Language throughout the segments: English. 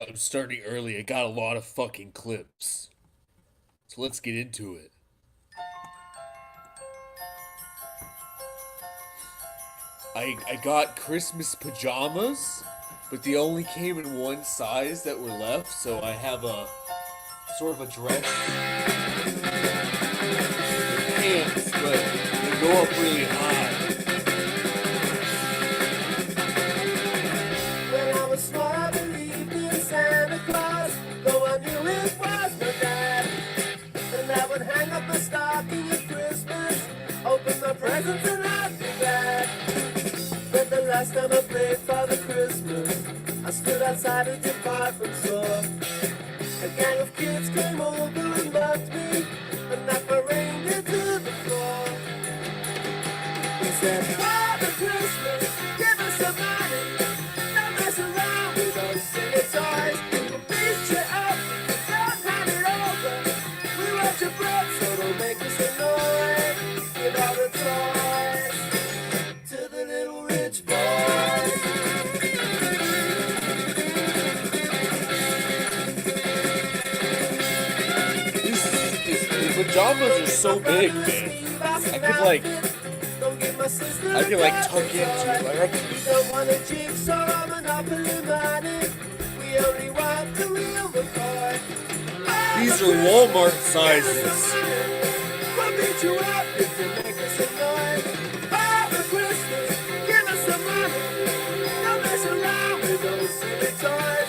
I'm starting early. I got a lot of fucking clips. So let's get into it. I got Christmas pajamas, but they only came in one size that were left, so I have a sort of a dress pants, but they go up really high. When I was small, I believed in Santa Claus, though I knew it was my dad. And I would hang up my stocking at Christmas, open my presents and I'd be glad. But the last time I played Father Christmas, I stood outside a department store. A gang of kids came over and mugged me, and knocked my reindeer to the floor. He said, Father Christmas, give us some money. Don't mess around with those silly toys. We'll beat you up, don't hand it over. We want your bread, so don't make us annoyed. Give all the toys to the little rich boys. The pajamas are so big, man. I could like tuck into it. Like We don't want a jigsaw or Monopoly money. We only want the real McCoy. These are Walmart sizes. We'll beat you up if you make us annoyed. Father Christmas, give us some money. Don't mess around with those silly toys.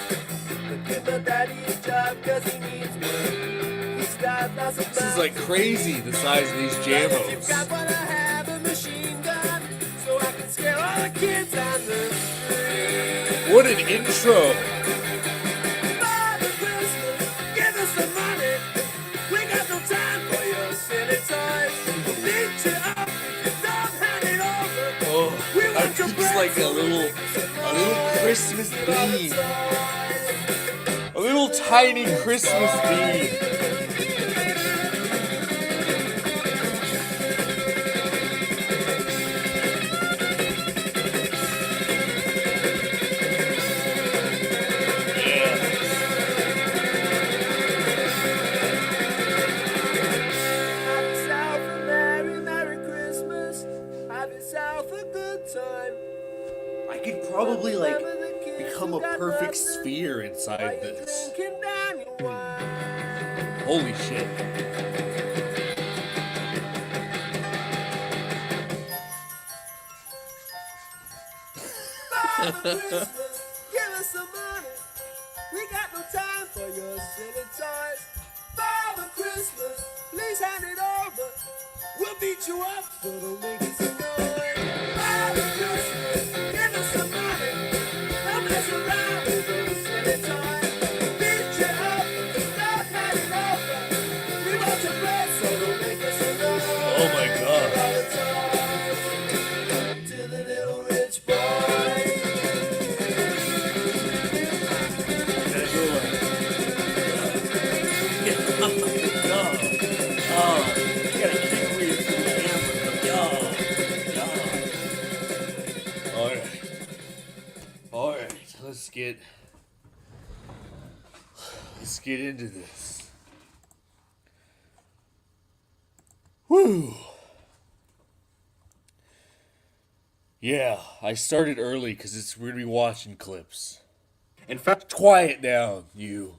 But give my daddy a job 'cause he needs me. He's got lots of This is like crazy, the size of these jamos. got what I have, a machine gun, so I can scare all the kids on the street. What an intro. Father Christmas, give us some money. We got no time for your silly toys. We'll beat you up if you don't hand it over. Oh, We want your it's bread, like so a little Christmas bean. A little tiny Christmas bean. Happy South, a Merry, Merry Christmas. Happy South, a good time. I could probably like Remember the kids become who a got perfect nothing sphere while inside you're this. drinking down your wine. Holy shit. Father Christmas, give us some money. We got no time for your silly toys. Father Christmas, please hand it over. We'll beat you up, so don't make us annoyed. Father Christmas, give us some money. Don't mess around with those silly toys. We'll beat you up, don't hand it over. We want your bread, so don't make us annoyed. Oh my god. All the toys to the little rich boys. Gotta go like. Gotta kick me through the hammer. Alright. Alright, let's get into this. Woo! Yeah, I started early because we're gonna be watching clips. In fact, quiet down, you.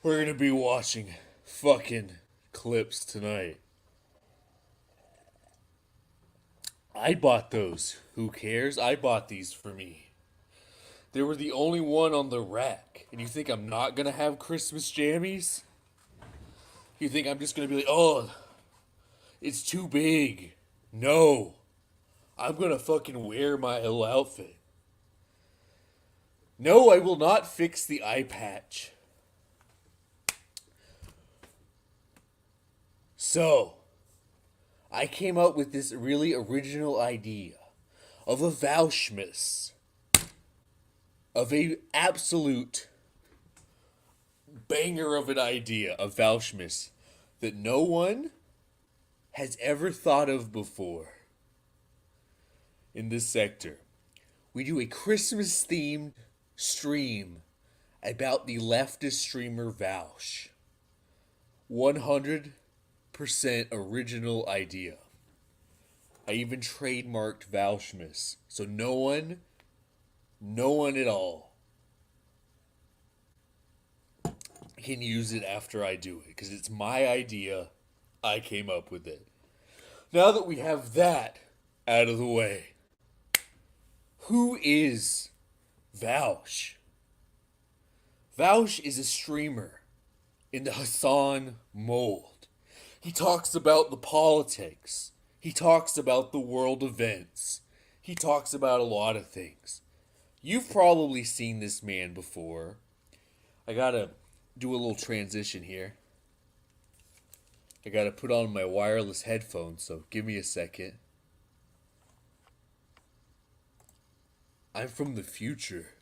We're gonna be watching fucking clips tonight. I bought those. Who cares? I bought these for me. They were the only one on the rack. And you think I'm not gonna have Christmas jammies? You think I'm just gonna be like, oh, it's too big. No. I'm gonna fucking wear my little outfit. No, I will not fix the eye patch. So, I came up with this really original idea of a VAUSHMAS. Of a absolute banger of an idea of VAUSHMAS that no one has ever thought of before in this sector. We do a Christmas themed stream about the leftist streamer Vaush. 100% original idea. I even trademarked VAUSHMAS, so no one at all can use it after I do it, because it's my idea. I came up with it. Now that we have that out of the way, who is Vaush? Vaush is a streamer in the Hassan mold. He talks about the politics. He talks about the world events. He talks about a lot of things. You've probably seen this man before. I gotta do a little transition here. I gotta put on my wireless headphones, so give me a second. I'm from the future.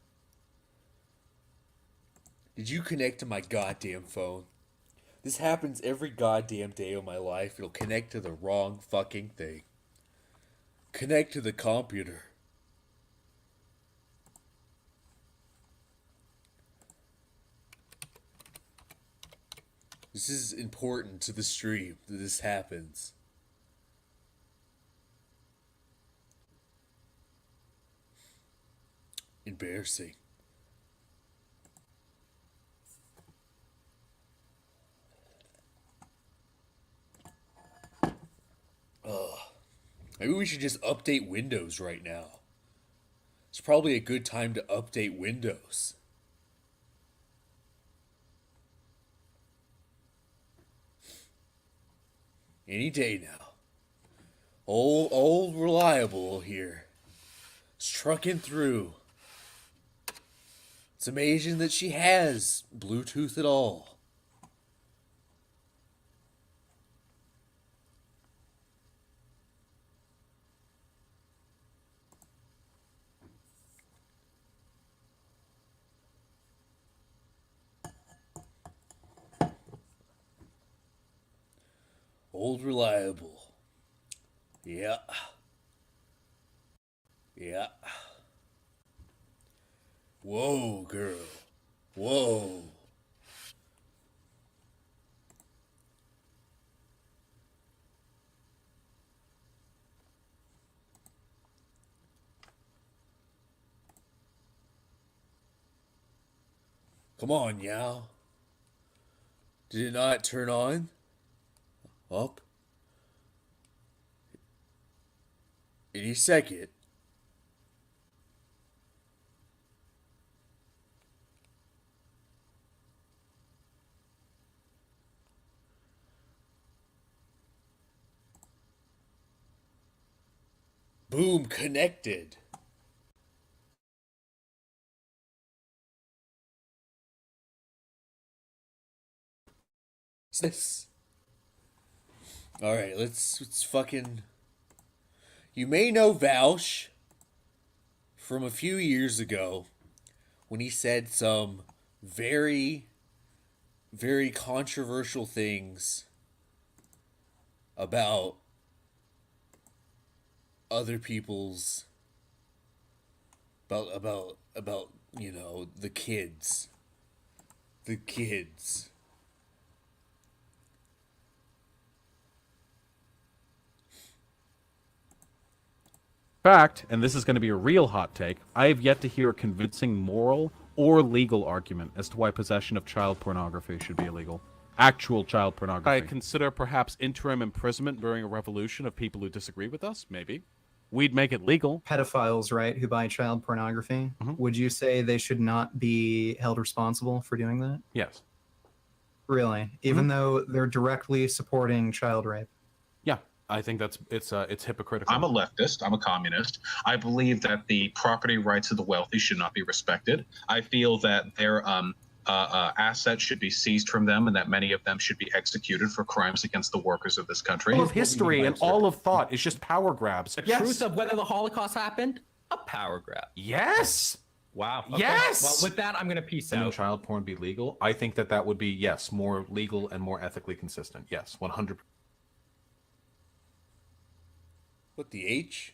Did you connect to my goddamn phone? This happens every goddamn day of my life. It'll connect to the wrong fucking thing. Connect to the computer. This is important to the stream that this happens. Embarrassing. Maybe we should just update Windows right now. It's probably a good time to update Windows. Any day now. Old reliable here. It's trucking through. It's amazing that she has Bluetooth at all. Old reliable. Yeah. Yeah. Whoa, girl. Whoa. Come on, Yao. Did it not turn on? Up? Any second. Boom, connected. This. All right, let's fucking. You may know Vaush from a few years ago when he said some very, very controversial things about other people's about you know the kids. Fact, and this is going to be a real hot take, I have yet to hear a convincing moral or legal argument as to why possession of child pornography should be illegal. Actual child pornography. I consider perhaps interim imprisonment during a revolution of people who disagree with us, maybe. We'd make it legal. Pedophiles, right, who buy child pornography, would you say they should not be held responsible for doing that? Yes. Really? Even though they're directly supporting child rape? Yeah, I think it's hypocritical. I'm a leftist. I'm a communist. I believe that the property rights of the wealthy should not be respected. I feel that their assets should be seized from them and that many of them should be executed for crimes against the workers of this country. All of history and all of thought is just power grabs. The truth of whether the Holocaust happened? A power grab. Yes! Wow. Okay. Yes! Well, with that, I'm going to peace And out. child porn be legal? I think that would be, yes, more legal and more ethically consistent. Yes, 100%. What, the H?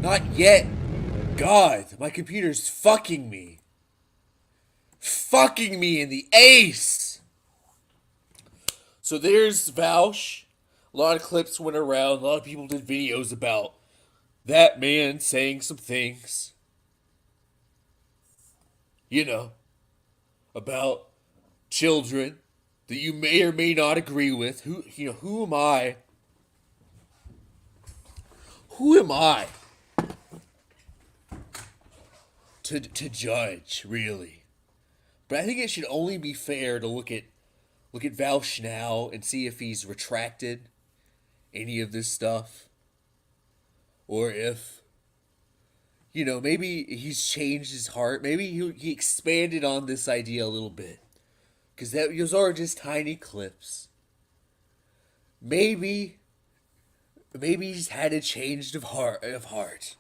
Not yet. God, my computer's fucking me. Fucking me in the ace. So there's Vaush. A lot of clips went around. A lot of people did videos about that man saying some things. You know, about children that you may or may not agree with. Who am I? Who am I to judge, really? But I think it should only be fair to look at Vaush now and see if he's retracted any of this stuff, or if maybe he's changed his heart. Maybe he expanded on this idea a little bit, because those are just tiny clips. Maybe he's had a change of heart.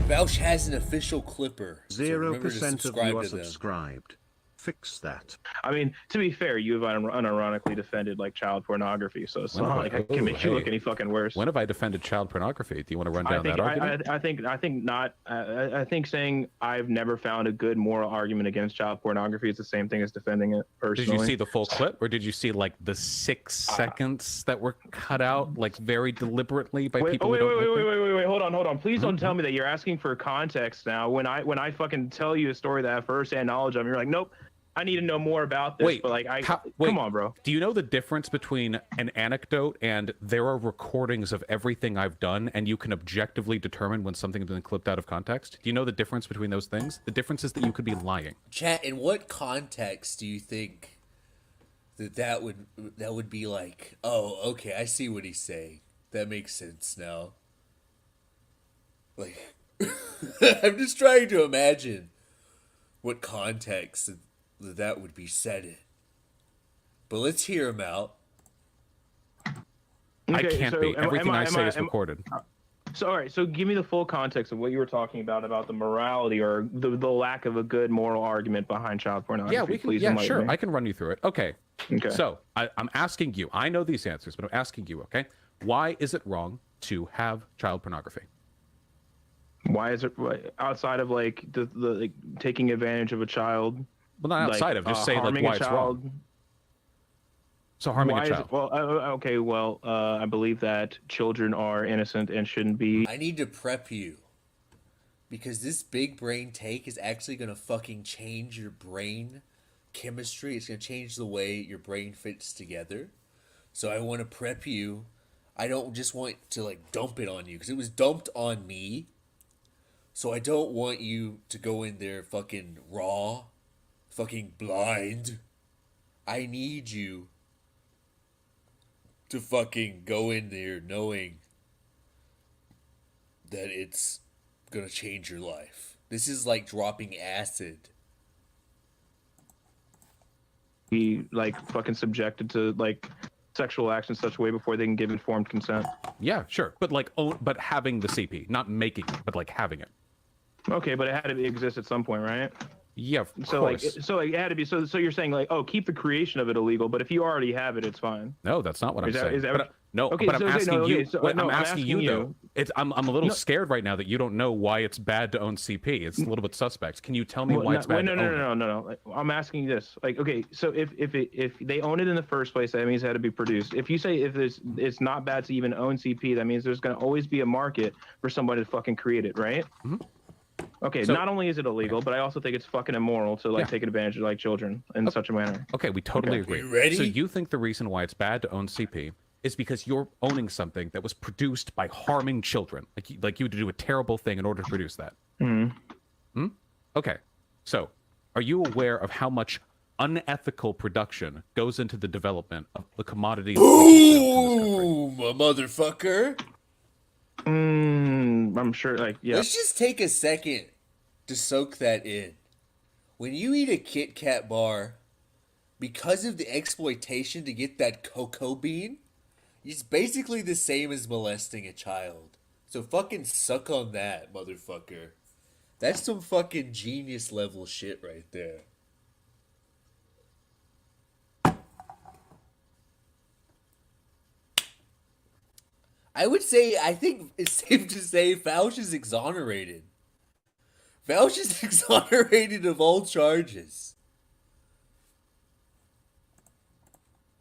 Vaush has an official clipper. So remember to 0% of subscribe you are to them. subscribed. Fix that. I mean, to be fair, you have unironically defended like child pornography, so it's not like I can make you look any fucking worse. When have I defended child pornography? Do you want to run down that argument? I think not. I think saying I've never found a good moral argument against child pornography is the same thing as defending it personally. Did you see the full clip, or did you see like the 6 seconds that were cut out like very deliberately by people? Wait, hold on. Please don't tell me that you're asking for context now. When I fucking tell you a story that I have first-hand knowledge of, you're like, nope. I need to know more about this. Wait, but come on, bro. Do you know the difference between an anecdote and there are recordings of everything I've done, and you can objectively determine when something has been clipped out of context? Do you know the difference between those things? The difference is that you could be lying. Chat, in what context do you think that would be like, oh, okay, I see what he's saying. That makes sense now. Like, I'm just trying to imagine what context that would be said in. But let's hear him out. I can't be. Everything I say is recorded. So, all right. So, give me the full context of what you were talking about the morality or the lack of a good moral argument behind child pornography. Yeah, we can. Yeah, sure. I can run you through it. Okay. Okay. So, I'm asking you. I know these answers, but I'm asking you. Okay. Why is it wrong to have child pornography? Why is it outside of like the taking advantage of a child? Well, not outside of, just say like why it's wrong. So harming a child. Okay, well, I believe that children are innocent and shouldn't be. I need to prep you, because this big brain take is actually going to fucking change your brain chemistry. It's going to change the way your brain fits together. So I want to prep you. I don't just want to like dump it on you, because it was dumped on me. So I don't want you to go in there fucking raw, fucking blind. I need you to fucking go in there knowing that it's gonna change your life. This is like dropping acid. Be like fucking subjected to like sexual acts in such a way before they can give informed consent. Yeah, sure, but like, but having the CP, not making it, but like having it. Okay, but it had to exist at some point, right? Yeah, of so course. It had to be. So you're saying like, oh, keep the creation of it illegal, but if you already have it, it's fine. No, that's not what I'm saying. Is that no, okay, but so, I'm asking no, okay, you. so, no, I'm asking you though. you. I'm a little scared right now that you don't know why it's bad to own CP. It's a little bit suspect. Can you tell me why it's bad? No. Like, I'm asking you this. Like, okay, so if they own it in the first place, that means it had to be produced. If you say it's not bad to even own CP, that means there's gonna always be a market for somebody to fucking create it, right? Mm-hmm. Okay, so, not only is it illegal, but I also think it's fucking immoral to like take advantage of like children in such a manner. Okay, we totally agree. You ready? So you think the reason why it's bad to own CP is because you're owning something that was produced by harming children, like you would do a terrible thing in order to produce that. Okay, so are you aware of how much unethical production goes into the development of the commodities? Boom, motherfucker. I'm sure, like, yeah. Let's just take a second to soak that in. when you eat a Kit Kat bar, because of the exploitation to get that cocoa bean, it's basically the same as molesting a child. So fucking suck on that, motherfucker. That's some fucking genius level shit right there. I think it's safe to say Vaush is exonerated. Vaush is exonerated of all charges.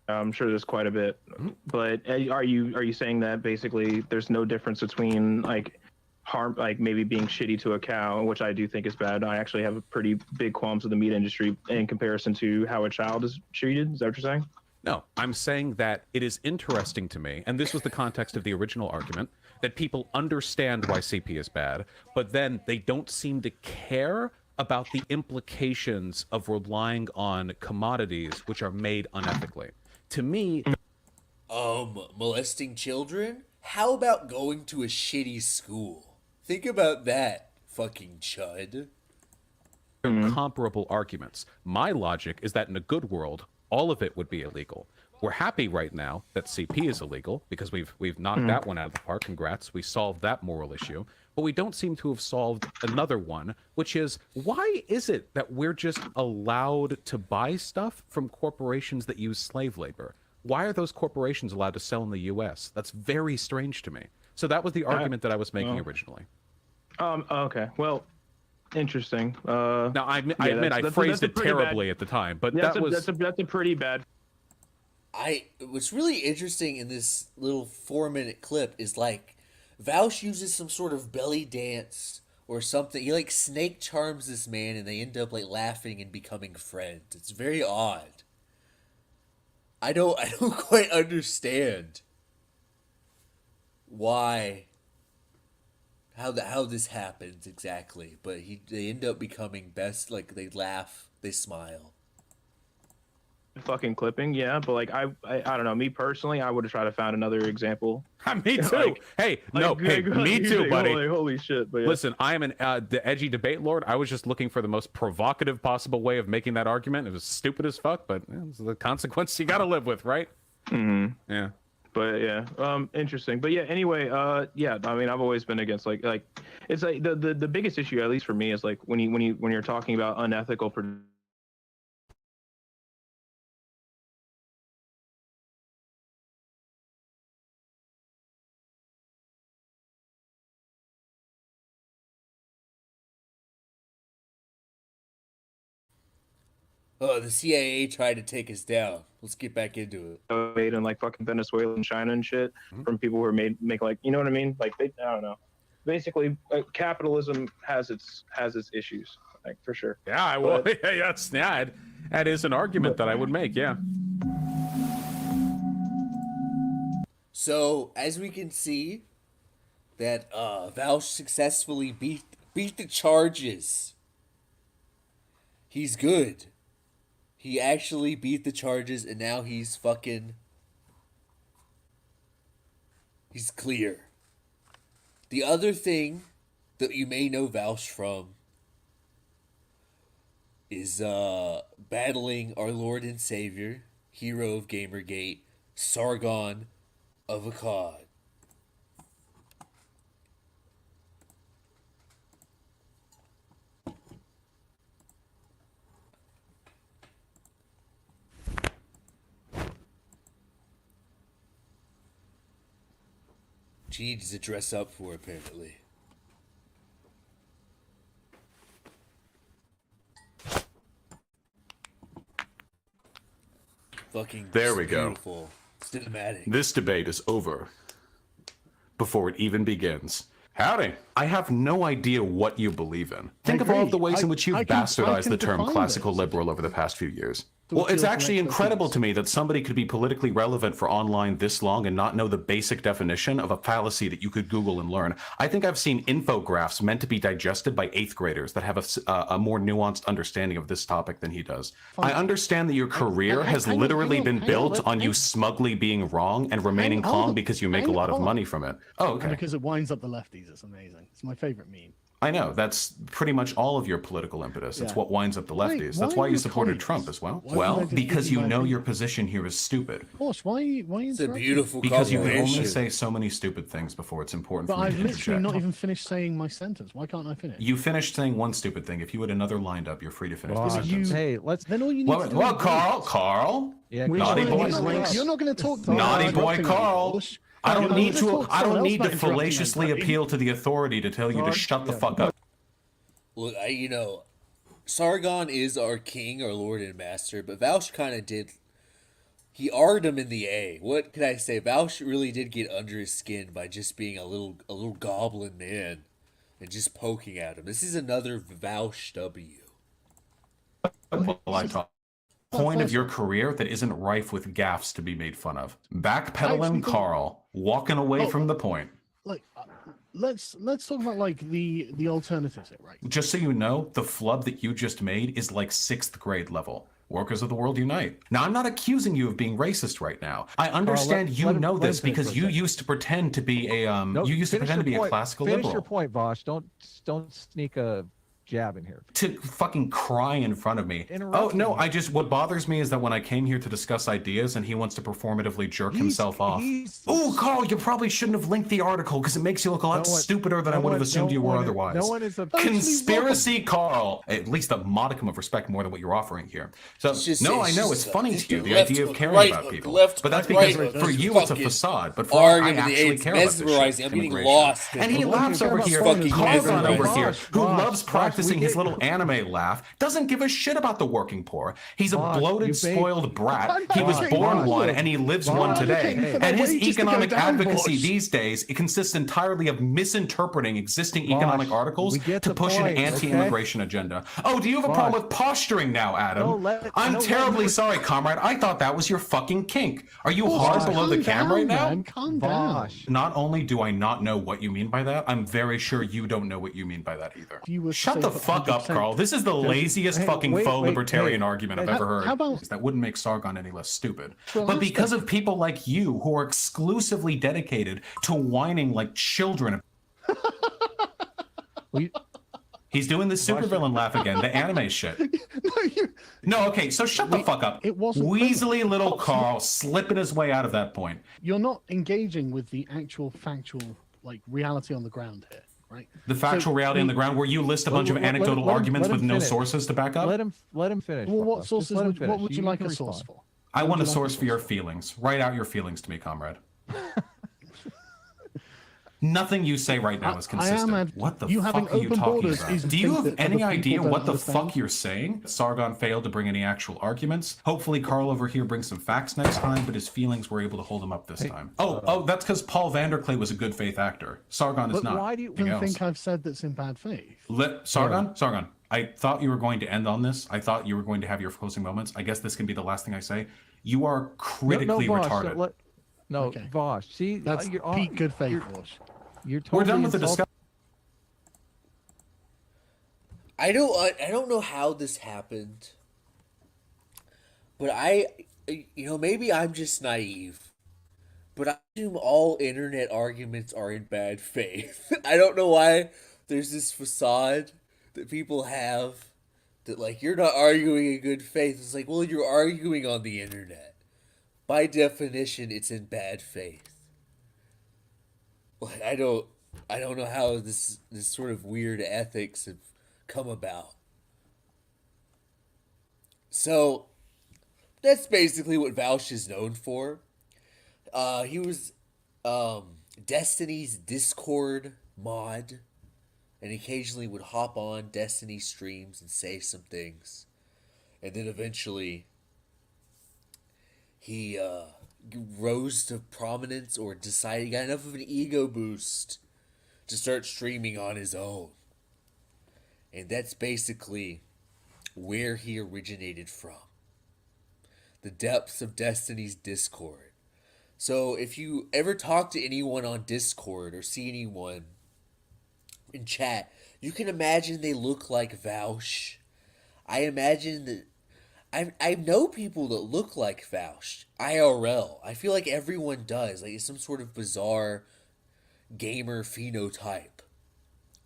I'm sure there's quite a bit, but are you saying that basically there's no difference between like harm, like maybe being shitty to a cow, which I do think is bad. I actually have a pretty big qualms with the meat industry in comparison to how a child is treated. Is that what you're saying? No, I'm saying that it is interesting to me, and this was the context of the original argument, that people understand why CP is bad, but then they don't seem to care about the implications of relying on commodities which are made unethically. To me, molesting children? How about going to a shitty school? Think about that, fucking chud. comparable arguments. My logic is that in a good world, all of it would be illegal. We're happy right now that CP is illegal because we've knocked that one out of the park. Congrats, we solved that moral issue. But we don't seem to have solved another one, which is, why is it that we're just allowed to buy stuff from corporations that use slave labor? Why are those corporations allowed to sell in the U.S.? That's very strange to me. So that was the argument that I was making originally. Okay. Well, interesting. Now, I admit I phrased it terribly at the time, but that's a pretty bad. What's really interesting in this little 4-minute clip is like Vaush uses some sort of belly dance or something. He like snake charms this man and they end up like laughing and becoming friends. It's very odd. I don't quite understand why how this happens exactly, but they end up becoming best. Like they laugh, they smile. Fucking clipping, yeah, but like I don't know. Me personally, I would have tried to find another example. Me too. Me too, buddy. Holy shit! But yeah. Listen, I am the edgy debate lord. I was just looking for the most provocative possible way of making that argument. It was stupid as fuck, but it's the consequence you got to live with, right? Mm-hmm. Yeah. But yeah, interesting. But yeah, anyway, yeah. I mean, I've always been against like it's like the biggest issue, at least for me, is like when you're talking about unethical. Oh, the CIA tried to take us down. Let's get back into it. Made in like fucking Venezuela and China and shit from people who are make like, you know what I mean? Like I don't know. Basically, capitalism has its issues, like for sure. Yeah, that is an argument that I would make. Yeah. So as we can see, that Vaush successfully beat the charges. He's good. He actually beat the charges, and now he's clear. The other thing that you may know Vaush from is battling our Lord and Savior, hero of Gamergate, Sargon of Akkad. She needs to dress up for, apparently. Fucking there we beautiful. Go. Cinematic. This debate is over before it even begins. Howdy. I have no idea what you believe in. Think of all of the ways in which you've bastardized the term classical liberal over the past few years. Well, it's actually incredible to me that somebody could be politically relevant for online this long and not know the basic definition of a fallacy that you could Google and learn. I think I've seen infographics meant to be digested by 8th graders that have a more nuanced understanding of this topic than he does. I understand that your career has literally been built on you smugly being wrong and remaining calm because you make a lot of money from it. Oh, okay. Because it winds up the lefties. It's amazing. It's my favorite meme. I know, that's pretty much all of your political impetus. It's Yeah. what winds up the Why- lefties. why That's are why you you supported communists? Trump as well. Why Well, can't I just because give you you my know opinion? your position here is stupid. Boss, why are you It's a interrupting? beautiful Because you can only conversation. say so many stupid things before it's important But for me I've to literally interject. not even finished saying my sentence. Why can't I finish? You finished saying one stupid thing. If you had another lined up, you're free to finish the Bosh, sentence. hey, let's. Then all you need Well, to do well, is Carl. Yeah, Which Naughty one boy. is links? You're not going to talk. Naughty boy, interrupting me, Carl. Bosh. I don't I'm need gonna to. talk I someone don't else need about to interrupting fallaciously everybody. appeal to the authority to tell you to Carl, shut the yeah. fuck up. Look, Sargon is our king, our lord and master, but Vaush kind of did. He argued him in the A. What can I say? Vaush really did get under his skin by just being a little goblin man and just poking at him. This is another Vaush W. Well, I talk. Point of your career that isn't rife with gaffes to be made fun of. Backpedaling Carl, walking away from the point. Like, let's talk about like the alternatives, here, right? Just so you know, the flub that you just made is like 6th grade level. Workers of the world unite. Now, I'm not accusing you of being racist right now. I understand you know this because you used to pretend to be a you used to pretend to be a classical finish liberal. your point, Vosh. Don't sneak a jab in here. To fucking cry in front of me. Interrupt Oh no, me. what bothers me is that when I came here to discuss ideas and he wants to performatively jerk himself off. Oh, Carl, you probably shouldn't have linked the article because it makes you look a lot stupider than I would have assumed you were otherwise. No one is a Conspiracy Carl. At least a modicum of respect more than what you're offering here. So no, I know it's funny to you, the idea of caring about people. But that's because for you it's a facade. But for I actually care about this shit. Mesmerizing. I'm getting Immigration. lost. And he laughs over here. Fucking Carl's on over mesmerizing. here, who loves practicing we his get- little anime laugh, doesn't give a shit about the working poor. He's a bloated, spoiled brat. He was born one, and he lives one today. And his economic advocacy these days, it consists entirely of misinterpreting existing economic articles to push an anti-immigration agenda. Oh, do you have a problem with posturing now, Adam? I'm terribly sorry, comrade. I thought that was your fucking kink. Are you hard below the cam right now? Calm down. Not only do I not know what you mean by that, I'm very sure you don't know what you mean by that either. Shut the fuck up, Carl. This is the laziest fucking faux libertarian argument I've ever heard. How about that wouldn't make Sargon any less stupid. Well, But that's because of people like you who are exclusively dedicated to whining like children. He's doing the supervillain laugh again, the anime shit. No, okay, so shut the fuck up. It wasn't Weaselly little Carl slipping his way out of that point. You're not engaging with the actual factual like reality on the ground here, right? The factual reality on the ground where you list a bunch of anecdotal arguments with no sources to back up? Let him finish. Well, what Just sources? let him What finish. would you like can a source respond. for? I want a source for your feelings. Write out your feelings to me, comrade. Nothing you say right now is consistent. What the fuck are you talking about? Do you have any idea what the fuck you're saying? Sargon failed to bring any actual arguments. Hopefully Carl over here brings some facts next time, but his feelings were able to hold him up this time. Oh, that's because Paul Vanderklay was a good faith actor. Sargon is But not. why do you think I've said that's in bad faith? Sargon, I thought you were going to end on this. I thought you were going to have your closing moments. I guess this can be the last thing I say. You are critically Vosh, retarded. Vosh. See, That's peak good faith, Vosh. You're totally We're done with the insulting- discussion. I don't know how this happened, but maybe I'm just naive, but I assume all internet arguments are in bad faith. I don't know why there's this facade that people have that like you're not arguing in good faith. It's like, well, you're arguing on the internet. By definition, it's in bad faith. Like, I don't know how this sort of weird ethics have come about. So that's basically what Vaush is known for. He was Destiny's Discord mod, and occasionally would hop on Destiny streams and say some things, and then eventually he rose to prominence or decided he got enough of an ego boost to start streaming on his own. And that's basically where he originated from. The depths of Destiny's Discord. So if you ever talk to anyone on Discord or see anyone in chat, you can imagine they look like Vaush. I imagine that I know people that look like Vaush, IRL. I feel like everyone does. Like it's some sort of bizarre gamer phenotype.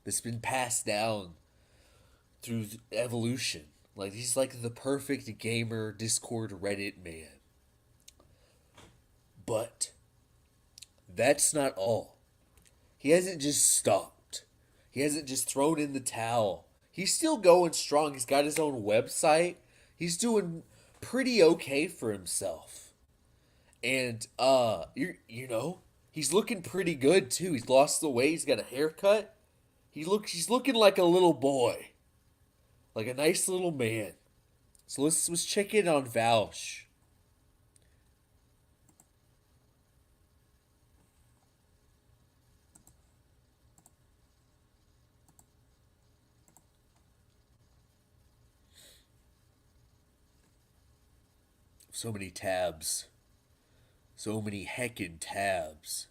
that's been passed down through evolution. Like, he's like the perfect gamer Discord Reddit man. But that's not all. He hasn't just stopped. He hasn't just thrown in the towel. He's still going strong. He's got his own website. He's doing pretty okay for himself. And you know, he's looking pretty good too. He's lost the weight. He's got a haircut. He's looking like a little boy. Like a nice little man. So let's check in on Vaush. So many tabs. So many heckin' tabs.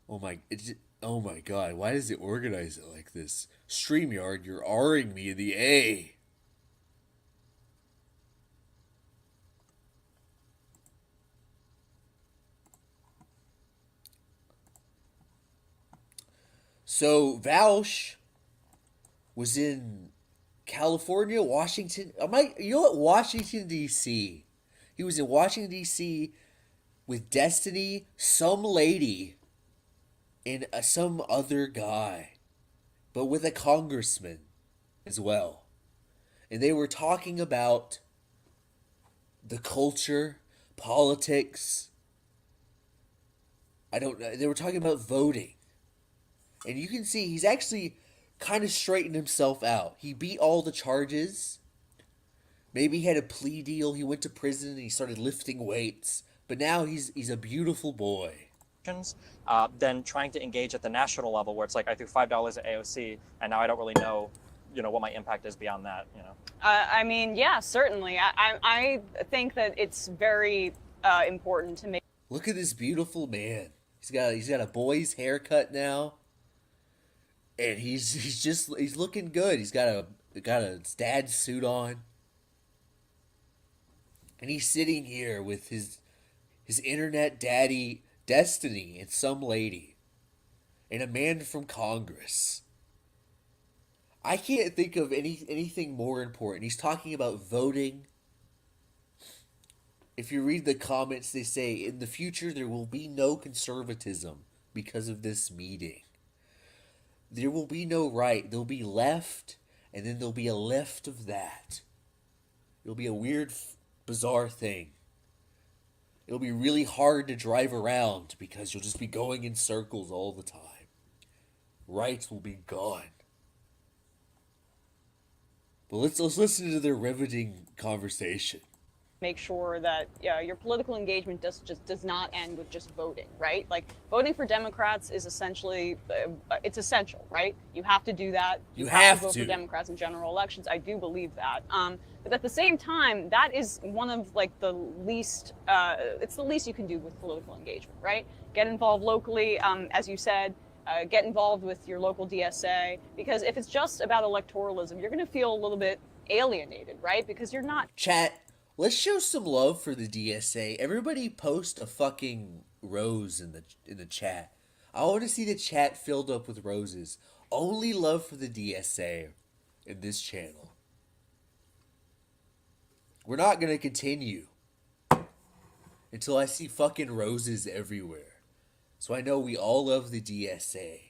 Oh my god, why does it organize it like this? StreamYard, you're R-ing me in the A. So Vaush was in California, Washington. You know what? Washington, D.C. He was in Washington, D.C. with Destiny, some lady, and some other guy, but with a congressman as well. And they were talking about the culture, politics. They were talking about voting. And you can see he's actually kind of straightened himself out. He beat all the charges. Maybe he had a plea deal. He went to prison and he started lifting weights. But now he's a beautiful boy. Than trying to engage at the national level where it's like I threw $5 at AOC and now I don't really know, what my impact is beyond that, I mean, yeah, certainly. I think that it's very important to make. Look at this beautiful man. He's got a boy's haircut now. And he's looking good. He's got a dad suit on. And he's sitting here with his internet daddy Destiny and some lady. And a man from Congress. I can't think of anything more important. He's talking about voting. If you read the comments, they say, in the future there will be no conservatism because of this meeting. There will be no right. There'll be left, and then there'll be a left of that. It'll be a weird, bizarre thing. It'll be really hard to drive around because you'll just be going in circles all the time. Rights will be gone. But let's listen to their riveting conversation. Make sure that your political engagement does not end with just voting, right? Like, voting for Democrats is essentially, it's essential, right? You have to do that. You have to vote for Democrats in general elections. I do believe that. But at the same time, that is one of the least, it's the least you can do with political engagement, right? Get involved locally, as you said. Get involved with your local DSA, because if it's just about electoralism, you're going to feel a little bit alienated, right? Because you're not. Chat, let's show some love for the DSA. Everybody post a fucking rose in the chat. I want to see the chat filled up with roses. Only love for the DSA in this channel. We're not going to continue until I see fucking roses everywhere. So I know we all love the DSA.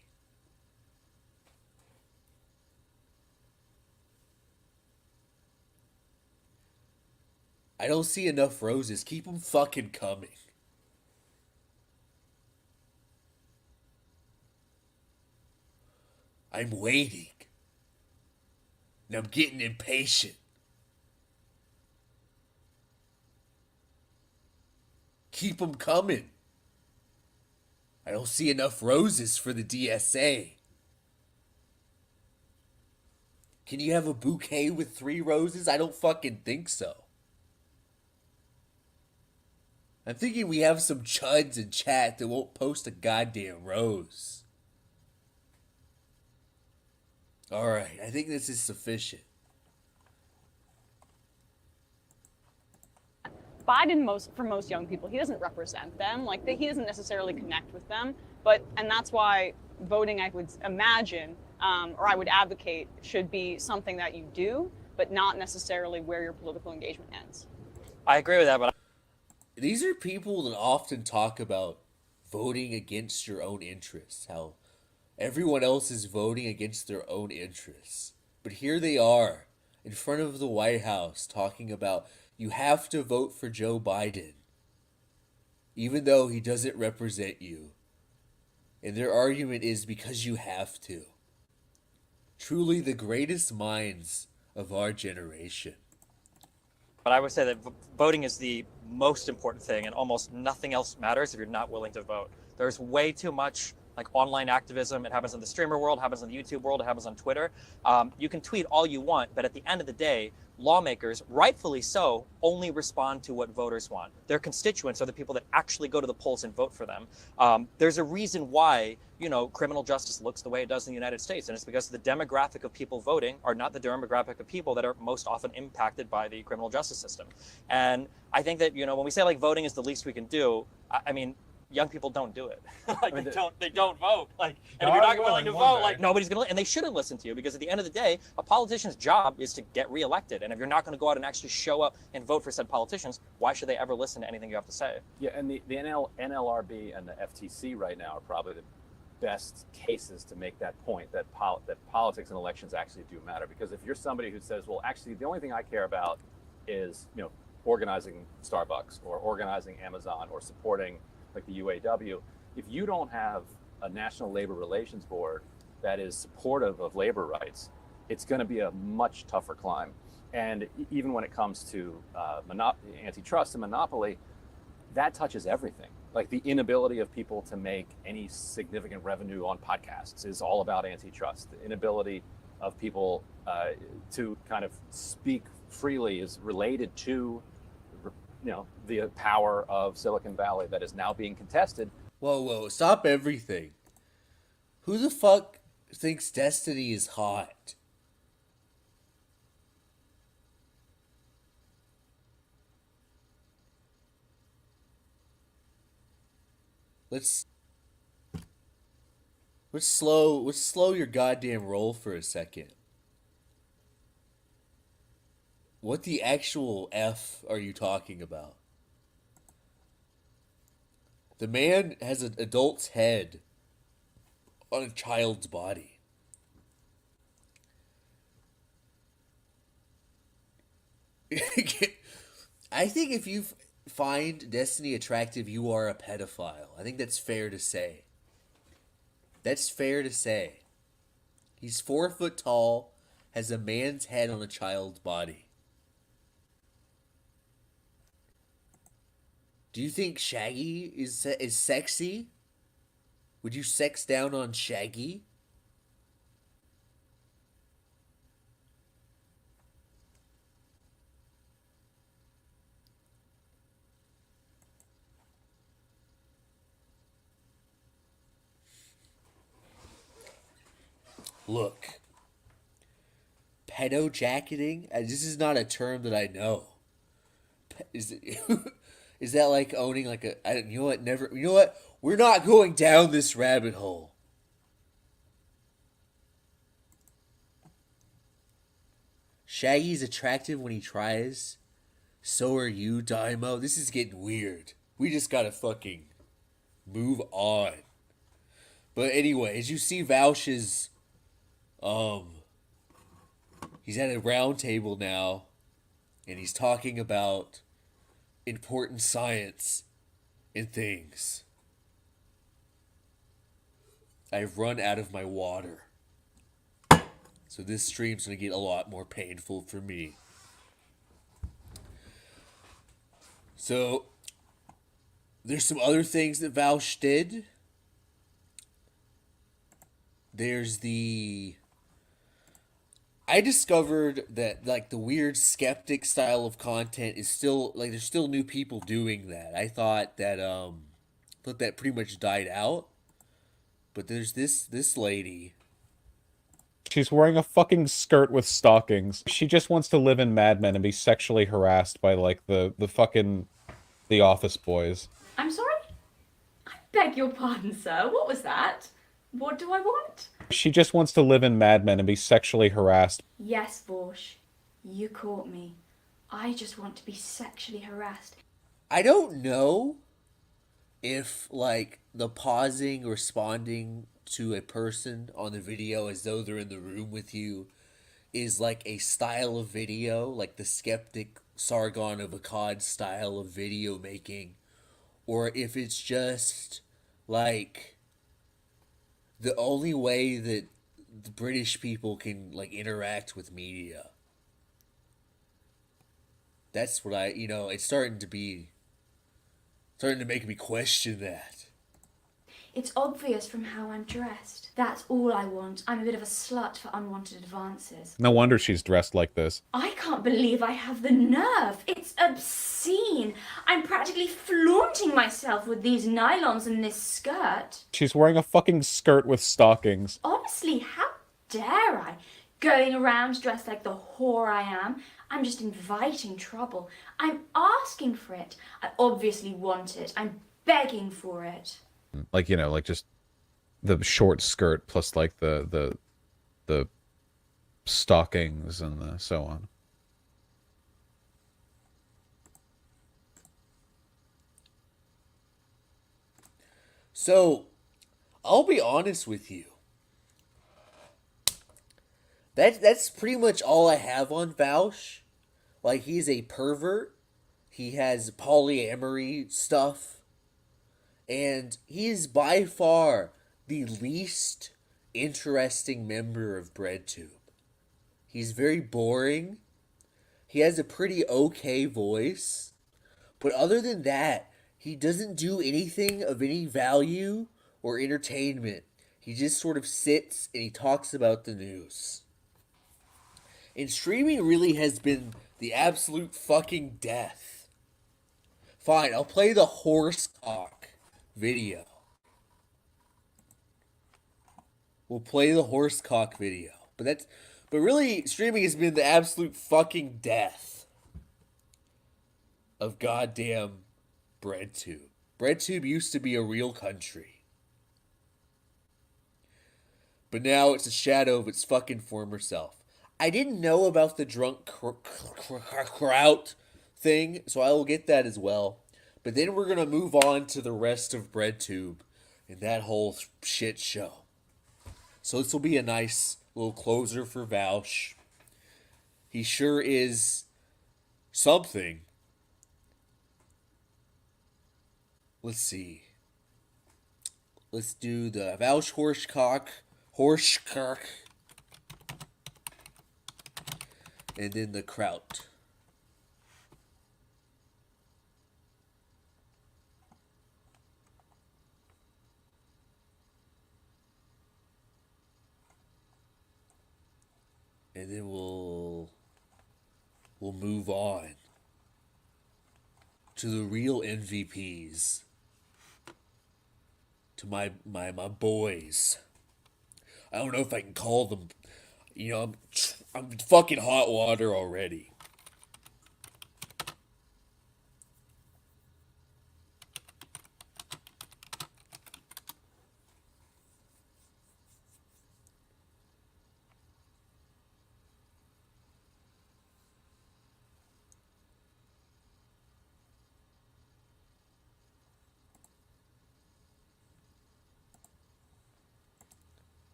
I don't see enough roses. Keep them fucking coming. I'm waiting. And I'm getting impatient. Keep them coming. I don't see enough roses for the DSA. Can you have a bouquet with 3 roses? I don't fucking think so. I'm thinking we have some chuds in chat that won't post a goddamn rose. Alright, I think this is sufficient. Biden, for most young people, he doesn't represent them. He doesn't necessarily connect with them. And that's why voting, I would imagine, or I would advocate, should be something that you do, but not necessarily where your political engagement ends. I agree with that, but these are people that often talk about voting against your own interests, how everyone else is voting against their own interests. But here they are in front of the White House talking about you have to vote for Joe Biden, even though he doesn't represent you. And their argument is because you have to. Truly the greatest minds of our generation. But I would say that voting is the most important thing, and almost nothing else matters if you're not willing to vote. There's way too much like online activism. It happens in the streamer world, it happens in the YouTube world, it happens on Twitter. You can tweet all you want, but at the end of the day, lawmakers, rightfully so, only respond to what voters want. Their constituents are the people that actually go to the polls and vote for them. There's a reason why, criminal justice looks the way it does in the United States, and it's because the demographic of people voting are not the demographic of people that are most often impacted by the criminal justice system. And I think that, when we say like voting is the least we can do, I mean, young people don't do it. They don't vote. And if you're not willing to vote, nobody's gonna. And they shouldn't listen to you, because at the end of the day, a politician's job is to get reelected. And if you're not going to go out and actually show up and vote for said politicians, why should they ever listen to anything you have to say? Yeah, and the NLRB and the FTC right now are probably the best cases to make that point, that politics and elections actually do matter. Because if you're somebody who says, well, actually, the only thing I care about is, organizing Starbucks or organizing Amazon or supporting like the UAW, if you don't have a National Labor Relations Board that is supportive of labor rights, it's going to be a much tougher climb. And even when it comes to antitrust and monopoly, that touches everything. Like the inability of people to make any significant revenue on podcasts is all about antitrust. The inability of people to kind of speak freely is related to the power of Silicon Valley that is now being contested. Whoa, stop everything. Who the fuck thinks Destiny is hot? Let's slow your goddamn roll for a second. What the actual F are you talking about? The man has an adult's head on a child's body. I think if you find Destiny attractive, you are a pedophile. I think that's fair to say. That's fair to say. He's 4 foot tall, has a man's head on a child's body. Do you think Shaggy is sexy? Would you sex down on Shaggy? Look, pedo-jacketing? This is not a term that I know. Is it... Is that like owning like a... you know what? Never... You know what? We're not going down this rabbit hole. Shaggy's attractive when he tries. So are you, Daiymo. This is getting weird. We just gotta fucking move on. But anyway, as you see Vaush's... He's at a round table now. And he's talking about... important science and things. I've run out of my water. So this stream's gonna get a lot more painful for me. So there's some other things that Vaush did. There's the... I discovered that like the weird skeptic style of content is still like there's still new people doing that. I thought that pretty much died out. But there's this lady. She's wearing a fucking skirt with stockings. She just wants to live in Mad Men and be sexually harassed by like the fucking the office boys. I'm sorry? Beg your pardon, sir. What was that? What do I want? She just wants to live in Mad Men and be sexually harassed. Yes, Vaush. You caught me. I just want to be sexually harassed. I don't know if, like, the pausing, responding to a person on the video as though they're in the room with you is like a style of video, like the skeptic Sargon of Akkad style of video making, or if it's just like the only way that the British people can like interact with media. That's what it's starting to make me question that. It's obvious from how I'm dressed. That's all I want. I'm a bit of a slut for unwanted advances. No wonder she's dressed like this. I can't believe I have the nerve. It's obscene. I'm practically flaunting myself with these nylons and this skirt. She's wearing a fucking skirt with stockings. Honestly, how dare I? Going around dressed like the whore I am. I'm just inviting trouble. I'm asking for it. I obviously want it. I'm begging for it. Like, like just the short skirt plus like the stockings and the so on. So, I'll be honest with you. That's pretty much all I have on Vaush. Like, he's a pervert. He has polyamory stuff. And he is by far the least interesting member of BreadTube. He's very boring. He has a pretty okay voice. But other than that, he doesn't do anything of any value or entertainment. He just sort of sits and he talks about the news. And streaming really has been the absolute fucking death. Fine, I'll play the horse cock video. We'll play the horse cock video. But really, streaming has been the absolute fucking death of goddamn BreadTube. BreadTube used to be a real country. But now it's a shadow of its fucking former self. I didn't know about the drunk kraut thing, so I will get that as well. But then we're going to move on to the rest of BreadTube and that whole shit show. So this will be a nice little closer for Vaush. He sure is something. Let's see. Let's do the Vaush Horsecock. And then the kraut. And then we'll move on to the real MVPs. To my boys. I don't know if I can call them. I'm fucking hot water already.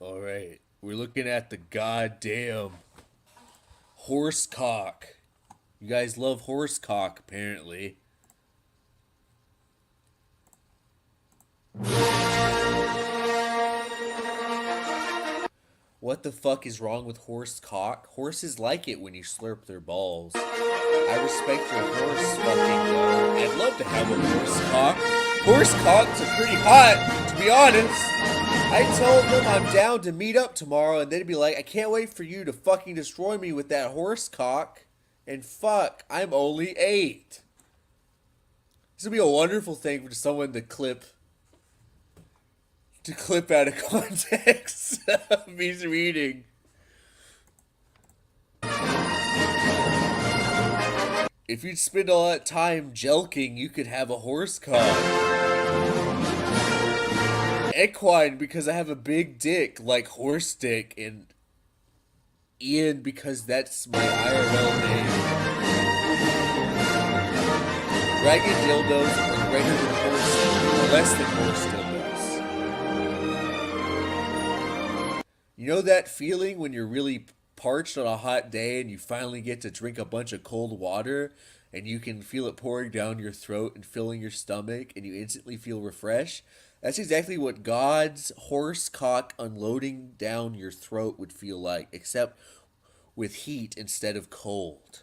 Alright, we're looking at the goddamn horse cock. You guys love horse cock, apparently. What the fuck is wrong with horse cock? Horses like it when you slurp their balls. I respect your horse fucking though. I'd love to have a horse cock. Horse cocks are pretty hot, to be honest. I told them I'm down to meet up tomorrow, and they'd be like, I can't wait for you to fucking destroy me with that horse cock. And fuck, I'm only 8. This would be a wonderful thing for someone to clip out of context of me reading. If you'd spend all that time jelking, you could have a horse cock. Equine, because I have a big dick like horse dick, and Ian, because that's my IRL name. Dragon dildos are greater than horse, or less than horse dildos. You know that feeling when you're really parched on a hot day and you finally get to drink a bunch of cold water and you can feel it pouring down your throat and filling your stomach and you instantly feel refreshed? That's exactly what God's horse cock unloading down your throat would feel like, except with heat instead of cold.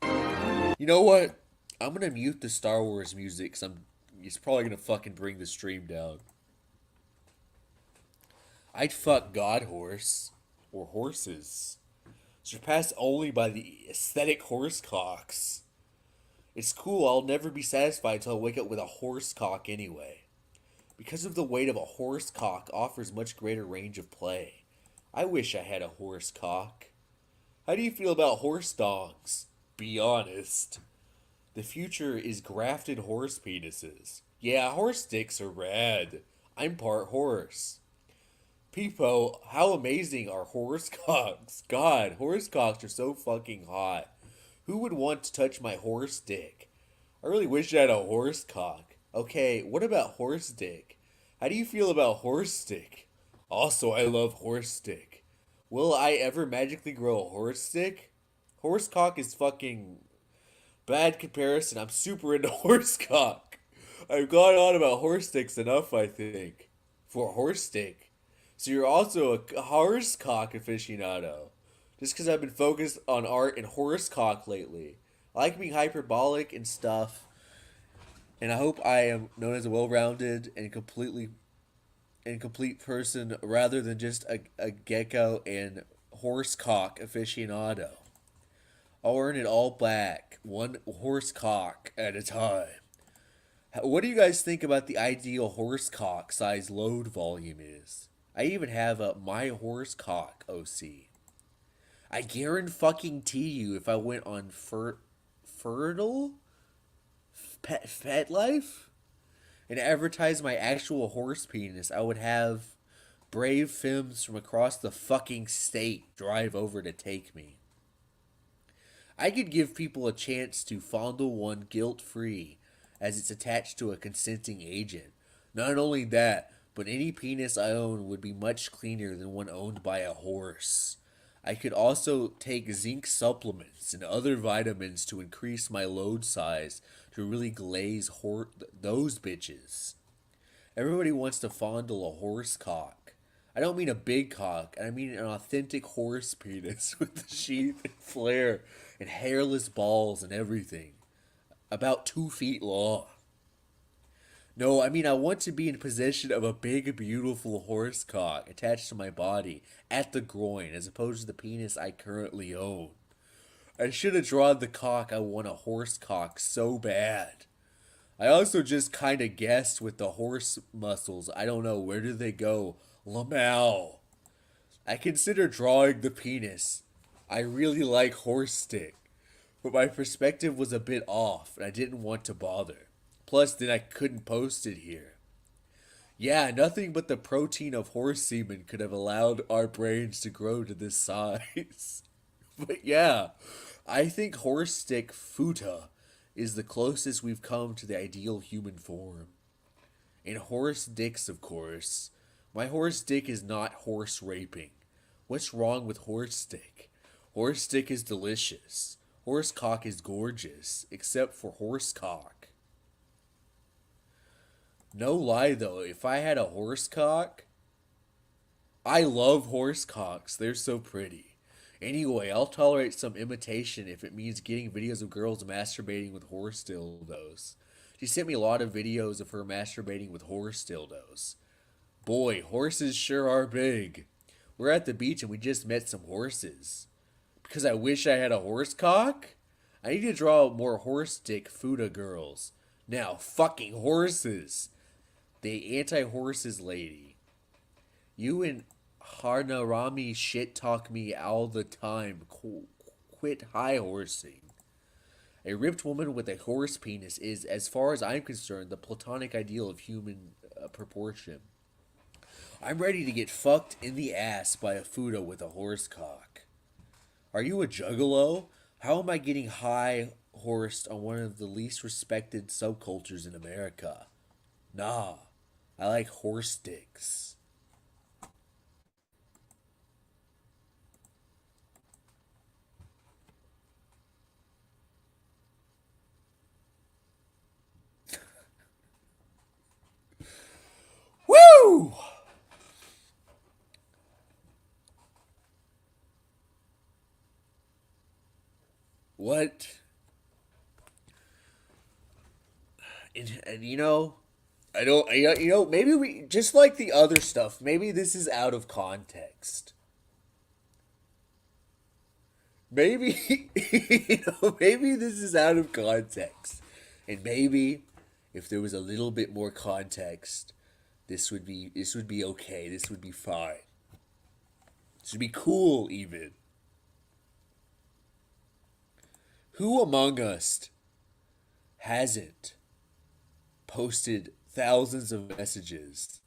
You know what? I'm gonna mute the Star Wars music because it's probably gonna fucking bring the stream down. I'd fuck God horse, or horses, surpassed only by the aesthetic horse cocks. It's cool, I'll never be satisfied until I wake up with a horse cock anyway. Because of the weight of a horse cock offers much greater range of play. I wish I had a horse cock. How do you feel about horse dongs? Be honest. The future is grafted horse penises. Yeah, horse dicks are rad. I'm part horse. Peepo, how amazing are horse cocks? God, horse cocks are so fucking hot. Who would want to touch my horse dick? I really wish I had a horse cock. Okay, what about horse dick? How do you feel about horse dick? Also, I love horse dick. Will I ever magically grow a horse dick? Horse cock is fucking bad comparison. I'm super into horse cock. I've gone on about horse dicks enough, I think. For a horse dick. So you're also a horse cock aficionado. Just because I've been focused on art and horse cock lately. I like being hyperbolic and stuff. And I hope I am known as a well-rounded and complete person rather than just a gecko and horse cock aficionado. I'll earn it all back, one horse cock at a time. What do you guys think about the ideal horse cock size load volume is? I even have a my horse cock OC. I guarantee you if I went on Fertile? Pet Life and advertise my actual horse penis, I would have brave femmes from across the fucking state drive over to take me. I could give people a chance to fondle one guilt-free as it's attached to a consenting agent. Not only that, but any penis I own would be much cleaner than one owned by a horse. I could also take zinc supplements and other vitamins to increase my load size to really glaze those bitches. Everybody wants to fondle a horse cock. I don't mean a big cock, I mean an authentic horse penis with the sheath and flare and hairless balls and everything. About 2 feet long. No, I mean I want to be in possession of a big, beautiful horse cock attached to my body at the groin as opposed to the penis I currently own. I should have drawn the cock I want a horse cock so bad. I also just kind of guessed with the horse muscles. I don't know, where do they go? Lamau. I consider drawing the penis. I really like horse stick, but my perspective was a bit off and I didn't want to bother. Plus, then I couldn't post it here. Yeah, nothing but the protein of horse semen could have allowed our brains to grow to this size. But yeah, I think horse stick futa is the closest we've come to the ideal human form. And horse dicks, of course. My horse dick is not horse raping. What's wrong with horse stick? Horse dick is delicious. Horse cock is gorgeous, except for horse cock. No lie though, if I had a horse cock, I love horse cocks. They're so pretty. Anyway, I'll tolerate some imitation if it means getting videos of girls masturbating with horse dildos. She sent me a lot of videos of her masturbating with horse dildos. Boy, horses sure are big. We're at the beach and we just met some horses. Because I wish I had a horse cock? I need to draw more horse dick Fuda girls. Now, fucking horses. The anti-horses lady. You and Harnarami shit talk me all the time. Quit high horsing. A ripped woman with a horse penis is, as far as I'm concerned, the platonic ideal of human proportion. I'm ready to get fucked in the ass by a Fuda with a horse cock. Are you a juggalo? How am I getting high horsed on one of the least respected subcultures in America? Nah, I like horse dicks. Woo! What? And you know, I don't, you know, maybe we, just like the other stuff, maybe this is out of context. Maybe, you know, maybe this is out of context. And maybe if there was a little bit more context, this would be okay. This would be fine. This would be cool even. Who among us hasn't posted thousands of messages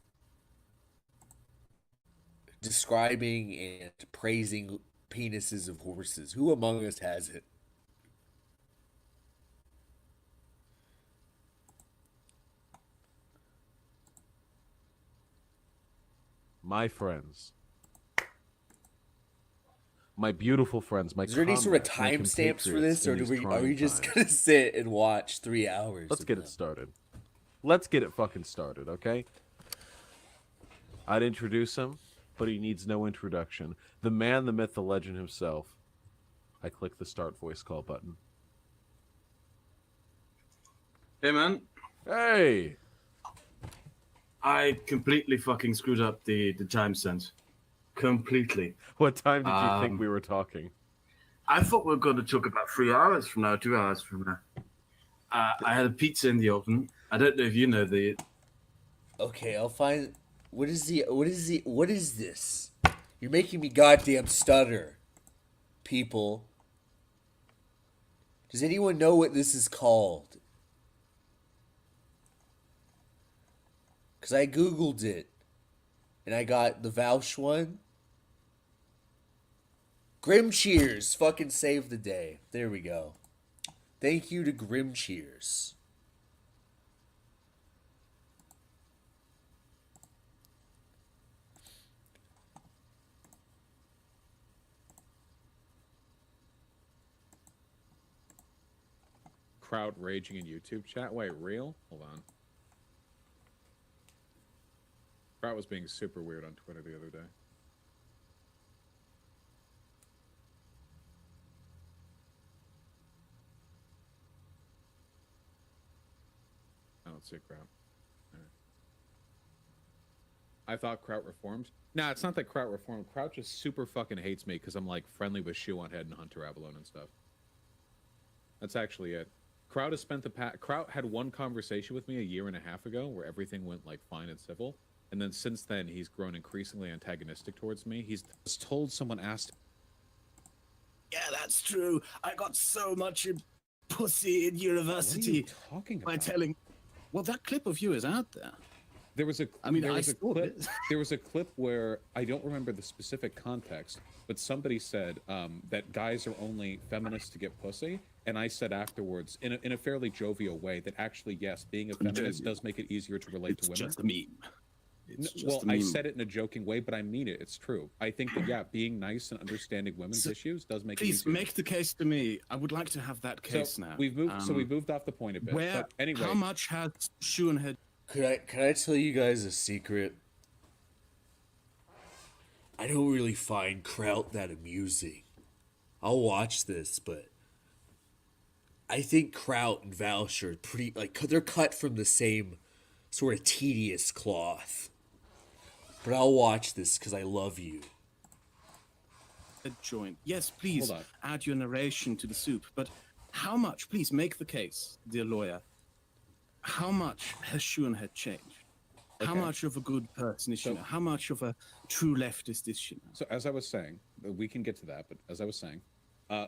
describing and praising penises of horses? Who among us hasn't? My friends. My beautiful friends, my Is there any sort of comrades, my timestamps for this, compatriots in or these are we trying just times. gonna sit and watch 3 hours? Let's of get them? it started. Let's get it fucking started, okay? I'd introduce him, but he needs no introduction. The man, the myth, the legend himself. I click the start voice call button. Hey, man. Hey! I completely fucking screwed up the time sense. Completely. What time did you think we were talking? I thought we were going to talk about 3 hours from now, 2 hours from now. I had a pizza in the oven. I don't know if you know the... Okay, I'll find... What is this? You're making me goddamn stutter. People. Does anyone know what this is called? Because I googled it. And I got the Vouch one. Grim Cheers fucking saved the day. There we go. Thank you to Grim Cheers. Crowd raging in YouTube chat. Wait, real? Hold on. Crowd was being super weird on Twitter the other day. I don't see Kraut. Right. I thought Kraut reformed. Nah, it's not that Kraut reformed. Kraut just super fucking hates me because I'm like friendly with Shoe on Head and Hunter Avalon and stuff. That's actually it. Kraut has spent the Kraut had one conversation with me a year and a half ago where everything went like fine and civil, and then since then he's grown increasingly antagonistic towards me. He's told someone asked. Yeah, that's true. I got so much pussy in university. What are you talking about? By telling... Well, that clip of you is out there. There was a saw clip. it. There was a clip where I don't remember the specific context, but somebody said that guys are only feminists to get pussy, and I said afterwards, in a fairly jovial way, that actually yes, being a feminist does make it easier to relate to women. It's just a meme. I said it in a joking way, but I mean it. It's true. I think that yeah, being nice and understanding women's issues does make it easier. Please make the case to me. I would like to have that case now. We've moved off the point a bit. Where? But anyway, How much has Shoe and Head? Can I tell you guys a secret? I don't really find Kraut that amusing. I'll watch this, but I think Kraut and Vouch are pretty, like, they're cut from the same sort of tedious cloth. But I'll watch this because I love you. A joint. Yes, please Hold on. add your narration to the soup. But how much? Please make the case, dear lawyer. How much has Schuenhead changed? How Okay. much of a good person is she So- now? How much of a true leftist is she now? So as I was saying, we can get to that, but as I was saying,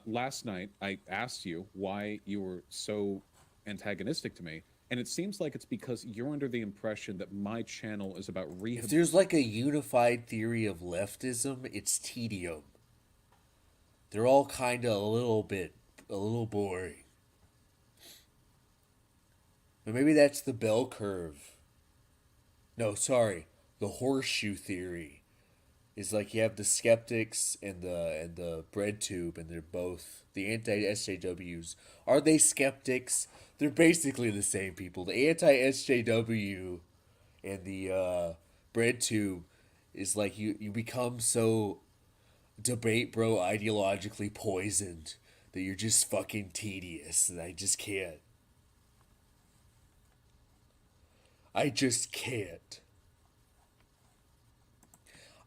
last night I asked you why you were so antagonistic to me, and it seems like it's because you're under the impression that my channel is about If there's like a unified theory of leftism, it's tedium. They're all kind of a little boring. But maybe that's the bell curve. No, sorry, the horseshoe theory is like you have the skeptics and the BreadTube, and they're both the anti-SJWs. Are they skeptics? They're basically the same people. The anti-SJW and the BreadTube is like you become so debate bro ideologically poisoned that you're just fucking tedious, and I just can't. I just can't.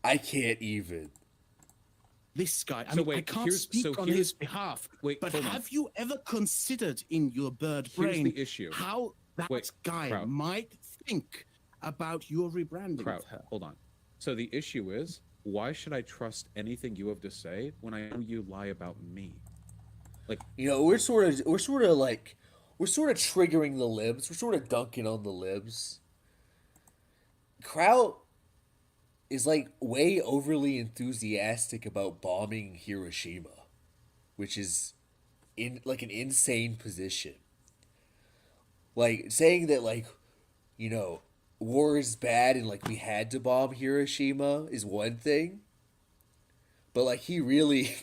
I can't even. This guy, I So mean, wait, I can't here's- speak so on here's- his behalf, wait, but hold on. have you ever considered in your bird Here's brain the issue. how that Wait, guy Kraut. might think about your rebranding Kraut, of her? hold on. So the issue is, why should I trust anything you have to say when I know you lie about me? Like, You know, we're sort of triggering the libs. We're sort of dunking on the libs. Kraut is like way overly enthusiastic about bombing Hiroshima, which is in like an insane position. Like saying that like, you know, war is bad and like we had to bomb Hiroshima is one thing. But like he really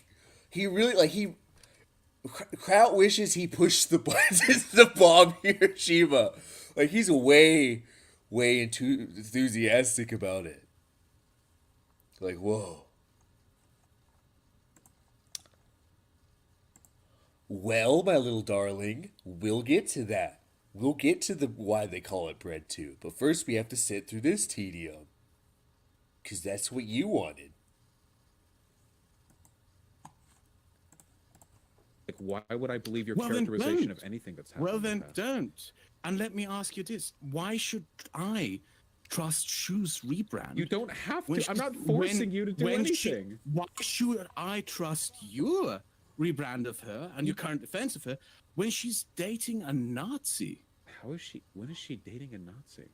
Kraut wishes he pushed the buttons to bomb Hiroshima. Like he's way enthusiastic about it. Like, whoa. Well, my little darling, we'll get to that. We'll get to the why they call it BreadTube. But first we have to sit through this tedium. 'Cause that's what you wanted. like, why would I believe your Well, then characterization don't. of anything that's happened? Well, in the then past? don't. And let me ask you this: why should I trust Shu's rebrand? You don't have when to. I'm she- not forcing you to do when she- anything. why should I trust your rebrand of her and your current defense of her when she's dating a Nazi? How is she? When is she dating a Nazi?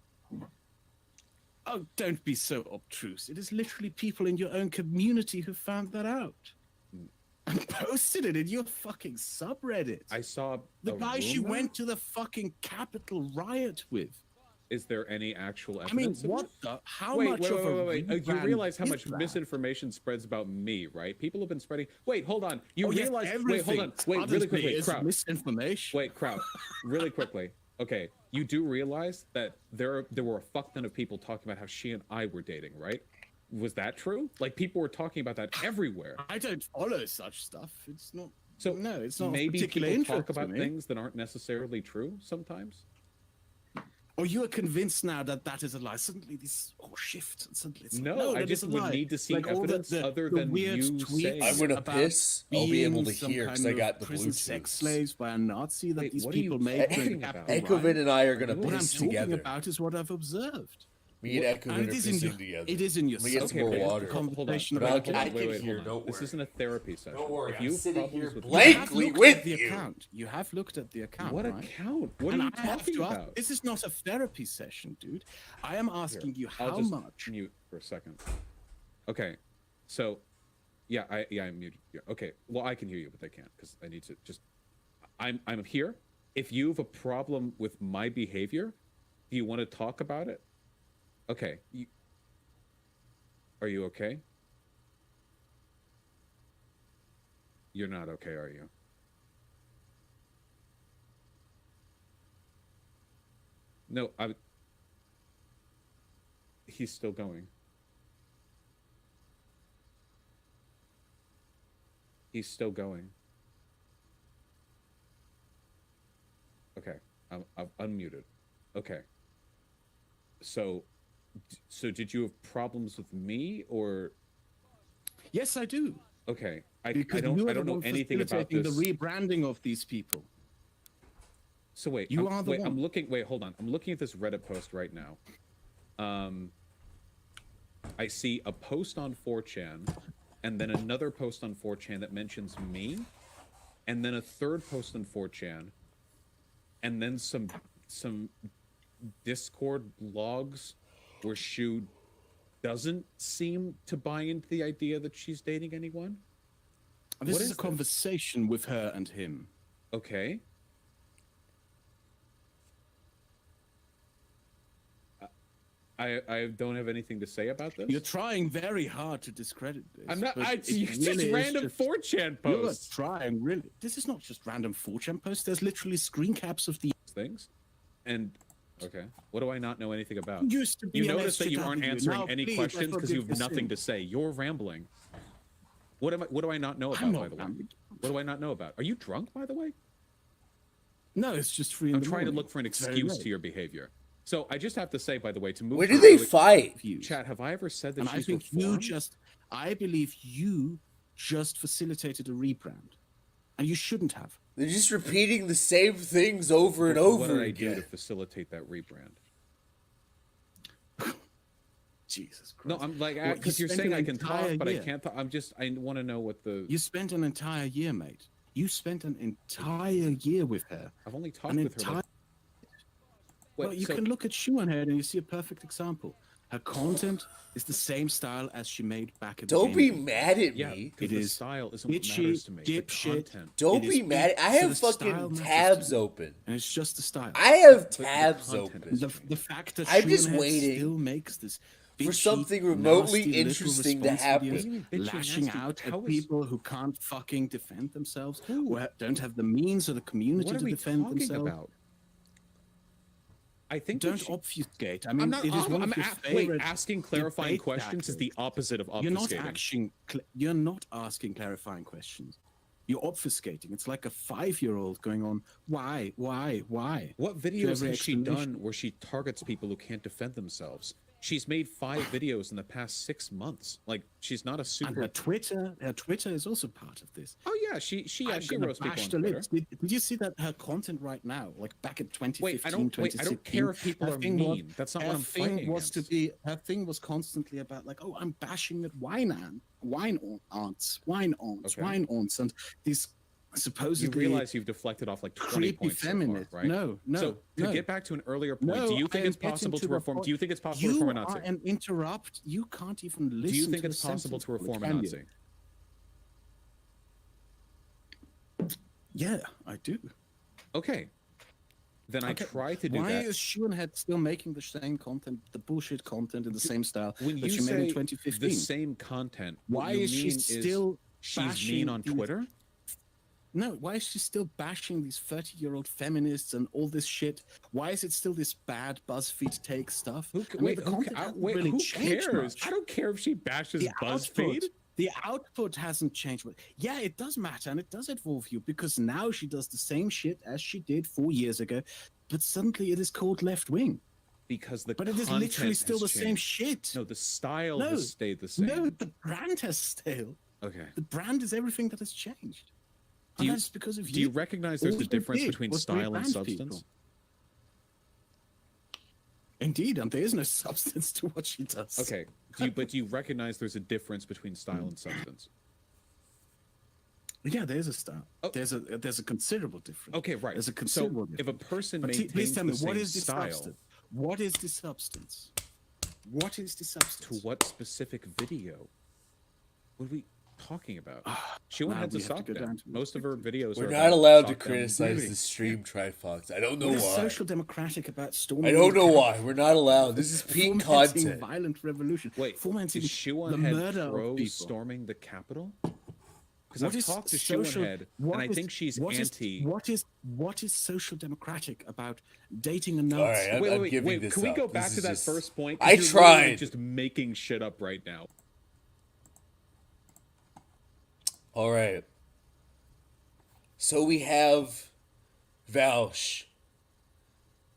Oh, don't be so obtruse. It is literally people in your own community who found that out. And posted it in your fucking subreddit. I saw The a guy she rumor? went to the fucking Capitol riot with. Is there any actual I mean, evidence? of what it? the? How wait, much wait, of wait, a wait, wait. You rebrand realize how is much that? misinformation spreads about me, right? People have been spreading. Wait, hold on. You Oh, yes, realize? Wait, hold everything on. Wait, bothers really me quickly, is Kraut. misinformation. Wait, Kraut. Really quickly. Okay, you do realize that there were a fuck ton of people talking about how she and I were dating, right? Was that true? Like people were talking about that everywhere. I don't follow such stuff. It's not. So no, it's not. Maybe particular people interest talk about to me. things that aren't necessarily true sometimes. Or you are convinced now that that is a lie. Suddenly this all shifts. And suddenly it's No, I that just is a would lie. need to see Like all evidence other than weird you tweets saying. I'm gonna about piss. I'll be able to being some hear 'cause kind I of got the prison Bluetooth. sex slaves by a Nazi that Wait, these what are you people made during the talking Capitol about? riot. Ekovin and I are gonna What I'm piss talking together. about is what I've observed. Me and Ekovin And are it is in pissing your, together. it is in your Let me get some subject, more the water. conversation But I'll about get- I can wait, hear, hold on. don't This worry. isn't a therapy session. Don't worry, If I'm you have sitting problems here with blankly You have looked with at the you. account. You have looked at the account. What right? account? What And are you I have talking to ask- about? This is not a therapy session, dude. I am asking you I'll how just much. mute for a second. Okay, so I muted you. Okay, well I can hear you, but they can't because I need to just. I'm here. If you have a problem with my behavior, do you want to talk about it? Okay. Are you okay? You're not okay, are you? No, he's still going. He's still going. Okay, I've unmuted. Okay. So, So did you have problems with me, or? Yes, I do. Okay, I Because don't you are I don't the know one anything about facilitating this. the rebranding of these people. So wait, You I'm, are the wait, I'm one. looking. Wait, hold on. I'm looking at this Reddit post right now. I see a post on 4chan, and then another post on 4chan that mentions me, and then a third post on 4chan, and then some Discord logs where Shu doesn't seem to buy into the idea that she's dating anyone. This What is a this? conversation with her and him. Okay. I don't have anything to say about this. You're trying very hard to discredit this. I'm not. but It's it just really is random 4chan posts. You're trying really. This is not just random 4chan posts. There's literally screen caps of the things. And okay, what do I not know anything about? Used to be You an notice that you aren't SJW. answering Now, any please, questions let's because you not have give this nothing in. to say. You're rambling. What do I not know I'm about, not by the way? rambling. What do I not know about? Are you drunk, by the way? No, it's just free. I'm trying to look for an excuse to your behavior. So I just have to say, by the way, to move. Where to do they early- fight? Chat, have I ever said that And she's I think reformed? I believe you just facilitated a rebrand, and you shouldn't have. They're just repeating the same things over and over What did I do again. to facilitate that rebrand? Jesus Christ. No, I'm like, Well, because you you're spent saying an I can talk, entire but I year. can't talk. I want to know what the. You spent an entire year, mate. You spent an entire year with her. I've only talked An with her. entire. Like, Well, Wait, you so- can look at Schuenhead and you see a perfect example. Her content is the same style as she made back in the Don't be day. mad at Yeah, me. because It the is style isn't what bitchy, matters to me. The dipshit. content. Don't It be is mad. it- I so have the style fucking matters to tabs you. open. And it's just the style. I have But the tabs content open. is- The fact that I'm just Schuenhead waiting still makes this for bitchy, something remotely nasty little interesting to response happen. videos, What do you mean bitchy, lashing nasty? out How at is- people who can't fucking defend themselves, Who? who don't have the means or the community What are to we defend talking themselves. about? I think we Don't should- obfuscate. I mean, I'm not. it is one I'm of your wait, favorite asking clarifying debate questions is the tactics. opposite of You're not obfuscating. you're not asking clarifying questions. You're obfuscating. It's like a 5-year-old going on, why? What To videos every has she explanation. done where she targets people who can't defend themselves? She's made 5 videos in the past 6 months. Like, she's not a And super. her Twitter is also part of this. Oh yeah, she I'm roasts gonna people on bash the Twitter. lips. Did you see that her content right now, like back in 2015, Wait, I don't care if people her are thing was- mean. That's not her what I'm thing fighting was against. her thing was constantly about like, oh, I'm bashing at wine aunts, and these You supposedly realize you've deflected off like 20 creepy points so far, feminists. right? No. So to no. get back to an earlier point, No, do you I think am it's possible getting to the reform? point. Do you think it's possible to You reform a are Nazi? an interrupt. You can't even listen. Do you think to it's a possible to sentence, reform a can you? Nazi? Yeah, I do. Okay. Then I Okay, try to do Why that. is Schuenhead still making the same content, the bullshit content in the same style When that you she made in say 2015? the same content, Why what you is she mean still she's mean bashing on these- Twitter? No, why is she still bashing these 30-year-old feminists and all this shit? Why is it still this bad BuzzFeed take stuff? Who, I mean, wait, the who, content ca- hasn't wait, really who changed cares? much. I don't care if she bashes The BuzzFeed. output hasn't changed. But yeah, it does matter and it does involve you because now she does the same shit as she did 4 years ago, but suddenly it is called left wing. Because the But it is literally content still the has same changed. shit. No, the style No, has stayed the same. No, the brand has stale. Okay. The brand is everything that has changed. Do And you, that's because of do you recognize there's All a they difference did between was style and rebrand substance? people. Indeed, and there is no substance to what she does. Okay. But do you recognize there's a difference between style and substance? Yeah, there's a style. There's a considerable difference. Okay, right. There's a So considerable if a difference. person But maintains please tell me, the what same is the style, substance? What is the substance? What is the substance? to what specific video? What are we talking about? She now had to we have to stop go them. down to Most of her videos We're are not about allowed to sock down criticize movie. the stream Trifox. I don't know What is why. social democratic about storming? I don't the know camp, why. We're not allowed. This is peak fomenting content. violent revolution. Wait, fomenting is the Schuenhead murder of pro people. storming the Capitol? Because What I've is talked to social- Schuenhead, what and I is- think she's what is- anti. What is social democratic about dating a Nazi? All right, I'm giving this Can we up. go This back is to that just- first point? 'Cause I you're literally tried. just making shit up right now. All right. So we have Vaush.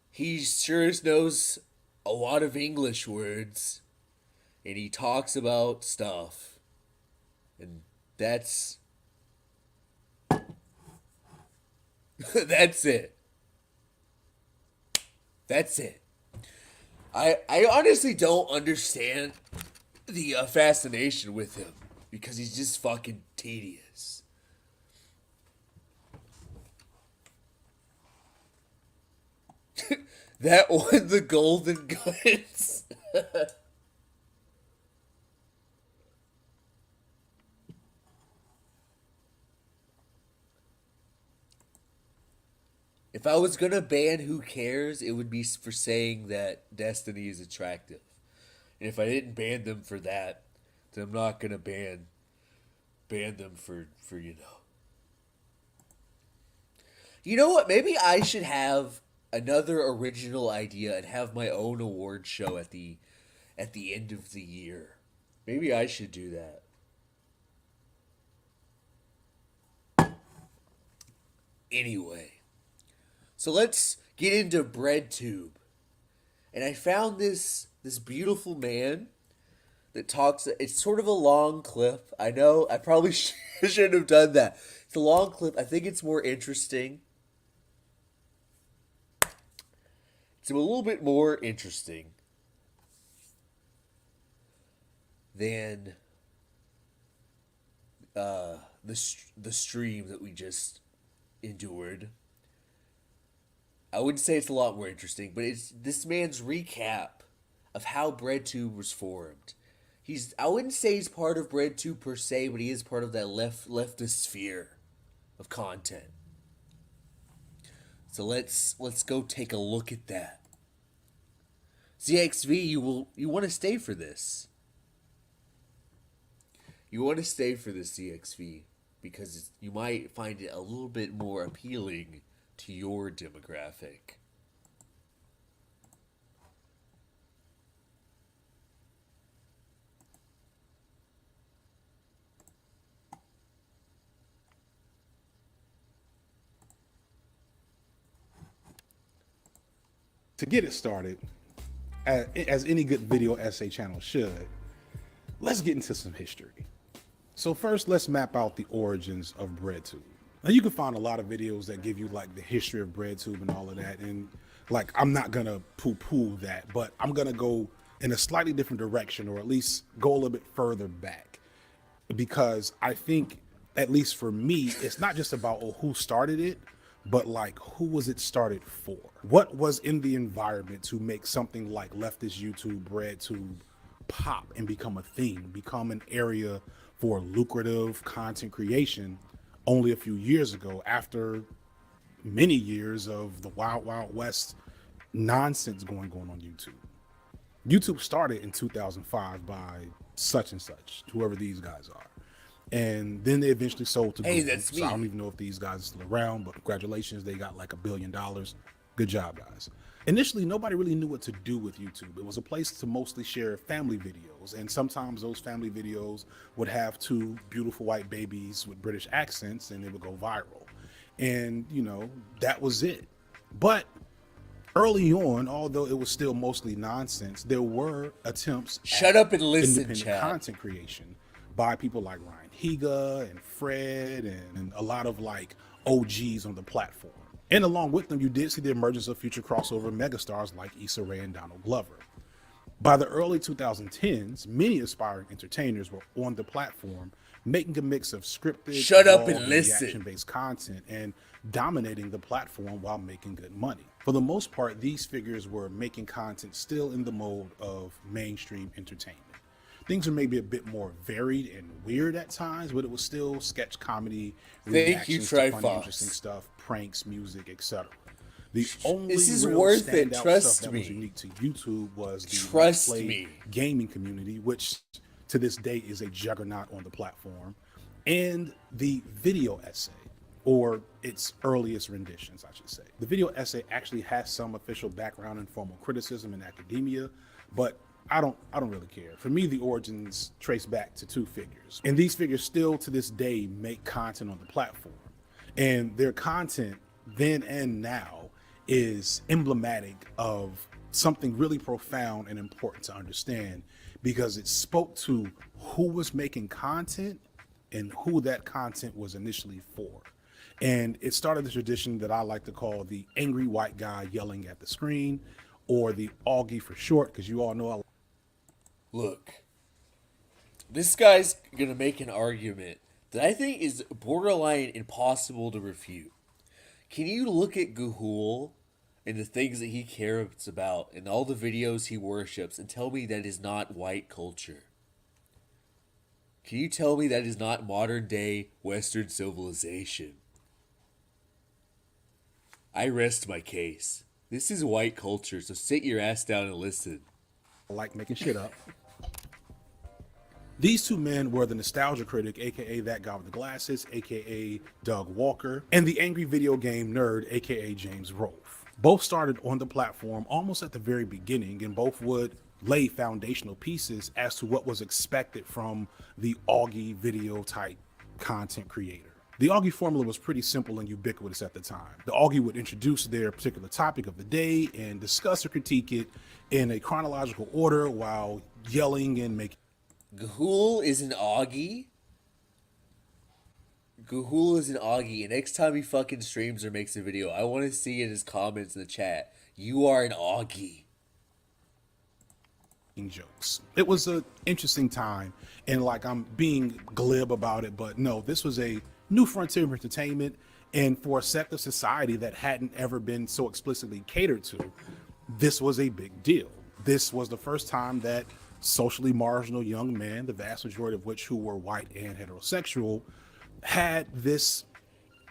He sure as knows a lot of English words, and he talks about stuff, and that's that's it. That's it. I honestly don't understand the fascination with him because he's just fucking tedious. That won the Golden Guns. If I was gonna ban Who Cares, it would be for saying that Destiny is attractive. And if I didn't ban them for that, then I'm not gonna ban them for you know. You know what? Maybe I should have another original idea and have my own award show at the end of the year. Maybe I should do that. Anyway. So let's get into BreadTube. And I found this beautiful man that talks. It's sort of a long clip. I know I probably shouldn't have done that. It's a long clip. I think it's more interesting. It's a little bit more interesting than the stream that we just endured. I wouldn't say it's a lot more interesting, but it's this man's recap of how BreadTube was formed. I wouldn't say he's part of BreadTube per se, but he is part of that leftist sphere of content. So let's go take a look at that. ZXV, you want to stay for this. You want to stay for this, ZXV, because you might find it a little bit more appealing to your demographic. To get it started, as any good video essay channel should, let's get into some history. So first, let's map out the origins of BreadTube. Now you can find a lot of videos that give you like the history of BreadTube and all of that, and like I'm not gonna poo-poo that, but I'm gonna go in a slightly different direction, or at least go a little bit further back, because I think, at least for me, it's not just about who started it, but like who was it started for? What was in the environment to make something like leftist YouTube, BreadTube pop and become a thing, become an area for lucrative content creation only a few years ago, after many years of the Wild Wild West nonsense going on YouTube. YouTube started in 2005 by such and such, whoever these guys are. And then they eventually sold to Google. That's me. So I don't even know if these guys are still around, but congratulations, they got like $1 billion. Good job, guys. Initially, nobody really knew what to do with YouTube. It was a place to mostly share family videos, and sometimes those family videos would have two beautiful white babies with British accents, and it would go viral. And, you know, that was it. But early on, although it was still mostly nonsense, there were attempts Shut up and listen, independent chat. content creation by people like Ryan Higa and Fred and a lot of like OGs on the platform. And along with them, you did see the emergence of future crossover megastars like Issa Rae and Donald Glover. By the early 2010s, many aspiring entertainers were on the platform, making a mix of scripted, Shut up and raw, listen. reaction-based content and dominating the platform while making good money. For the most part, these figures were making content still in the mode of mainstream entertainment. Things are maybe a bit more varied and weird at times, but it was still sketch comedy, Thank you, reactions to funny, Trifox. interesting stuff, pranks, music, etc. The only This is real worth it, standout trust stuff that me. was unique to YouTube was the Trust Let's Play me. gaming community, which to this day is a juggernaut on the platform, and the video essay, or its earliest renditions, I should say. The video essay actually has some official background in formal criticism in academia, but I don't really care. For me, the origins trace back to two figures, and these figures still to this day make content on the platform, and their content then and now is emblematic of something really profound and important to understand, because it spoke to who was making content and who that content was initially for. And it started the tradition that I like to call the angry white guy yelling at the screen, or the Augie for short, because you all know I. Look, this guy's gonna make an argument that I think is borderline impossible to refute. Can you look at Gahul and the things that he cares about and all the videos he worships and tell me that is not white culture? Can you tell me that is not modern day Western civilization? I rest my case. This is white culture, so sit your ass down and listen. I like making shit up. These two men were the nostalgia critic, aka that guy with the glasses, aka Doug Walker, and the angry video game nerd, aka James Rolfe. Both started on the platform almost at the very beginning, and both would lay foundational pieces as to what was expected from the Augie video type content creator. The Augie formula was pretty simple and ubiquitous at the time. The Augie would introduce their particular topic of the day and discuss or critique it in a chronological order while yelling and making. Gahul is an Augie? Gahul is an Augie, and next time he fucking streams or makes a video, I want to see in his comments in the chat, you are an Augie. Jokes. It was an interesting time, and like, I'm being glib about it, but no, this was a new frontier of entertainment, and for a sect of society that hadn't ever been so explicitly catered to, this was a big deal. This was the first time that socially marginal young men, the vast majority of which who were white and heterosexual, had this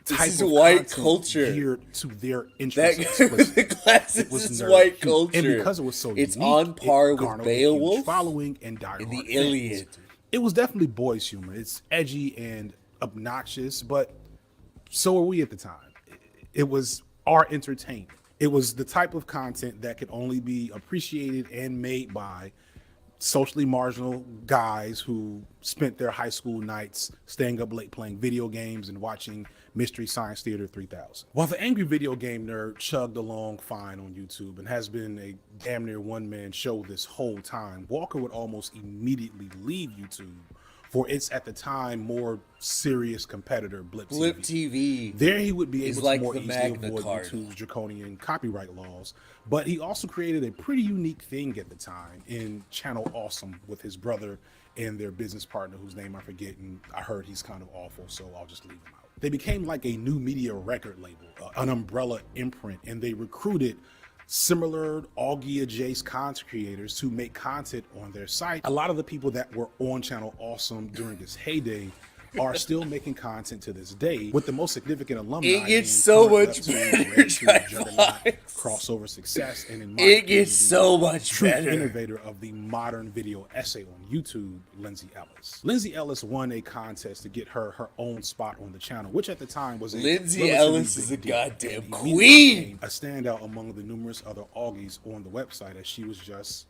type is of white content culture geared to their interests. That guy with the glasses is white culture. And because it was so it's unique, on par it with garnered a huge Beowulf following and diehard and the fans. Iliad. It was definitely boys' humor. It's edgy and obnoxious, but so were we at the time. It was our entertainment. It was the type of content that could only be appreciated and made by socially marginal guys who spent their high school nights staying up late playing video games and watching Mystery Science Theater 3000. While the angry video game nerd chugged along fine on YouTube and has been a damn near one-man show this whole time, Walker would almost immediately leave YouTube for its, at the time, more serious competitor, Blip TV. There he would be able to more easily avoid YouTube's draconian copyright laws, but he also created a pretty unique thing at the time in Channel Awesome with his brother and their business partner, whose name I forget, and I heard he's kind of awful, so I'll just leave him out. They became like a new media record label, an umbrella imprint, and they recruited similar Augie adjacent content creators to make content on their site. A lot of the people that were on Channel Awesome during its heyday are still making content to this day, with the most significant alumni. It gets so much better, crossover success, and in my it gets so much true better. Innovator of the modern video essay on YouTube, Lindsay Ellis. Lindsay Ellis won a contest to get her own spot on the channel, which at the time was a Lindsay Ellis is a deal, goddamn and queen. a standout among the numerous other Augies on the website, as she was just,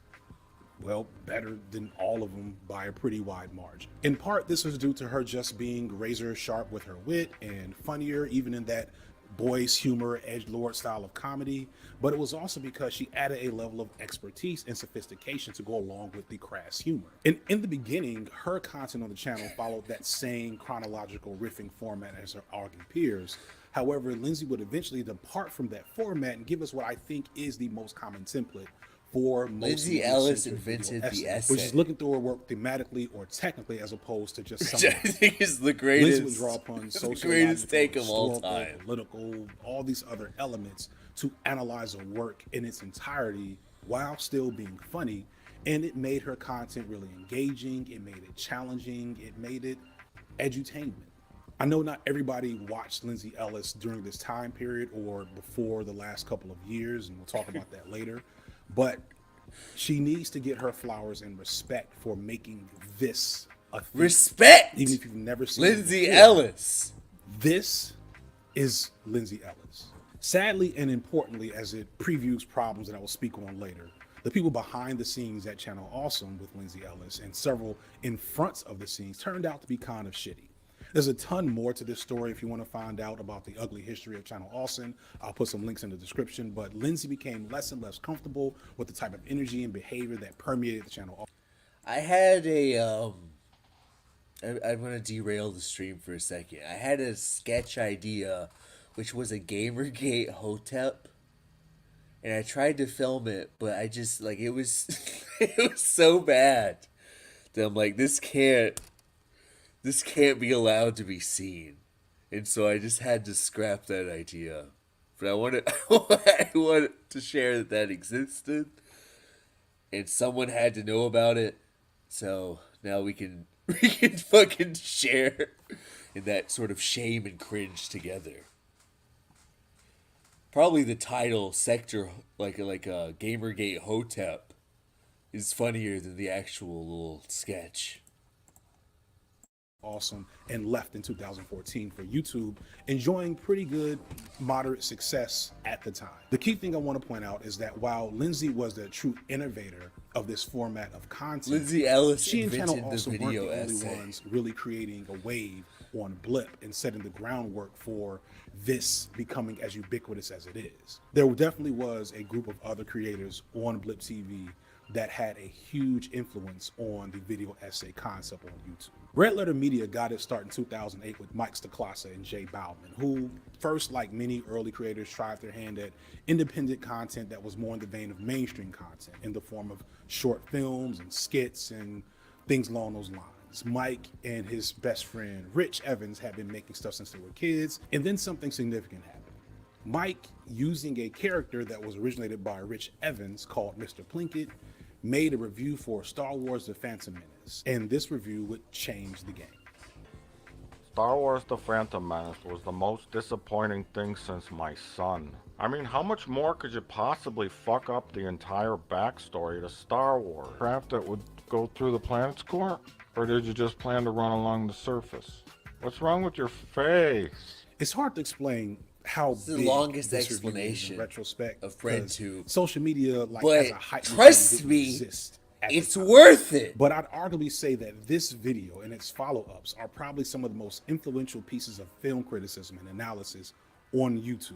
well, better than all of them by a pretty wide margin. In part, this was due to her just being razor sharp with her wit and funnier, even in that boys humor, edgelord style of comedy, but it was also because she added a level of expertise and sophistication to go along with the crass humor. And in the beginning, her content on the channel followed that same chronological riffing format as her Augie peers. However, Lindsay would eventually depart from that format and give us what I think is the most common template for Lindsay Ellis invented the essay, which is looking through her work thematically or technically, as opposed to just which I think is the greatest. Lindsay would draw upon the greatest take of all historical, time, political, all these other elements to analyze a work in its entirety while still being funny, and it made her content really engaging. It made it challenging. It made it edutainment. I know not everybody watched Lindsay Ellis during this time period or before the last couple of years, and we'll talk about that later. But she needs to get her flowers and respect for making this a thing. Respect! Even if you've never seen Lindsay it Ellis. This is Lindsay Ellis. Sadly and importantly, as it previews problems that I will speak on later, the people behind the scenes at Channel Awesome with Lindsay Ellis and several in front of the scenes turned out to be kind of shitty. There's a ton more to this story if you want to find out about the ugly history of Channel Austin. I'll put some links in the description, but Lindsay became less and less comfortable with the type of energy and behavior that permeated the channel. I had I'm going to derail the stream for a second. I had a sketch idea, which was a Gamergate Hotep. And I tried to film it, but I just, like, it was, it was so bad that I'm like, this can't be allowed to be seen. And so I just had to scrap that idea. But I wanted to share that existed. And someone had to know about it. So now we can fucking share in that sort of shame and cringe together. Probably the title sector, like a Gamergate Hotep, is funnier than the actual little sketch. Awesome, and left in 2014 for YouTube, enjoying pretty good moderate success at the time. The key thing I want to point out is that while Lindsay was the true innovator of this format of content, Lindsay Ellis she and Channel invented the also weren't video the only essay. ones really creating a wave on Blip and setting the groundwork for this becoming as ubiquitous as it is. There definitely was a group of other creators on Blip TV that had a huge influence on the video essay concept on YouTube. Red Letter Media got its start in 2008 with Mike Stacklasa and Jay Bauman, who first, like many early creators, tried their hand at independent content that was more in the vein of mainstream content in the form of short films and skits and things along those lines. Mike and his best friend, Rich Evans, had been making stuff since they were kids, and then something significant happened. Mike, using a character that was originated by Rich Evans called Mr. Plinkett, made a review for Star Wars The Phantom Menace, and this review would change the game. Star Wars The Phantom Menace was the most disappointing thing since my son. I mean, how much more could you possibly fuck up the entire backstory to Star Wars? Craft that would go through the planet's core? Or did you just plan to run along the surface? What's wrong with your face? It's hard to explain how It's the big longest this review is explanation in retrospect of because BreadTube. social media like But has a heightened trust didn't me, exist at the it's time. worth it. But I'd arguably say that this video and its follow-ups are probably some of the most influential pieces of film criticism and analysis on YouTube.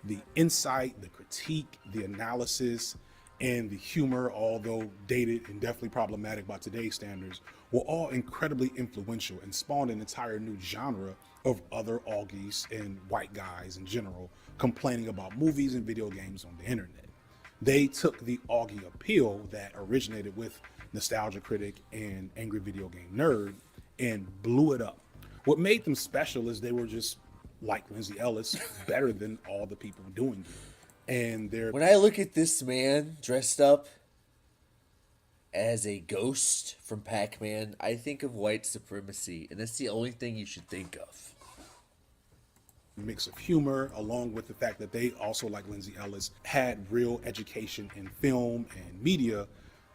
The insight, the critique, the analysis, and the humor, although dated and definitely problematic by today's standards, were all incredibly influential and spawned an entire new genre of other Augies and white guys in general complaining about movies and video games on the internet. They took the Augie appeal that originated with Nostalgia Critic and Angry Video Game Nerd and blew it up. What made them special is they were just, like Lindsay Ellis, better than all the people doing it. And they're... When I look at this man dressed up as a ghost from Pac-Man, I think of white supremacy, and that's the only thing you should think of. Mix of humor, along with the fact that they also, like Lindsay Ellis, had real education in film and media,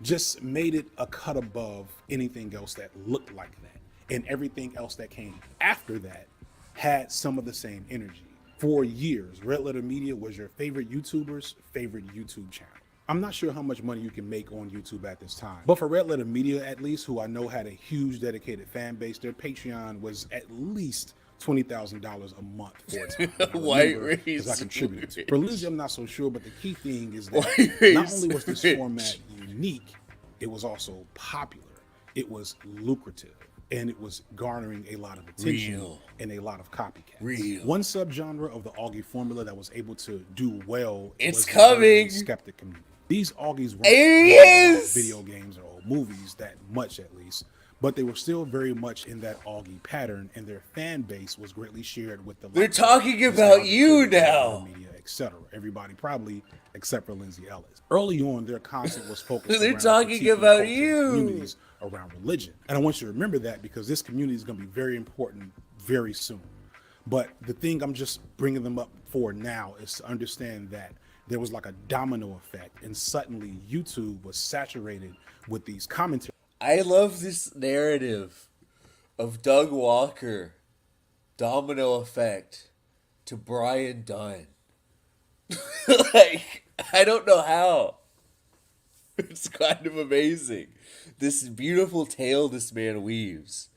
just made it a cut above anything else that looked like that. And everything else that came after that had some of the same energy. For years, Red Letter Media was your favorite YouTuber's favorite YouTube channel. I'm not sure how much money you can make on YouTube at this time, but for Red Letter Media, at least, who I know had a huge dedicated fan base, their Patreon was at least $20,000 a month for a time. White Because race I contributed to. For Lindsay, I'm not so sure, but the key thing is White that race not only was this rich. format unique, it was also popular, it was lucrative, and it was garnering a lot of attention Real. and a lot of copycats. Real. One subgenre of the Augie formula that was able to do well It's was the coming. skeptic community. These Augies weren't Here he about is. video games or old movies that much, at least, but they were still very much in that Augie pattern, and their fan base was greatly shared with the. They're likes of talking about Nostalgia you Critic, now. Media, etc. Everybody probably except for Lindsay Ellis. Early on, their content was focused. They're around talking critiquing about culture and you. communities around religion, and I want you to remember that because this community is going to be very important very soon. But the thing I'm just bringing them up for now is to understand that there was like a domino effect, and suddenly YouTube was saturated with these commentaries. I love this narrative of Doug Walker, domino effect, to Brian Dunn. Like, I don't know how. It's kind of amazing. This beautiful tale this man weaves.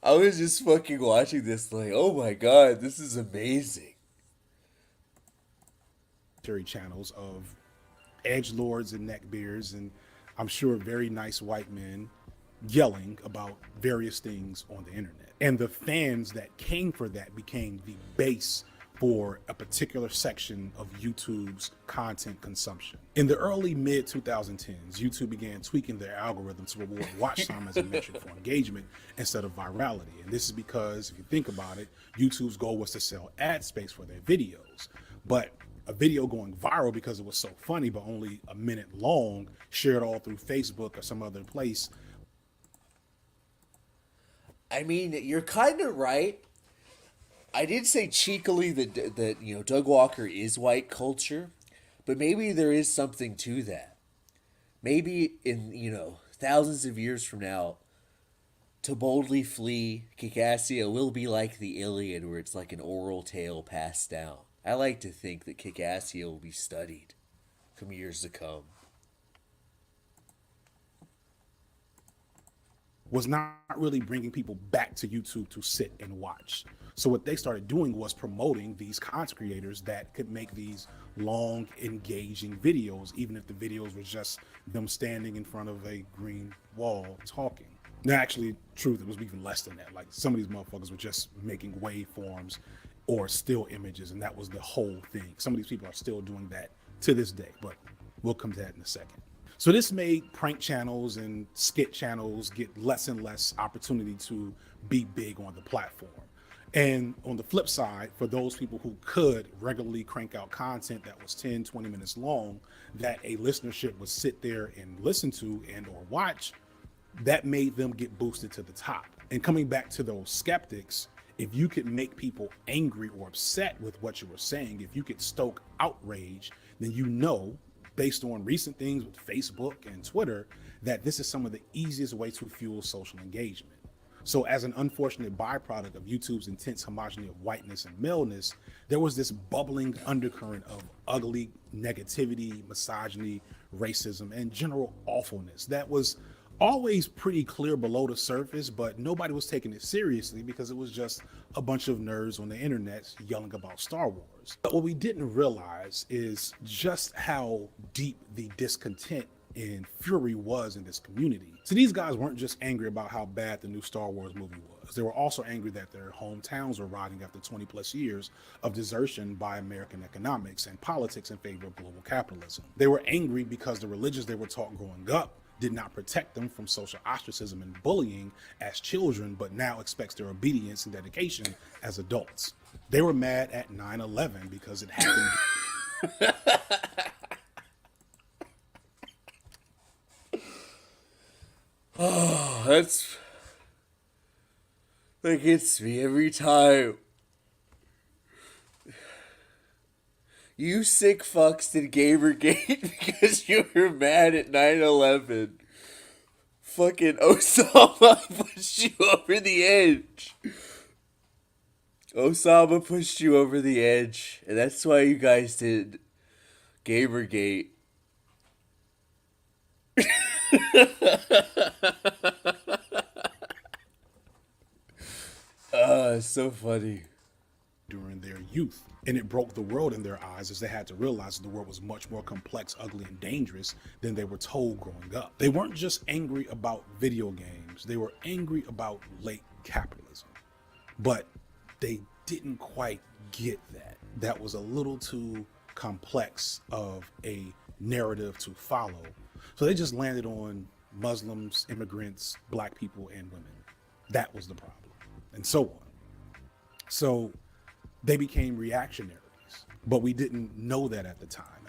I was just fucking watching this like, oh my god, this is amazing. Channels of edgelords and neckbeards, and I'm sure very nice white men yelling about various things on the internet. And the fans that came for that became the base for a particular section of YouTube's content consumption. In the early mid 2010s, YouTube began tweaking their algorithm to reward watch time as a metric for engagement instead of virality. And this is because, if you think about it, YouTube's goal was to sell ad space for their videos. But a video going viral because it was so funny, but only a minute long, shared all through Facebook or some other place. I mean, you're kind of right. I did say cheekily that you know, Doug Walker is white culture, but maybe there is something to that. Maybe in, you know, thousands of years from now, To Boldly Flee, Kikassia will be like the Iliad, where it's like an oral tale passed down. I like to think that Kikassia will be studied from years to come. Was not really bringing people back to YouTube to sit and watch. So what they started doing was promoting these content creators that could make these long, engaging videos, even if the videos were just them standing in front of a green wall talking. Now, actually, truth, it was even less than that. Like, some of these motherfuckers were just making waveforms or still images, and that was the whole thing. Some of these people are still doing that to this day, but we'll come to that in a second. So this made prank channels and skit channels get less and less opportunity to be big on the platform. And on the flip side, for those people who could regularly crank out content that was 10, 20 minutes long, that a listenership would sit there and listen to and or watch, that made them get boosted to the top. And coming back to those skeptics, if you could make people angry or upset with what you were saying, if you could stoke outrage, then you know, based on recent things with Facebook and Twitter, that this is some of the easiest way to fuel social engagement. So as an unfortunate byproduct of YouTube's intense homogeny of whiteness and maleness, there was this bubbling undercurrent of ugly negativity, misogyny, racism, and general awfulness that was always pretty clear below the surface, but nobody was taking it seriously because it was just a bunch of nerds on the internet yelling about Star Wars. But what we didn't realize is just how deep the discontent and fury was in this community. So these guys weren't just angry about how bad the new Star Wars movie was. They were also angry that their hometowns were rotting after 20 plus years of desertion by American economics and politics in favor of global capitalism. They were angry because the religions they were taught growing up did not protect them from social ostracism and bullying as children, but now expects their obedience and dedication as adults. They were mad at 9/11 because it happened. Oh, that gets me every time. You sick fucks did Gamergate because you were mad at 9/11. Fucking Osama pushed you over the edge. Osama pushed you over the edge, and that's why you guys did Gamergate. It's so funny. During their youth, and it broke the world in their eyes as they had to realize that the world was much more complex, ugly, and dangerous than they were told growing up. They weren't just angry about video games, they were angry about late capitalism. But they didn't quite get that. That was a little too complex of a narrative to follow. So they just landed on Muslims, immigrants, black people, and women. That was the problem, and so on. So they became reactionaries, but we didn't know that at the time.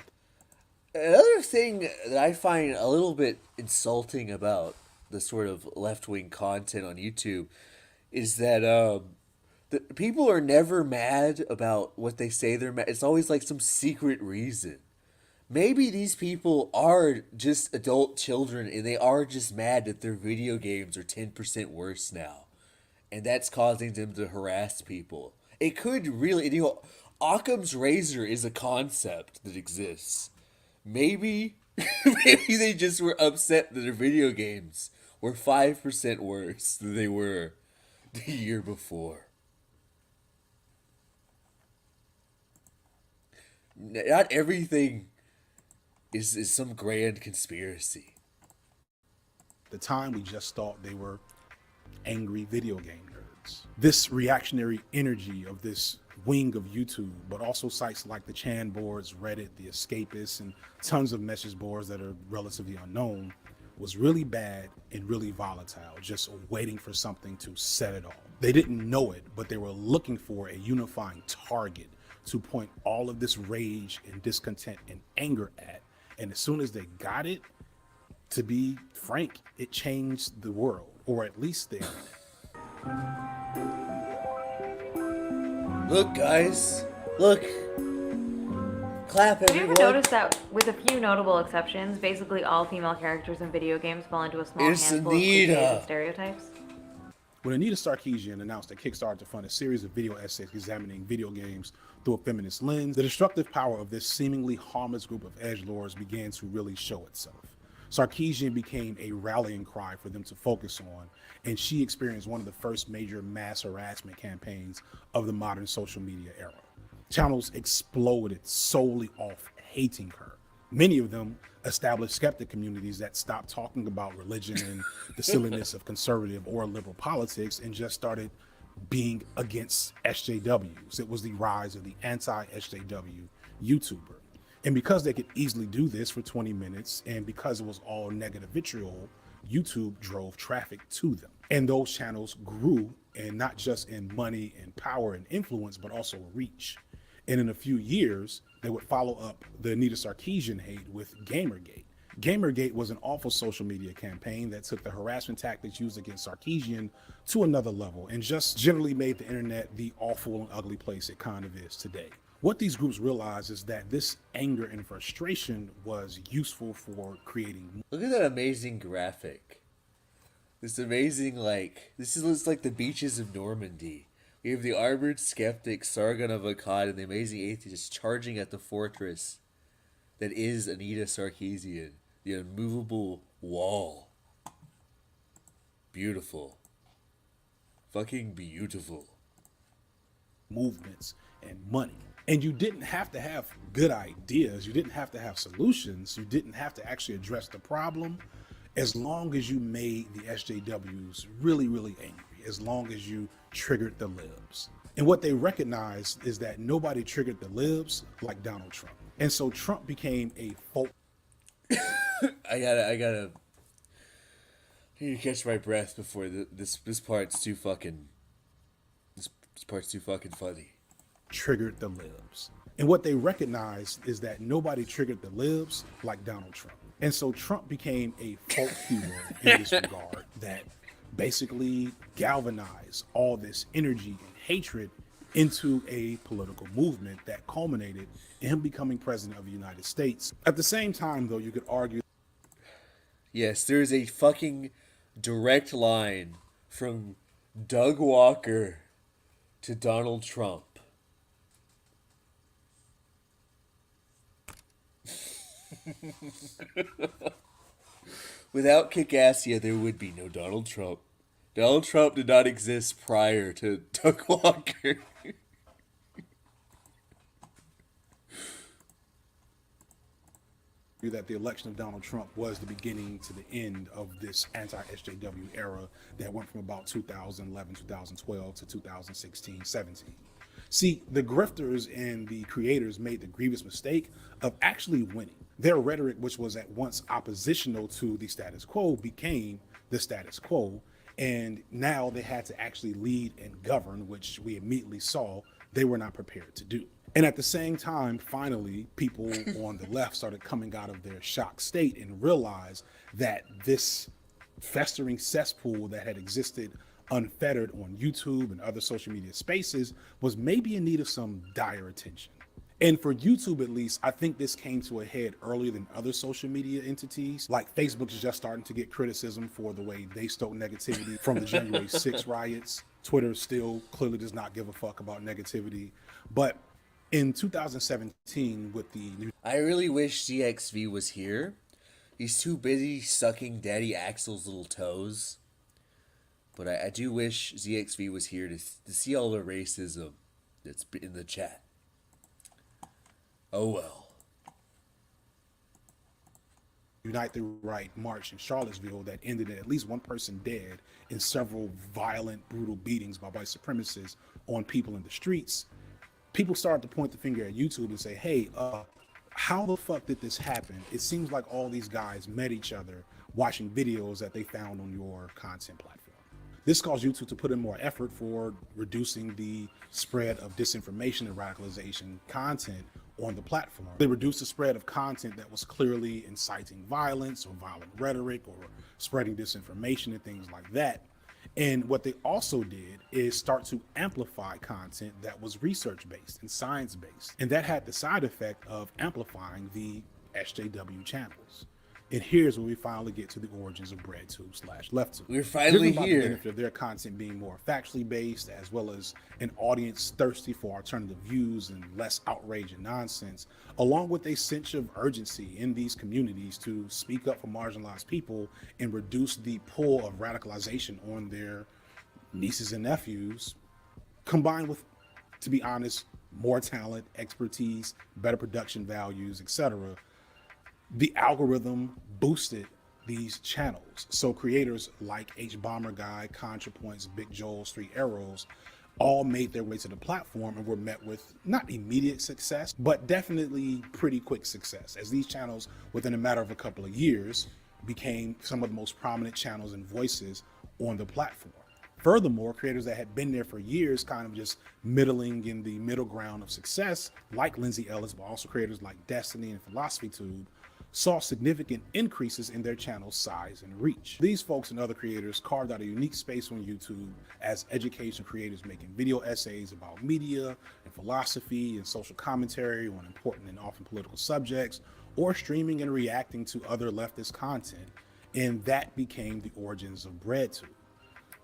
Another thing that I find a little bit insulting about the sort of left-wing content on YouTube is that the people are never mad about what they say they're mad. It's always like some secret reason. Maybe these people are just adult children and they are just mad that their video games are 10% worse now. And that's causing them to harass people. It could really, you know, Occam's razor is a concept that exists. Maybe they just were upset that their video games were 5% worse than they were the year before. Not everything is some grand conspiracy. At the time, we just thought they were angry video game nerds. This reactionary energy of this wing of YouTube, but also sites like the Chan boards, Reddit, the Escapists, and tons of message boards that are relatively unknown, was really bad and really volatile, just waiting for something to set it off. They didn't know it, but they were looking for a unifying target to point all of this rage and discontent and anger at. And as soon as they got it, to be frank, it changed the world, or at least the internet. Look, guys. Look. Clap, Have you everyone. ever noticed that, with a few notable exceptions, basically all female characters in video games fall into a small It's handful of Anita. cliches and stereotypes? When Anita Sarkeesian announced that Kickstarter to fund a series of video essays examining video games through a feminist lens, the destructive power of this seemingly harmless group of edgelords began to really show itself. Sarkeesian became a rallying cry for them to focus on, and she experienced one of the first major mass harassment campaigns of the modern social media era. Channels exploded solely off hating her. Many of them established skeptic communities that stopped talking about religion and the silliness of conservative or liberal politics and just started being against SJWs. It was the rise of the anti-SJW YouTuber. And because they could easily do this for 20 minutes, and because it was all negative vitriol, YouTube drove traffic to them. And those channels grew, and not just in money and power and influence, but also reach. And in a few years, they would follow up the Anita Sarkeesian hate with Gamergate. Gamergate was an awful social media campaign that took the harassment tactics used against Sarkeesian to another level and just generally made the internet the awful and ugly place it kind of is today. What these groups realized is that this anger and frustration was useful for creating. Look at that amazing graphic. This amazing, this looks like the beaches of Normandy. We have the armored skeptic Sargon of Akkad and the amazing atheist charging at the fortress that is Anita Sarkeesian, the unmovable wall. Beautiful. Fucking beautiful. Movements and money. And you didn't have to have good ideas. You didn't have to have solutions. You didn't have to actually address the problem, as long as you made the SJWs really, really angry, as long as you triggered the libs. And what they recognized is that nobody triggered the libs like Donald Trump. And so Trump became a folk. I gotta need to catch my breath before this part's too fucking. This part's too fucking funny. Triggered the libs. And what they recognized is that nobody triggered the libs like Donald Trump. And so Trump became a folk hero in this regard that basically galvanized all this energy and hatred into a political movement that culminated in him becoming president of the United States. At the same time, though, you could argue. Yes, there is a fucking direct line from Doug Walker to Donald Trump. Without Kickassia, there would be no Donald Trump. Donald Trump did not exist prior to Doug Walker. That the election of Donald Trump was the beginning to the end of this anti-SJW era that went from about 2011, 2012 to 2016, 17. See, the grifters and the creators made the grievous mistake of actually winning. Their rhetoric, which was at once oppositional to the status quo, became the status quo. And now they had to actually lead and govern, which we immediately saw they were not prepared to do. And at the same time, finally, people on the left started coming out of their shock state and realized that this festering cesspool that had existed unfettered on YouTube and other social media spaces was maybe in need of some dire attention. And for YouTube, at least, I think this came to a head earlier than other social media entities. Like Facebook is just starting to get criticism for the way they stoke negativity from the January 6 riots. Twitter still clearly does not give a fuck about negativity. But in 2017, with the new... I really wish CXV was here. He's too busy sucking Daddy Axel's little toes. But I do wish ZXV was here to see all the racism that's in the chat. Oh well. Unite the Right march in Charlottesville that ended in at least one person dead and several violent, brutal beatings by white supremacists on people in the streets, people started to point the finger at YouTube and say, hey, how the fuck did this happen? It seems like all these guys met each other watching videos that they found on your content platform. This caused YouTube to put in more effort for reducing the spread of disinformation and radicalization content on the platform. They reduced the spread of content that was clearly inciting violence or violent rhetoric or spreading disinformation and things like that. And what they also did is start to amplify content that was research-based and science-based. And that had the side effect of amplifying the SJW channels. And here's where we finally get to the origins of BreadTube/LeftTube. We're finally Driven by here. the benefit of their content being more factually based, as well as an audience thirsty for alternative views and less outrage and nonsense, along with a sense of urgency in these communities to speak up for marginalized people and reduce the pull of radicalization on their nieces and nephews, combined with, to be honest, more talent, expertise, better production values, etc. The algorithm boosted these channels. So creators like H Bomber Guy, ContraPoints, Big Joel's, Three Arrows, all made their way to the platform and were met with not immediate success, but definitely pretty quick success, as these channels, within a matter of a couple of years, became some of the most prominent channels and voices on the platform. Furthermore, creators that had been there for years, kind of just middling in the middle ground of success, like Lindsay Ellis, but also creators like Destiny and PhilosophyTube, saw significant increases in their channel size and reach. These folks and other creators carved out a unique space on YouTube as education creators making video essays about media and philosophy and social commentary on important and often political subjects, or streaming and reacting to other leftist content. And that became the origins of BreadTube.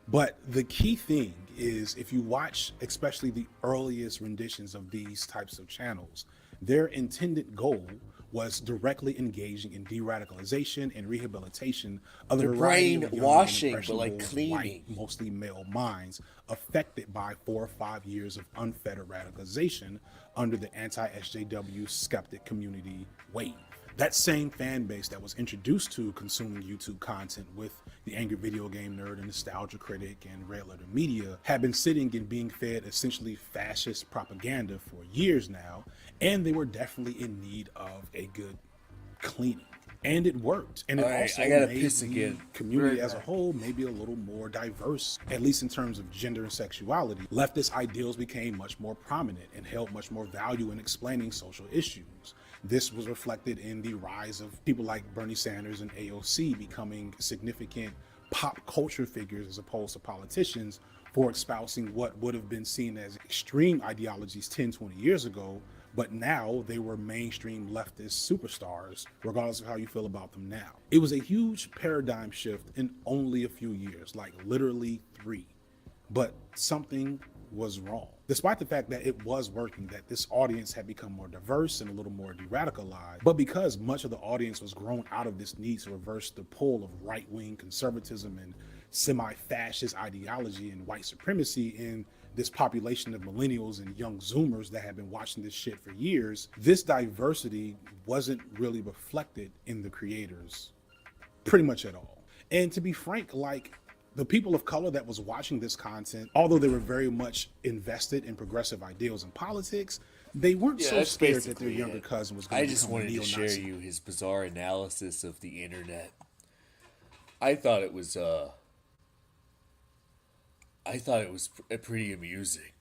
But the key thing is, if you watch especially the earliest renditions of these types of channels, their intended goal was directly engaging in de-radicalization and rehabilitation of the They're variety of young and brainwashing, but like impressionable cleaning. white, mostly male minds affected by 4 or 5 years of unfettered radicalization under the anti-SJW skeptic community wave. That same fan base that was introduced to consuming YouTube content with the angry video game nerd and nostalgia critic and red letter media had been sitting and being fed essentially fascist propaganda for years now, and they were definitely in need of a good cleaning. And it worked. And it also I gotta made piss the again. community as a whole maybe a little more diverse, at least in terms of gender and sexuality. Leftist ideals became much more prominent and held much more value in explaining social issues. This was reflected in the rise of people like Bernie Sanders and AOC becoming significant pop culture figures as opposed to politicians for espousing what would have been seen as extreme ideologies 10, 20 years ago, but now they were mainstream leftist superstars, regardless of how you feel about them now. It was a huge paradigm shift in only a few years, like literally 3. But something was wrong. Despite the fact that it was working, that this audience had become more diverse and a little more de-radicalized, but because much of the audience was grown out of this need to reverse the pull of right-wing conservatism and semi-fascist ideology and white supremacy in this population of millennials and young Zoomers that have been watching this shit for years, this diversity wasn't really reflected in the creators pretty much at all. And to be frank, like, the people of color that was watching this content, although they were very much invested in progressive ideals and politics, they weren't so that's scared that their basically younger it. cousin was going I to just become a wanted to share neo-Nazi. you his bizarre analysis of the internet. I thought it was pretty amusing.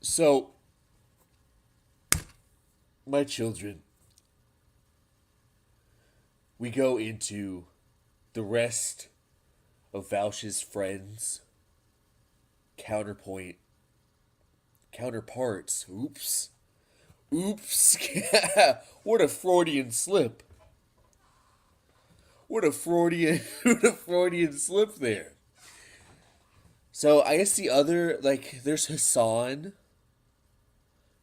So my children, we go into the rest of Vaush's friends, counterparts. Oops. What a Freudian slip. What a Freudian slip there. So I guess the other, like, there's Hassan,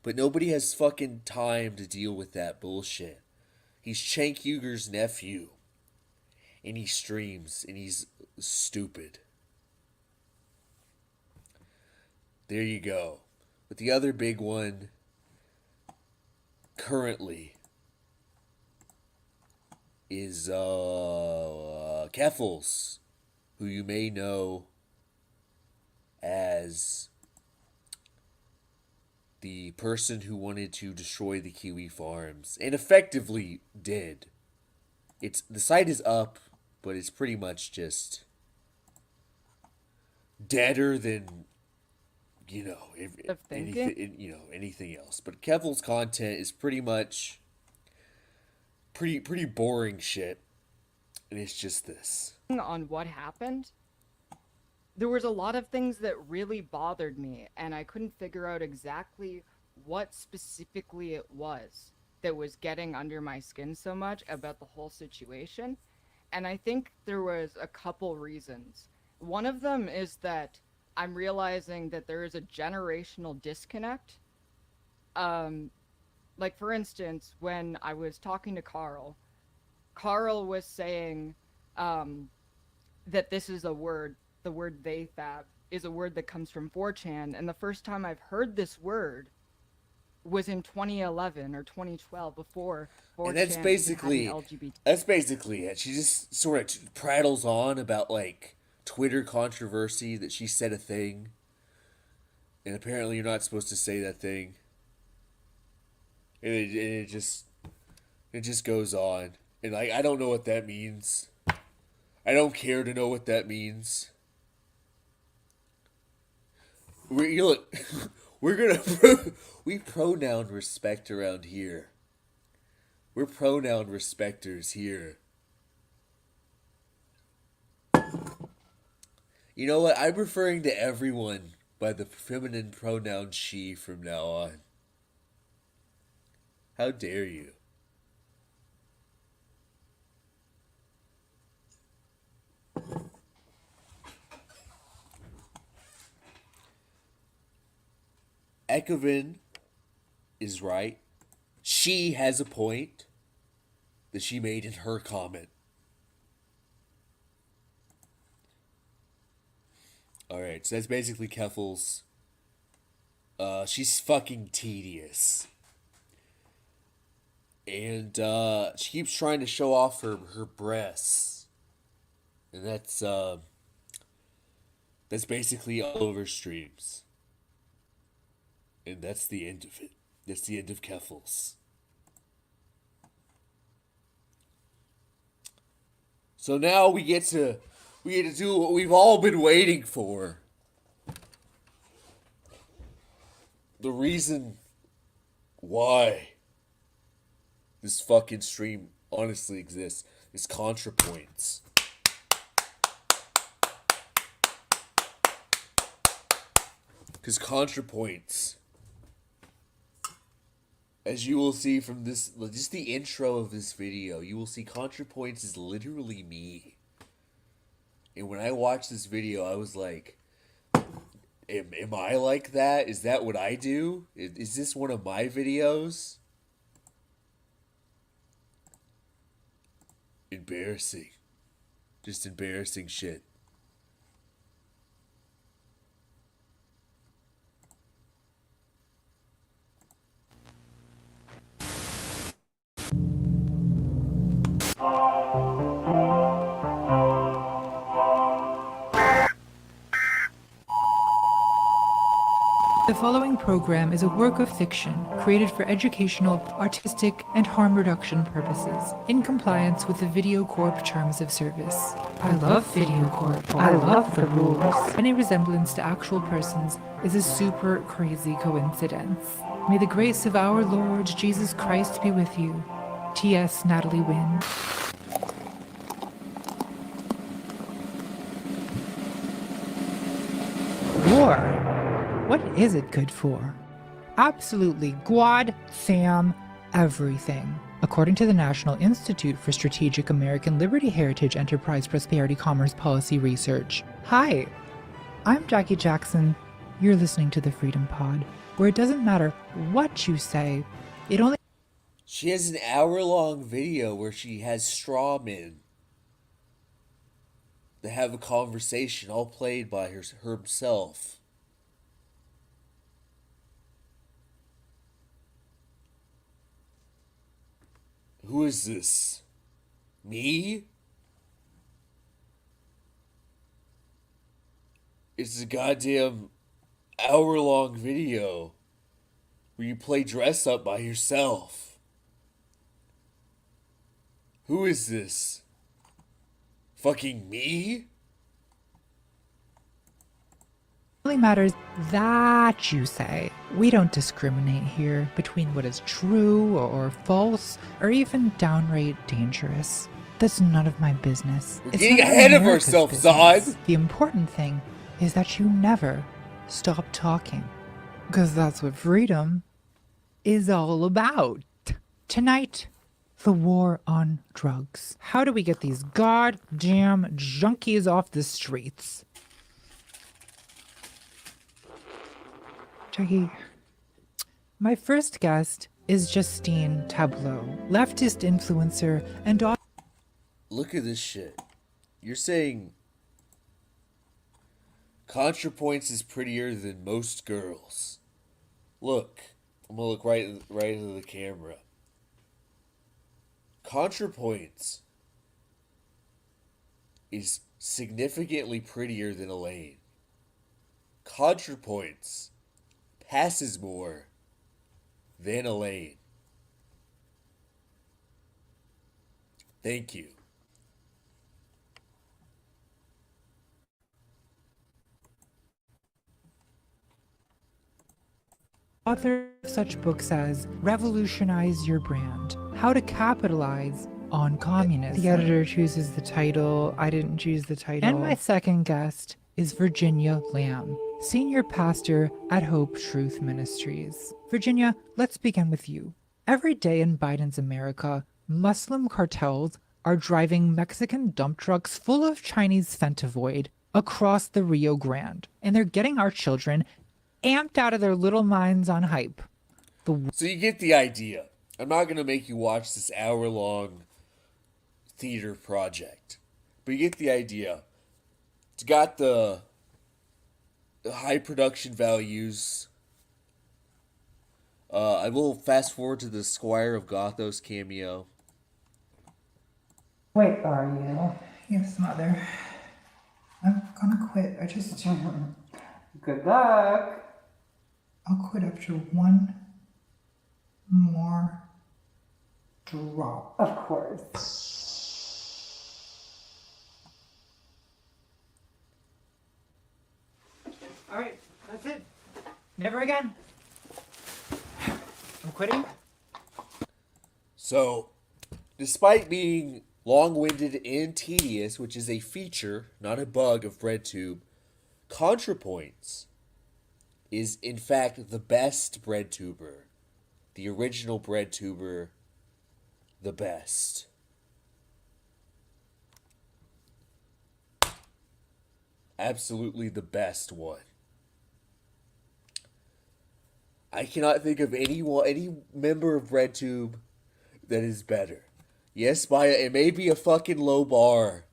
but nobody has fucking time to deal with that bullshit. He's Cenk Uger's nephew. and he streams, and he's stupid. There you go. But the other big one currently is Keffels, who you may know as the person who wanted to destroy the Kiwi farms, and effectively did. The site is up, but it's pretty much just deader than anything else. But Kevil's content is pretty much pretty boring shit, and it's just this. On what happened, there was a lot of things that really bothered me, and I couldn't figure out exactly what specifically it was that was getting under my skin so much about the whole situation. And I think there was a couple reasons. One of them is that I'm realizing that there is a generational disconnect. Like, for instance, when I was talking to Carl was saying that this is a word, the word VAFAB is a word that comes from 4chan, and the first time I've heard this word was in 2011 or 2012, before 4chan And that's basically it. She just sort of prattles on about, like, Twitter controversy, that she said a thing, and apparently you're not supposed to say that thing, and it just goes on, and like, I don't know what that means. I don't care to know what that means. We pronoun respect around here. We're pronoun respecters here. You know what? I'm referring to everyone by the feminine pronoun she from now on. How dare you? Ekovin is right. She has a point that she made in her comment. Alright, so that's basically Keffels. She's fucking tedious. And she keeps trying to show off her breasts. And that's basically all over streams. And that's the end of it. That's the end of Keffels. So now we get to do what we've all been waiting for. The reason why this fucking stream honestly exists is ContraPoints. Because ContraPoints, as you will see from this, just the intro of this video, you will see ContraPoints is literally me. And when I watched this video, I was like, am I like that? Is that what I do? Is this one of my videos? Embarrassing. Just embarrassing shit. The following program is a work of fiction created for educational, artistic, and harm reduction purposes, in compliance with the Video Corp Terms of Service. I love Video Corp. I love the rules. Any resemblance to actual persons is a super crazy coincidence. May the grace of our Lord Jesus Christ be with you. T.S. Natalie Wynn. War. What is it good for? Absolutely God, Sam, everything. According to the National Institute for Strategic American Liberty Heritage Enterprise Prosperity Commerce Policy Research. Hi, I'm Jackie Jackson. You're listening to the Freedom Pod, where it doesn't matter what you say, it only... She has an hour-long video where she has straw men. They have a conversation, all played by herself. Who is this? Me? It's a goddamn hour-long video where you play dress up by yourself. Who is this? Fucking me? Only matters that you say. We don't discriminate here between what is true or false or even downright dangerous. That's none of my business. We're It's getting none of ahead of America's ourselves, business. Zod. The important thing is that you never stop talking. Because that's what freedom is all about. Tonight, the war on drugs. How do we get these goddamn junkies off the streets? Jackie, my first guest is Justine Tableau, leftist influencer and Look at this shit. You're saying ContraPoints is prettier than most girls. Look, I'm gonna look right into the camera. ContraPoints is significantly prettier than Elaine. ContraPoints passes more than Elaine. Thank you. author of such books as Revolutionize Your Brand, How to Capitalize on Communism. The editor chooses the title. I didn't choose the title. And my second guest is Virginia Lamb, senior pastor at Hope Truth Ministries. Virginia, let's begin with you. Every day in Biden's America, Muslim cartels are driving Mexican dump trucks full of Chinese fentanyl across the Rio Grande, and they're getting our children amped out of their little minds on hype. So you get the idea. I'm not going to make you watch this hour-long theater project, but you get the idea. It's got the high production values. I will fast forward to the Squire of Gothos cameo. Wait, are you? Yes, mother. I'm gonna quit. I just... Good luck. I'll quit after one more drop. Of course. All right, that's it. Never again. I'm quitting. So, despite being long-winded and tedious, which is a feature, not a bug of BreadTube, ContraPoints is in fact the best BreadTuber. The original BreadTuber, the best. Absolutely the best one. I cannot think of any member of BreadTube that is better. Yes, it may be a fucking low bar,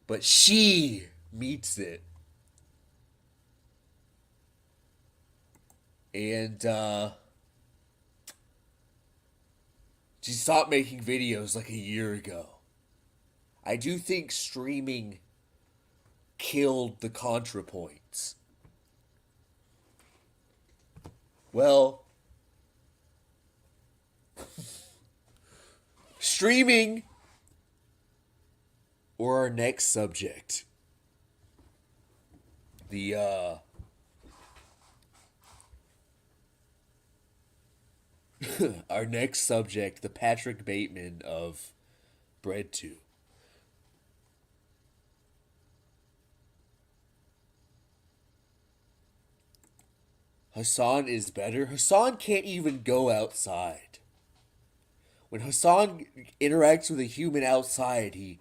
but she meets it. And she stopped making videos like a year ago. I do think streaming killed the ContraPoints. Well, streaming or our next subject. Our next subject, the Patrick Bateman of BreadTube. Hassan is better. Hassan can't even go outside. When Hassan interacts with a human outside, he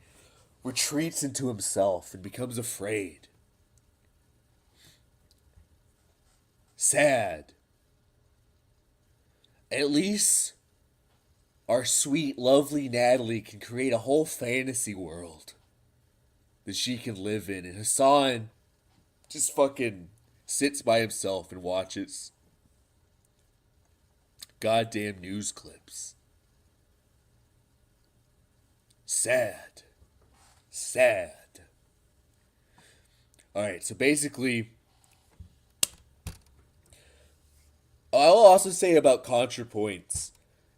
retreats into himself and becomes afraid. Sad. At least our sweet, lovely Natalie can create a whole fantasy world that she can live in. And Hassan just fucking sits by himself and watches goddamn news clips. Sad. Sad. Alright, so basically, I'll also say about ContraPoints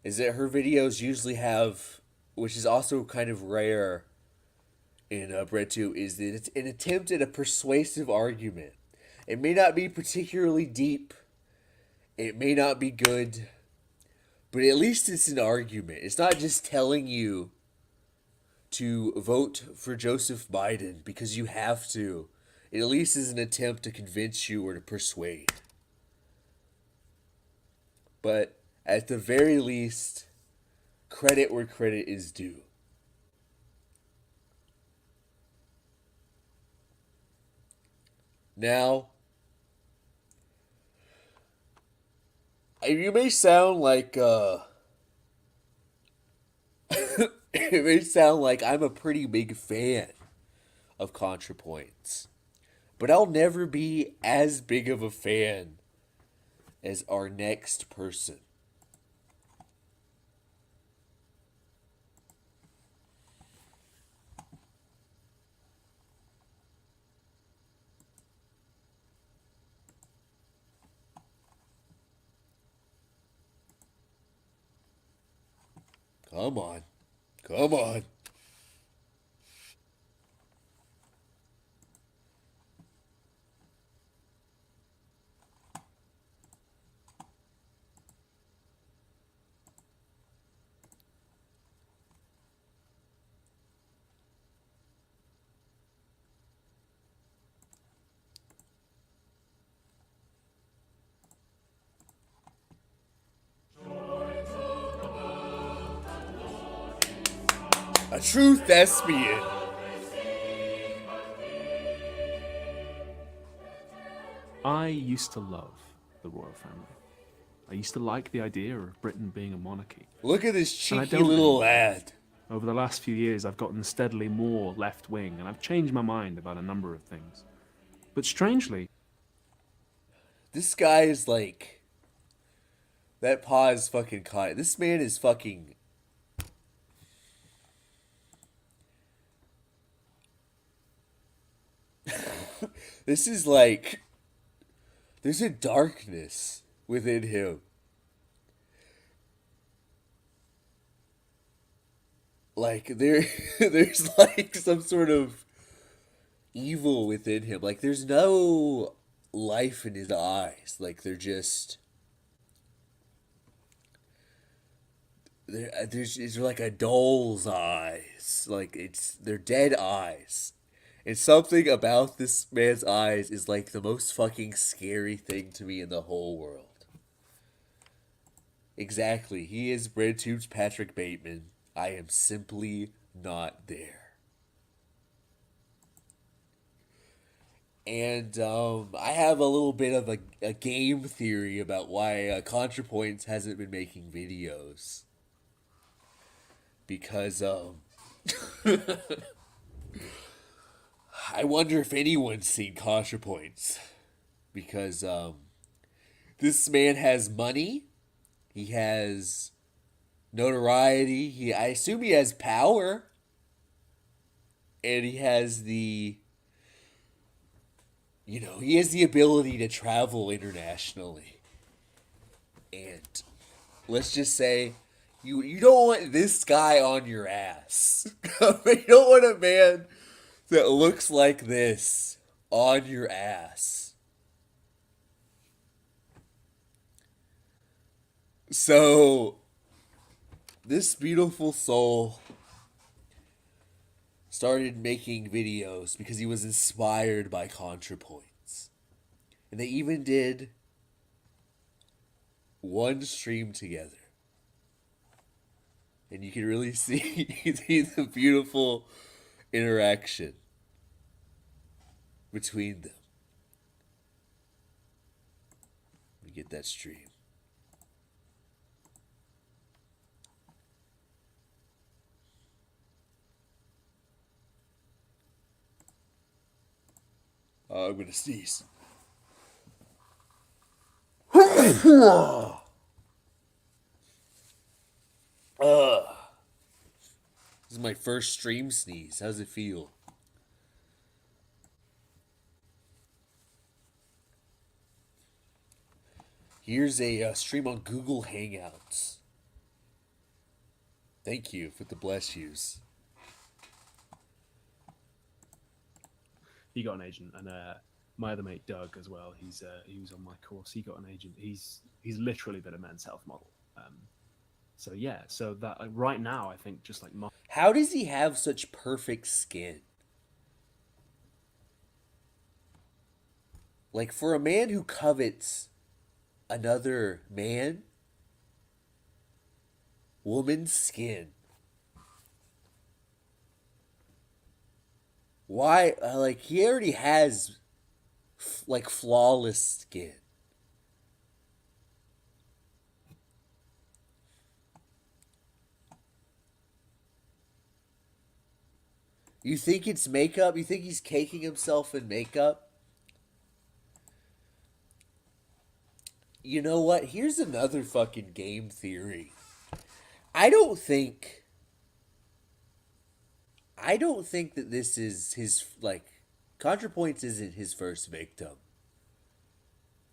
is that her videos usually have, which is also kind of rare in BreadTube, is that it's an attempt at a persuasive argument. It may not be particularly deep, it may not be good, but at least it's an argument. It's not just telling you to vote for Joseph Biden because you have to. It at least is an attempt to convince you or to persuade. But at the very least, credit where credit is due. Now, you may sound like it may sound like I'm a pretty big fan of ContraPoints, but I'll never be as big of a fan as our next person. Come on. Come on. A true thespian. I used to love the royal family. I used to like the idea of Britain being a monarchy. Look at this And I cheeky don't little anymore. lad. Over the last few years, I've gotten steadily more left-wing, and I've changed my mind about a number of things. But strangely, This guy is like... That paw is fucking caught. This man is fucking... This is like... There's a darkness within him. Like, there's like some sort of evil within him. Like, there's no life in his eyes. Like, they're just... They're like a doll's eyes. Like, they're dead eyes. And something about this man's eyes is like the most fucking scary thing to me in the whole world. Exactly. He is BreadTube's Patrick Bateman. I am simply not there. And I have a little bit of a game theory about why ContraPoints hasn't been making videos. Because I wonder if anyone's seen ContraPoints. Because this man has money. He has notoriety. I assume he has power. And he has the... he has the ability to travel internationally. And let's just say, you don't want this guy on your ass. You don't want a man that looks like this on your ass. So, this beautiful soul started making videos because he was inspired by ContraPoints. And they even did one stream together. And you can really see the beautiful interaction between them. Let me get that stream. I'm gonna sneeze. This is my first stream sneeze. How's it feel? Here's a stream on Google Hangouts. Thank you for the bless yous. He got an agent, and my other mate Doug as well. He was on my course. He got an agent. He's literally been a men's health model. So yeah, so that right now I think just like how does he have such perfect skin? Like for a man who covets another woman's skin. Why? Like he already has like flawless skin. You think it's makeup? You think he's caking himself in makeup? You know what? Here's another fucking game theory. I don't think that this is his, like, ContraPoints isn't his first victim.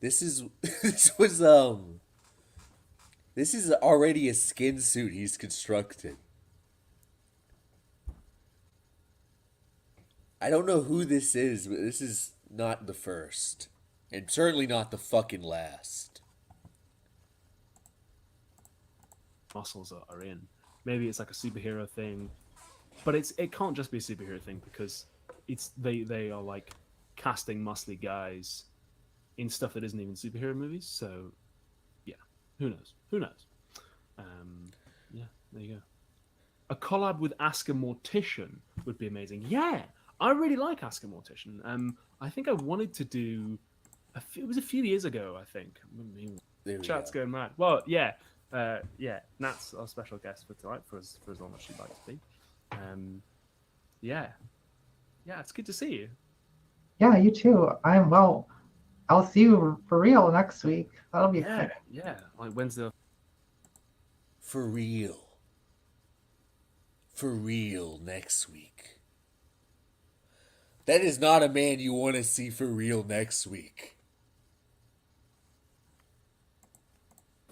This is already a skin suit he's constructed. I don't know who this is, but this is not the first. And certainly not the fucking last. muscles are in. Maybe it's like a superhero thing, but it can't just be a superhero thing because they are like casting muscly guys in stuff that isn't even superhero movies. So yeah, who knows? Yeah, there you go. A collab with Ask a Mortician would be amazing. Yeah, I really like Ask a Mortician. I think I wanted to do. It was a few years ago, I think. Chat's going mad. Well, yeah, Nat's our special guest for tonight for as long as she'd like to be. Yeah, it's good to see you. Yeah, you too. I'll see you for real next week. That'll be exciting. Yeah, like Wednesday. For real. For real next week. That is not a man you want to see for real next week.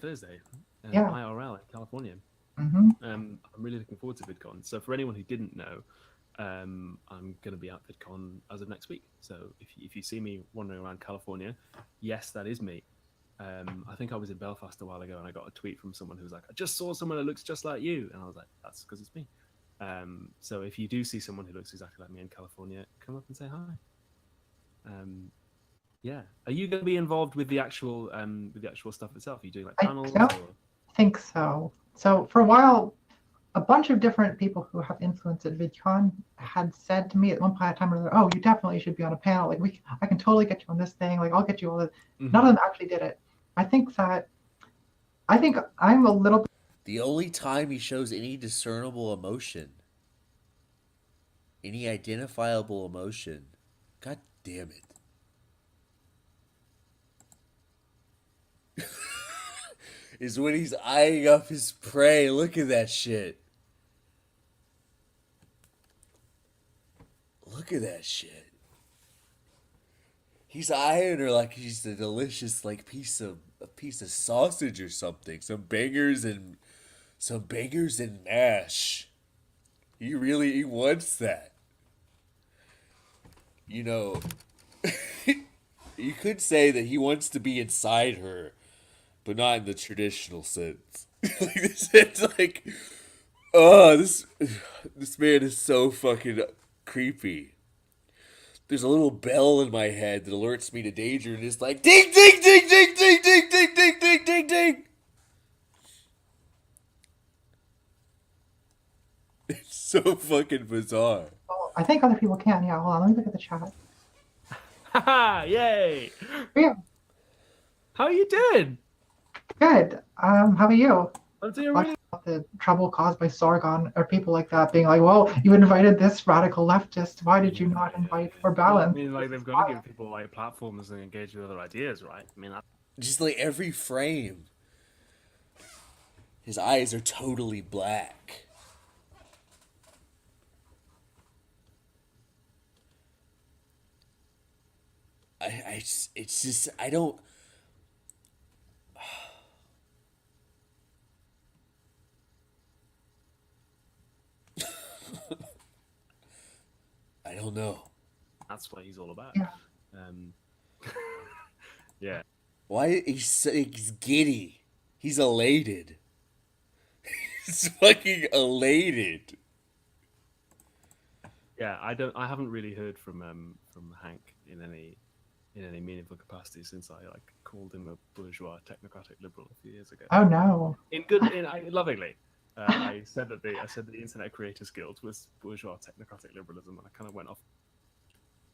Thursday, Yeah. IRL in California. Mm-hmm. I'm really looking forward to VidCon. So for anyone who didn't know, I'm going to be at VidCon as of next week. So if you see me wandering around California, yes, that is me. I think I was in Belfast a while ago and I got a tweet from someone who was like, I just saw someone that looks just like you. And I was like, that's because it's me. So if you do see someone who looks exactly like me in California, come up and say hi. Yeah. Are you going to be involved with the actual stuff itself? Are you doing like panels? I don't think so. So for a while, a bunch of different people who have influence at VidCon had said to me at one point in time, "Oh, you definitely should be on a panel. Like I can totally get you on this thing. Like I'll get you all this." Mm-hmm. None of them actually did it. I think I'm a little bit. The only time he shows any discernible emotion, any identifiable emotion, god damn it, is when he's eyeing up his prey. Look at that shit. Look at that shit. He's eyeing her like she's a delicious like piece of sausage or something. Some bangers and mash. He wants that. You know, you could say that he wants to be inside her, but not in the traditional sense. It's like, oh, this man is so fucking creepy. There's a little bell in my head that alerts me to danger, and it's like ding ding ding ding ding ding ding ding ding ding ding. It's so fucking bizarre. Well, I think other people can. Yeah, hold on. Let me look at the chat. Haha! Yay! Yeah. How are you doing? Good. How about you? Oh, dear, Like, really? the trouble caused by Sargon, or people like that being like, well, you invited this radical leftist. Why did you not invite for Well, I balance? mean, like, they've got to give people like platforms and engage with other ideas, right? I mean, Just like every frame. His eyes are totally black. It's just, I don't. I don't know. that's what he's all about. Yeah. Um, yeah. Why he's giddy? He's elated. He's fucking elated. Yeah, I haven't really heard from Hank in any meaningful capacity since I like called him a bourgeois technocratic liberal a few years ago. Oh no. Lovingly. I said that the Internet Creators Guild was bourgeois technocratic liberalism, and I kind of went off.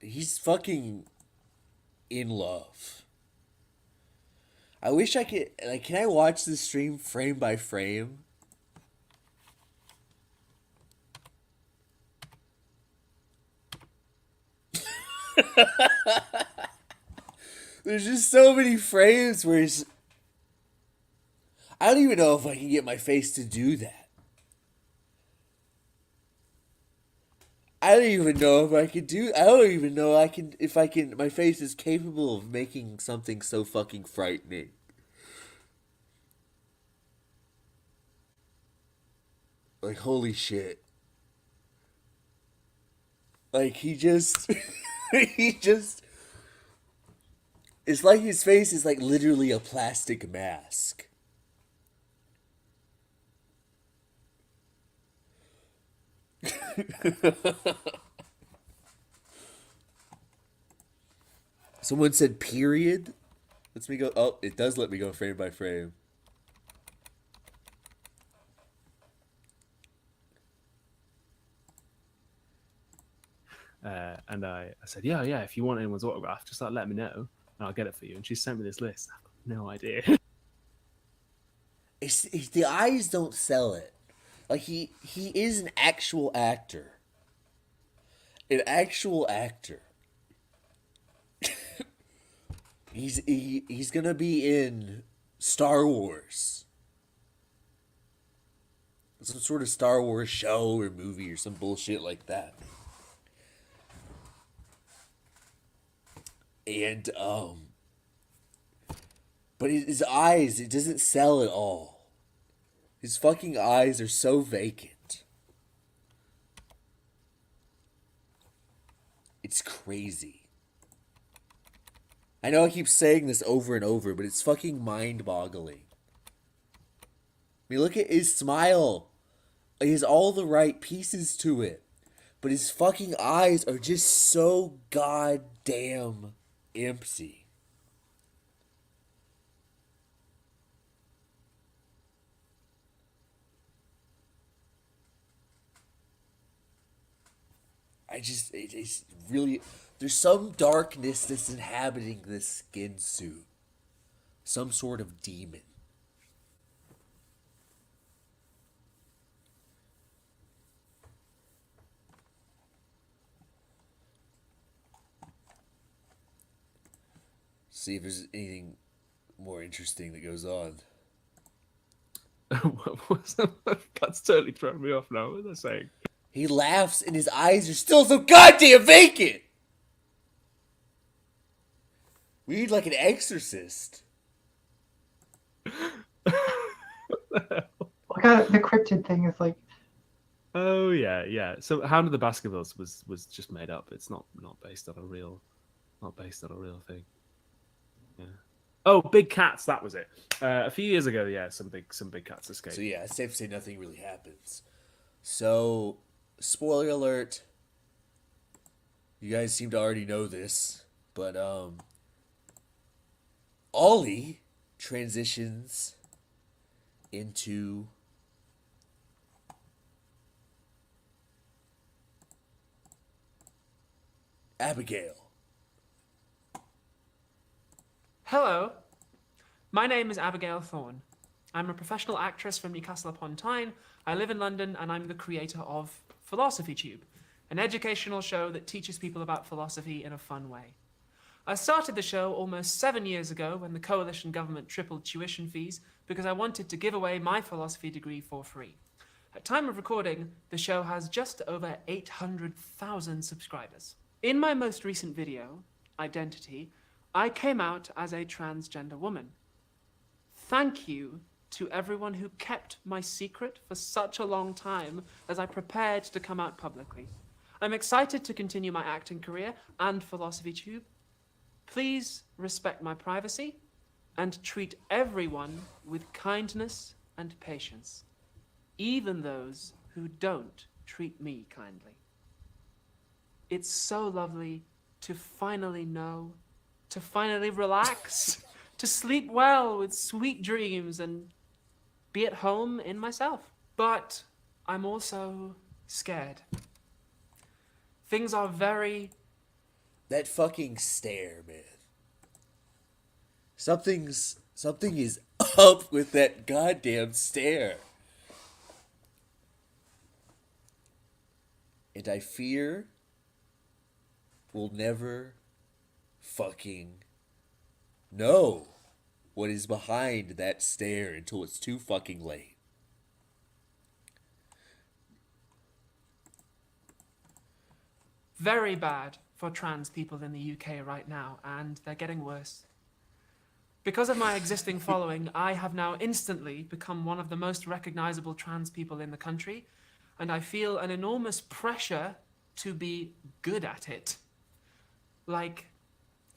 He's fucking in love. I wish I could, like, can I watch this stream frame by frame? There's just so many frames where he's... I don't even know if I can get my face to do that. I don't even know if I can do... I don't even know if I can... My face is capable of making something so fucking frightening. Like, holy shit. Like, he just... he just... It's like his face is like literally a plastic mask. Someone said period. Lets me go. Oh, it does let me go frame by frame. And I said, yeah, if you want anyone's autograph, just let me know, and I'll get it for you. And she sent me this list. I've got no idea. It's the eyes don't sell it. Like he is an actual actor. An actual actor. He's gonna be in Star Wars. Some sort of Star Wars show or movie or some bullshit like that. And but his eyes, it doesn't sell at all. His fucking eyes are so vacant. It's crazy. I know I keep saying this over and over, but it's fucking mind-boggling. I mean, look at his smile. He has all the right pieces to it. But his fucking eyes are just so goddamn empty. It's really, there's some darkness that's inhabiting this skin suit. Some sort of demon. See if there's anything more interesting that goes on. That's totally thrown me off now. What was I saying? He laughs and his eyes are still so goddamn vacant! We need like an exorcist. Look at the cryptid thing. Is like, oh yeah. So Hound of the Baskervilles was just made up. It's not based on a real thing. Yeah. Oh, big cats. That was it. A few years ago, yeah, some big cats escaped. So yeah, it's safe to say nothing really happens. So, spoiler alert. You guys seem to already know this, but Ollie transitions into Abigail. Hello, my name is Abigail Thorne. I'm a professional actress from Newcastle upon Tyne. I live in London, and I'm the creator of PhilosophyTube, an educational show that teaches people about philosophy in a fun way. I started the show almost 7 years ago when the coalition government tripled tuition fees because I wanted to give away my philosophy degree for free. At time of recording, the show has just over 800,000 subscribers. In my most recent video, Identity, I came out as a transgender woman. Thank you to everyone who kept my secret for such a long time as I prepared to come out publicly. I'm excited to continue my acting career and PhilosophyTube. Please respect my privacy and treat everyone with kindness and patience, even those who don't treat me kindly. It's so lovely to finally know, to finally relax, to sleep well with sweet dreams and be at home in myself. But I'm also scared. Things are very... That fucking stare, man. Something is up with that goddamn stare. And I fear we'll never fucking know what is behind that stare until it's too fucking late. Very bad for trans people in the UK right now, and they're getting worse. Because of my existing following, I have now instantly become one of the most recognizable trans people in the country, and I feel an enormous pressure to be good at it. Like,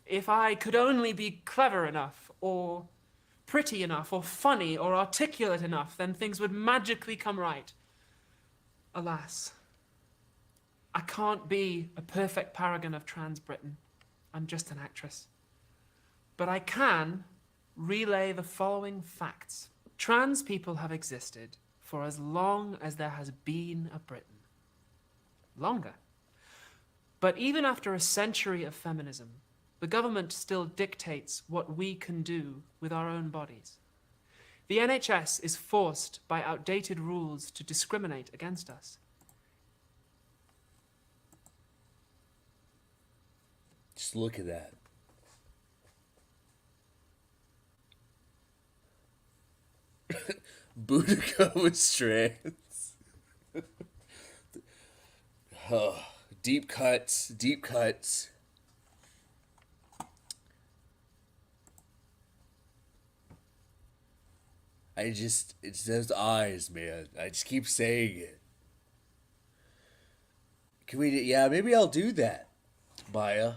if I could only be clever enough, or pretty enough, or funny, or articulate enough, then things would magically come right. Alas, I can't be a perfect paragon of trans Britain. I'm just an actress. But I can relay the following facts. Trans people have existed for as long as there has been a Britain. Longer. But even after a century of feminism, the government still dictates what we can do with our own bodies. The NHS is forced by outdated rules to discriminate against us. Just look at that. Boudica was trans. Oh, deep cuts, deep cuts. It's those eyes, man. I just keep saying it. Can we, yeah, maybe I'll do that, Maya.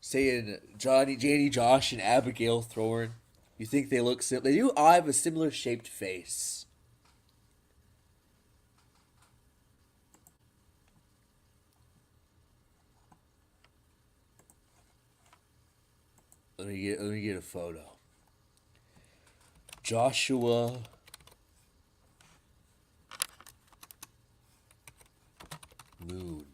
Saying Janie, Josh, and Abigail Thorne. You think they look similar? They do all have a similar shaped face. Let me get a photo. Joshua Moon.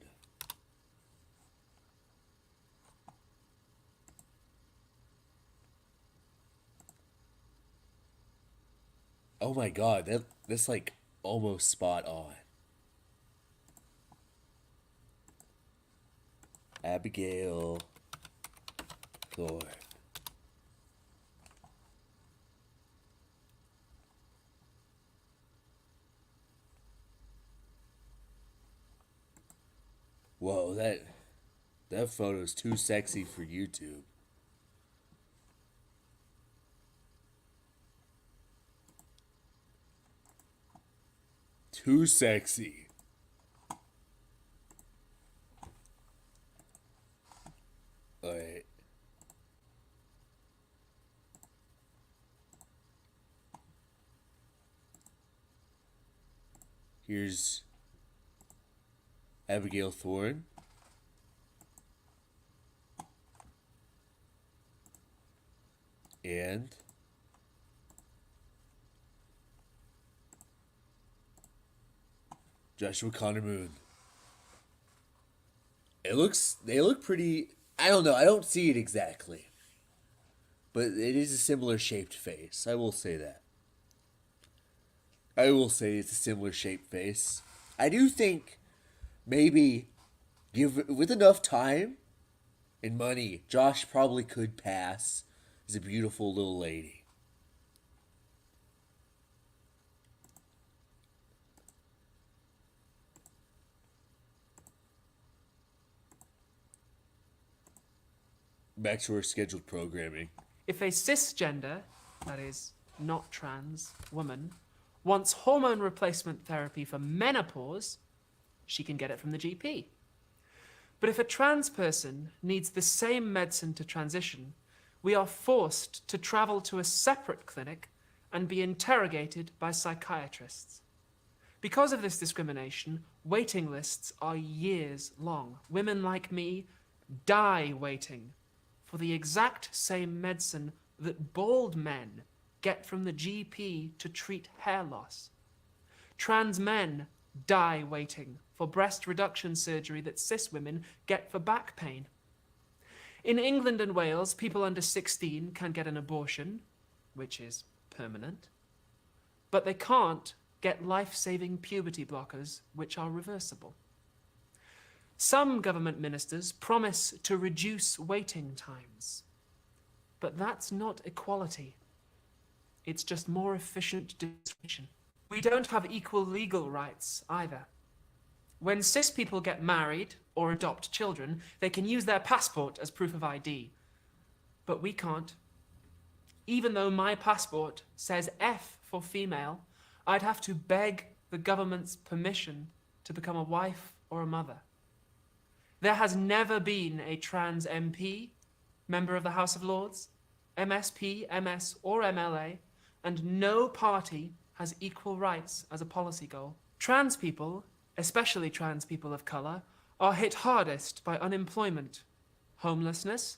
Oh my god, that's like almost spot on. Abigail Thorne. Whoa, that photo's too sexy for YouTube. Too sexy. Alright. Here's Abigail Thorne. And Joshua Connor Moon. They look pretty, I don't know, I don't see it exactly. But it is a similar shaped face, I will say that. I will say it's a similar shaped face. I do think maybe with enough time and money, Josh probably could pass as a beautiful little lady. Back to our scheduled programming. If a cisgender, that is, not trans, woman, wants hormone replacement therapy for menopause, she can get it from the GP. But if a trans person needs the same medicine to transition, we are forced to travel to a separate clinic and be interrogated by psychiatrists. Because of this discrimination, waiting lists are years long. Women like me die waiting for the exact same medicine that bald men get from the GP to treat hair loss. Trans men die waiting for breast reduction surgery that cis women get for back pain. In England and Wales, people under 16 can get an abortion, which is permanent, but they can't get life-saving puberty blockers, which are reversible. Some government ministers promise to reduce waiting times, but that's not equality. It's just more efficient distribution. We don't have equal legal rights either. When cis people get married or adopt children, they can use their passport as proof of ID. But we can't. Even though my passport says F for female, I'd have to beg the government's permission to become a wife or a mother. There has never been a trans MP, member of the House of Lords, MSP, MS, or MLA, and no party has equal rights as a policy goal. Trans people, especially trans people of colour, are hit hardest by unemployment, homelessness,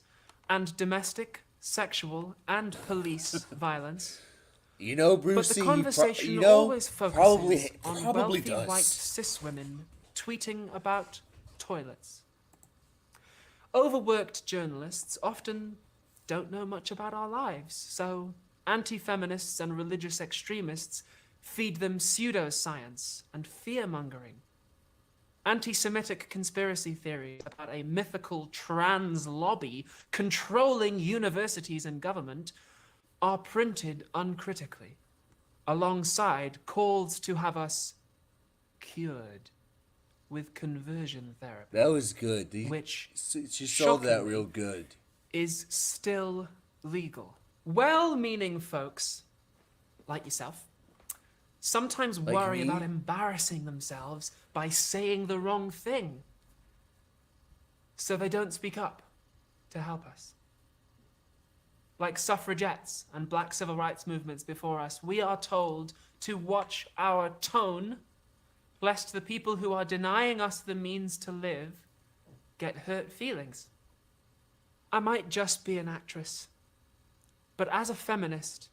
and domestic, sexual, and police violence. You know, Brucey, but the conversation always focuses on wealthy white cis women tweeting about toilets. Overworked journalists often don't know much about our lives, so anti-feminists and religious extremists feed them pseudoscience and fear-mongering. Anti-Semitic conspiracy theories about a mythical trans lobby controlling universities and government are printed uncritically, alongside calls to have us cured with conversion therapy. That was good. Which, she sold that real good. Is still legal. Well-meaning folks, like yourself, sometimes Like worry me? about embarrassing themselves by saying the wrong thing, so they don't speak up to help us. Like suffragettes and black civil rights movements before us, we are told to watch our tone, lest the people who are denying us the means to live get hurt feelings. I might just be an actress, but as a feminist,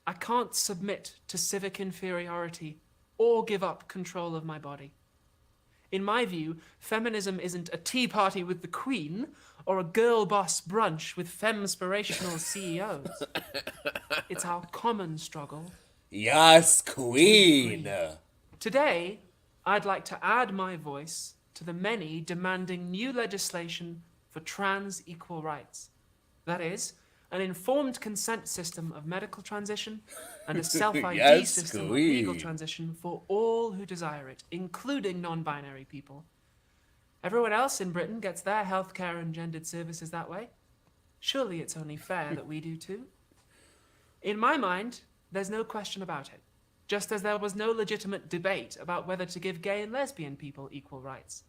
I can't submit to civic inferiority or give up control of my body. In my view, feminism isn't a tea party with the Queen or a girl boss brunch with femspirational CEOs. It's our common struggle. Yes, Queen! Today, I'd like to add my voice to the many demanding new legislation for trans equal rights. That is, an informed consent system of medical transition and a self-ID Yes, system of legal Queen. transition for all who desire it, including non-binary people. Everyone else in Britain gets their healthcare and gendered services that way. Surely it's only fair that we do too. In my mind, there's no question about it, just as there was no legitimate debate about whether to give gay and lesbian people equal rights.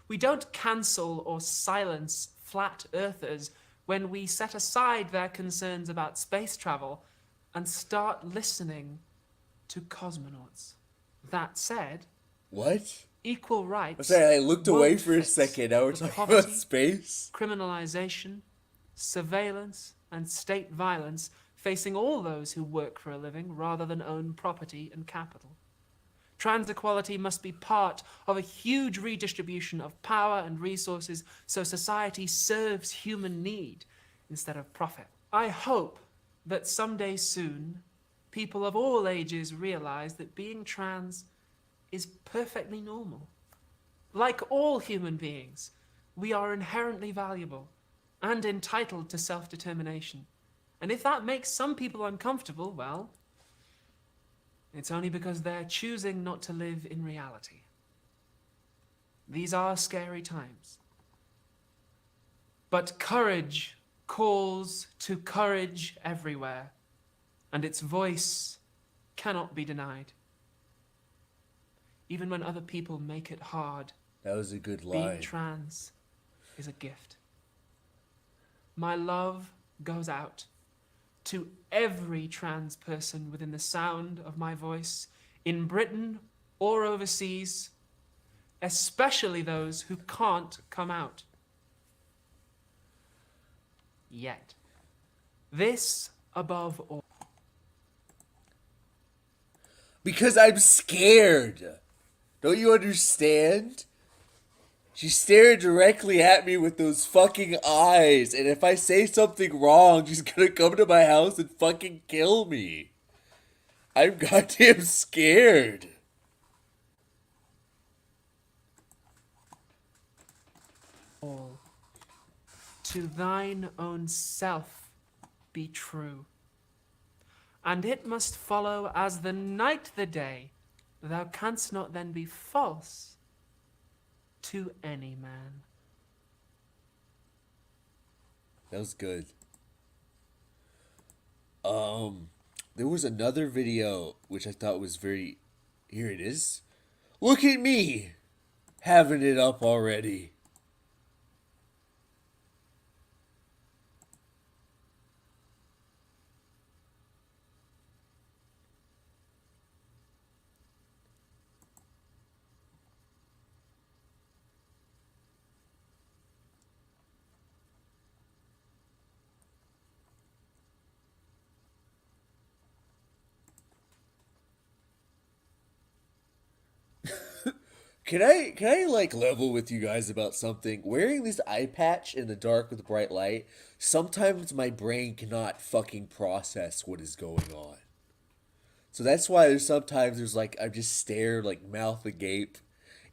We don't cancel or silence flat earthers when we set aside their concerns about space travel and start listening to cosmonauts. That said, What? equal rights. I'm sorry, I looked away won't for a fix second. Now we're the talking poverty, about space. criminalization, surveillance, and state violence facing all those who work for a living rather than own property and capital. Trans equality must be part of a huge redistribution of power and resources so society serves human need instead of profit. I hope that someday soon, people of all ages realize that being trans is perfectly normal. Like all human beings, we are inherently valuable and entitled to self-determination. And if that makes some people uncomfortable, well, it's only because they're choosing not to live in reality. These are scary times. But courage calls to courage everywhere, and its voice cannot be denied. Even when other people make it hard, That was a good being line. trans is a gift. My love goes out to every trans person within the sound of my voice, in Britain or overseas, especially those who can't come out yet. This above all. Because I'm scared. Don't you understand? She stared directly at me with those fucking eyes, and if I say something wrong, she's gonna come to my house and fucking kill me. I'm goddamn scared. All. To thine own self be true. And it must follow as the night the day, thou canst not then be false to any man. That was good. There was another video which I thought was very... Here it is. Look at me! Having it up already. Can I like level with you guys about something? Wearing this eye patch in the dark with bright light, sometimes my brain cannot fucking process what is going on. So that's why there's like I just stare like mouth agape.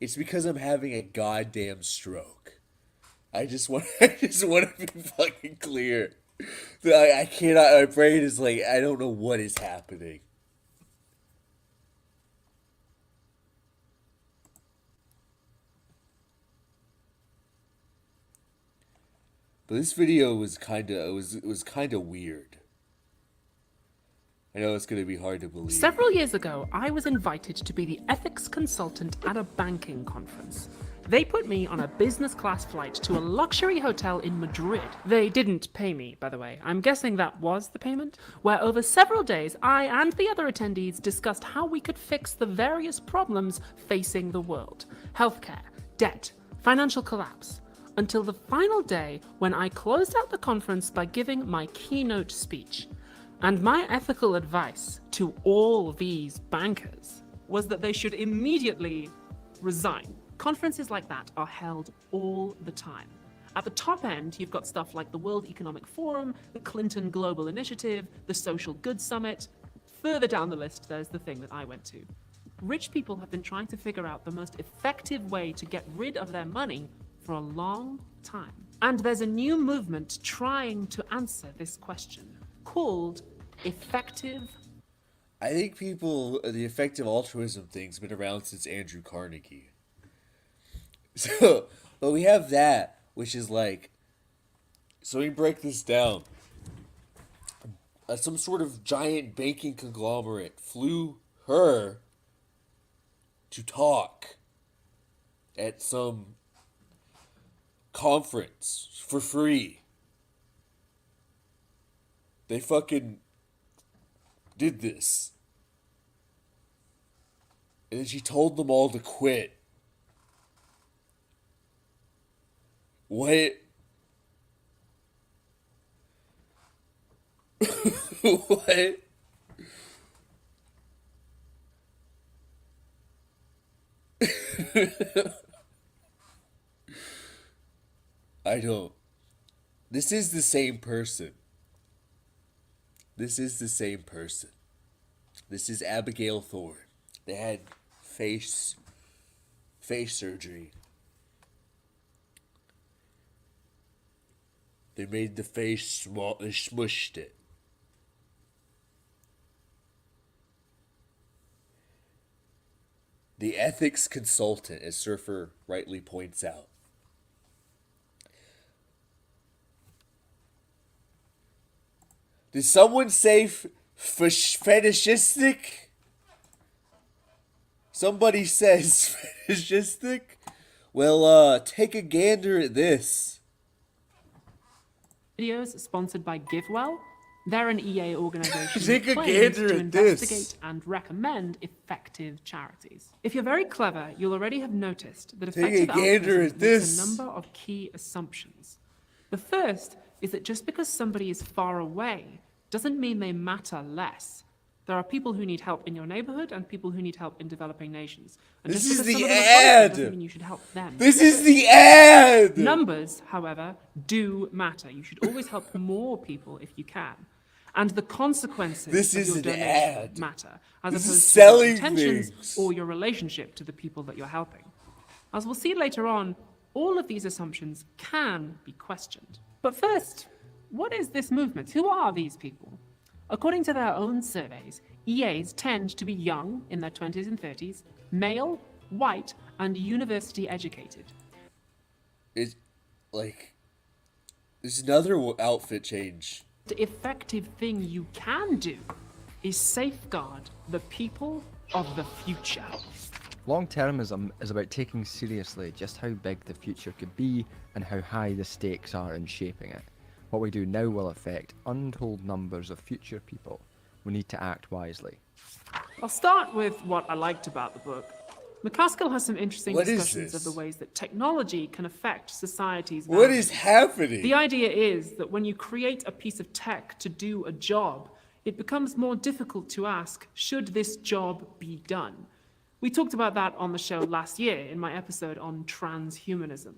It's because I'm having a goddamn stroke. I just want to be fucking clear. That I cannot. My brain is like I don't know what is happening. But this video was it was kind of weird. I know it's going to be hard to believe. Several years ago, I was invited to be the ethics consultant at a banking conference. They put me on a business class flight to a luxury hotel in Madrid. They didn't pay me, by the way. I'm guessing that was the payment. Where over several days, I and the other attendees discussed how we could fix the various problems facing the world. Healthcare, debt, financial collapse. Until the final day when I closed out the conference by giving my keynote speech. And my ethical advice to all these bankers was that they should immediately resign. Conferences like that are held all the time. At the top end, you've got stuff like the World Economic Forum, the Clinton Global Initiative, the Social Goods Summit. Further down the list, there's the thing that I went to. Rich people have been trying to figure out the most effective way to get rid of their money for a long time. And there's a new movement trying to answer this question, called effective. I think the effective altruism thing's been around since Andrew Carnegie. So, but we have that, which is like, so we break this down. Some sort of giant banking conglomerate flew her to talk at some conference for free. They fucking did this. And then she told them all to quit. What? What? I don't. This is the same person. This is the same person. This is Abigail Thorne. They had face surgery. They made the face small. They smushed it. The ethics consultant, as Surfer rightly points out. Did someone say fetishistic? Somebody says fetishistic? Well, take a gander at this. Videos sponsored by GiveWell. They're an EA organization Take a that claims gander to at this. investigate and recommend effective charities. If you're very clever, you'll already have noticed that Take a effective gander altruism at this. makes a number of key assumptions. The first is that just because somebody is far away doesn't mean they matter less. There are people who need help in your neighborhood and people who need help in developing nations. And This just is because the some of them are positive ad. doesn't mean you should help them. This is the ad. Numbers, however, do matter. You should always help more people if you can. And the consequences This of is your an donation ad. matter, as This is opposed to your selling intentions things. or your relationship to the people that you're helping. As we'll see later on, all of these assumptions can be questioned. But first, what is this movement? Who are these people? According to their own surveys, EAs tend to be young, in their 20s and 30s, male, white, and university educated. It's like there's another outfit change. The effective thing you can do is safeguard the people of the future. Long-termism is about taking seriously just how big the future could be and how high the stakes are in shaping it. What we do now will affect untold numbers of future people. We need to act wisely. I'll start with what I liked about the book. McCaskill has some interesting What is discussions of this? the ways that technology can affect society's What values. is happening? The idea is that when you create a piece of tech to do a job, it becomes more difficult to ask, should this job be done? We talked about that on the show last year in my episode on transhumanism.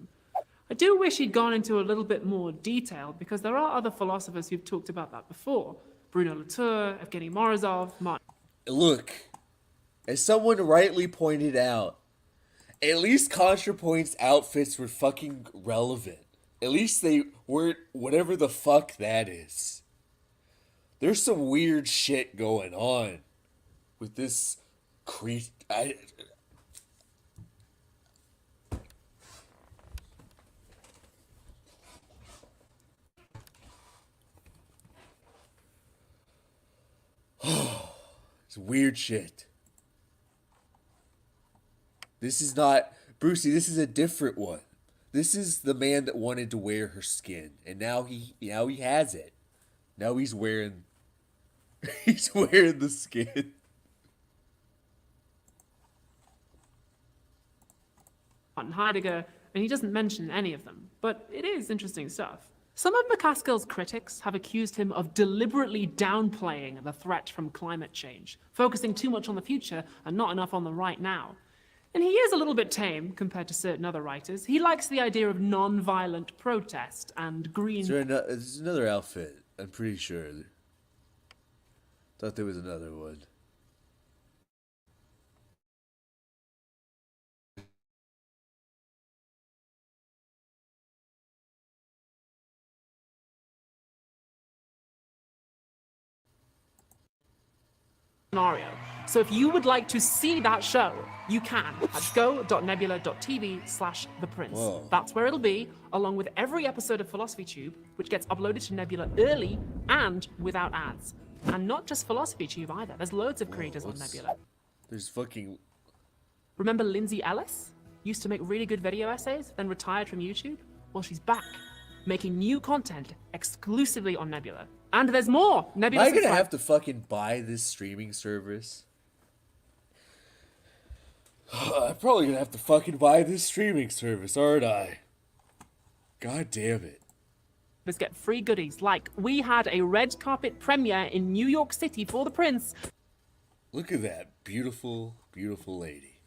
I do wish he'd gone into a little bit more detail because there are other philosophers who've talked about that before. Bruno Latour, Evgeny Morozov, Martin. Look, as someone rightly pointed out, at least ContraPoint's outfits were fucking relevant. At least they weren't whatever the fuck that is. There's some weird shit going on with this It's weird shit. This is not Brucey, this is a different one. This is the man that wanted to wear her skin, and now he has it. Now he's wearing the skin. Heidegger, and he doesn't mention any of them, but it is interesting stuff. Some of McCaskill's critics have accused him of deliberately downplaying the threat from climate change, focusing too much on the future and not enough on the right now. And he is a little bit tame compared to certain other writers. He likes the idea of non-violent protest and green... There's another outfit, I'm pretty sure. Thought there was another one. scenario. So if you would like to see that show, you can at go.nebula.tv/theprince. Whoa. That's where it'll be, along with every episode of Philosophy Tube, which gets uploaded to Nebula early and without ads. And not just Philosophy Tube either. There's loads of creators on Nebula. There's fucking... Remember Lindsay Ellis? Used to make really good video essays, then retired from YouTube? Well, she's back, making new content exclusively on Nebula. And there's more! Nebula Am I gonna subscribe- have to fucking buy this streaming service? I'm probably gonna have to fucking buy this streaming service, aren't I? God damn it. Let's get free goodies, like we had a red carpet premiere in New York City for The Prince. Look at that beautiful, beautiful lady.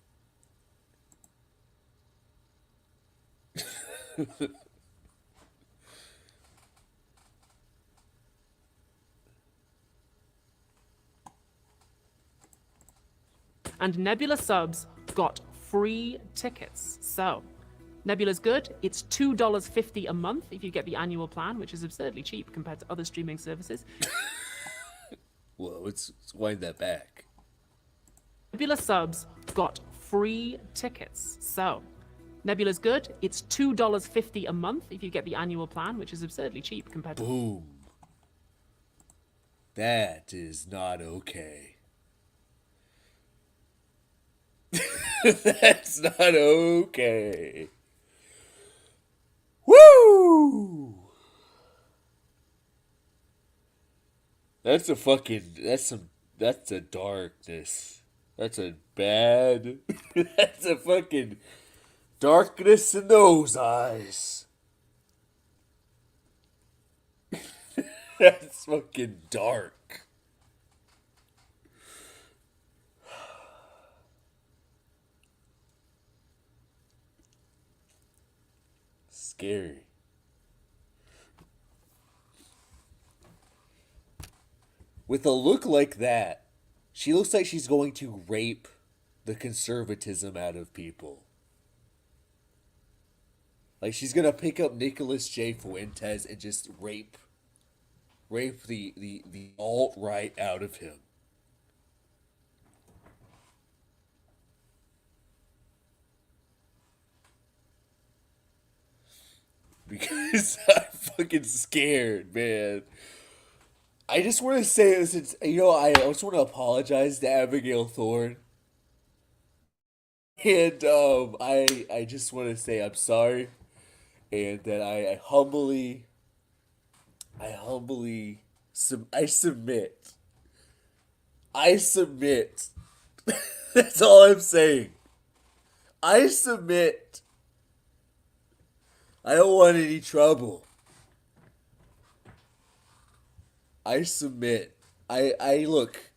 And Nebula subs got free tickets. So, Nebula's good. It's $2.50 a month if you get the annual plan, which is absurdly cheap compared to other streaming services. Whoa, let's wind that back. Nebula subs got free tickets. So, Nebula's good. It's $2.50 a month if you get the annual plan, which is absurdly cheap compared to... Boom. That is not okay. That's not okay. Woo! That's a fucking, that's a darkness. That's a bad, that's a fucking darkness in those eyes. That's fucking dark. Scary. With a look like that, she looks like she's going to rape the conservatism out of people. Like she's gonna pick up Nicholas J. Fuentes and just rape the alt-right out of him. Because I'm fucking scared, man. I just want to say this, I just want to apologize to Abigail Thorne. And I just want to say I'm sorry, and that I submit. I submit. That's all I'm saying. I submit. I don't want any trouble. I submit. I look.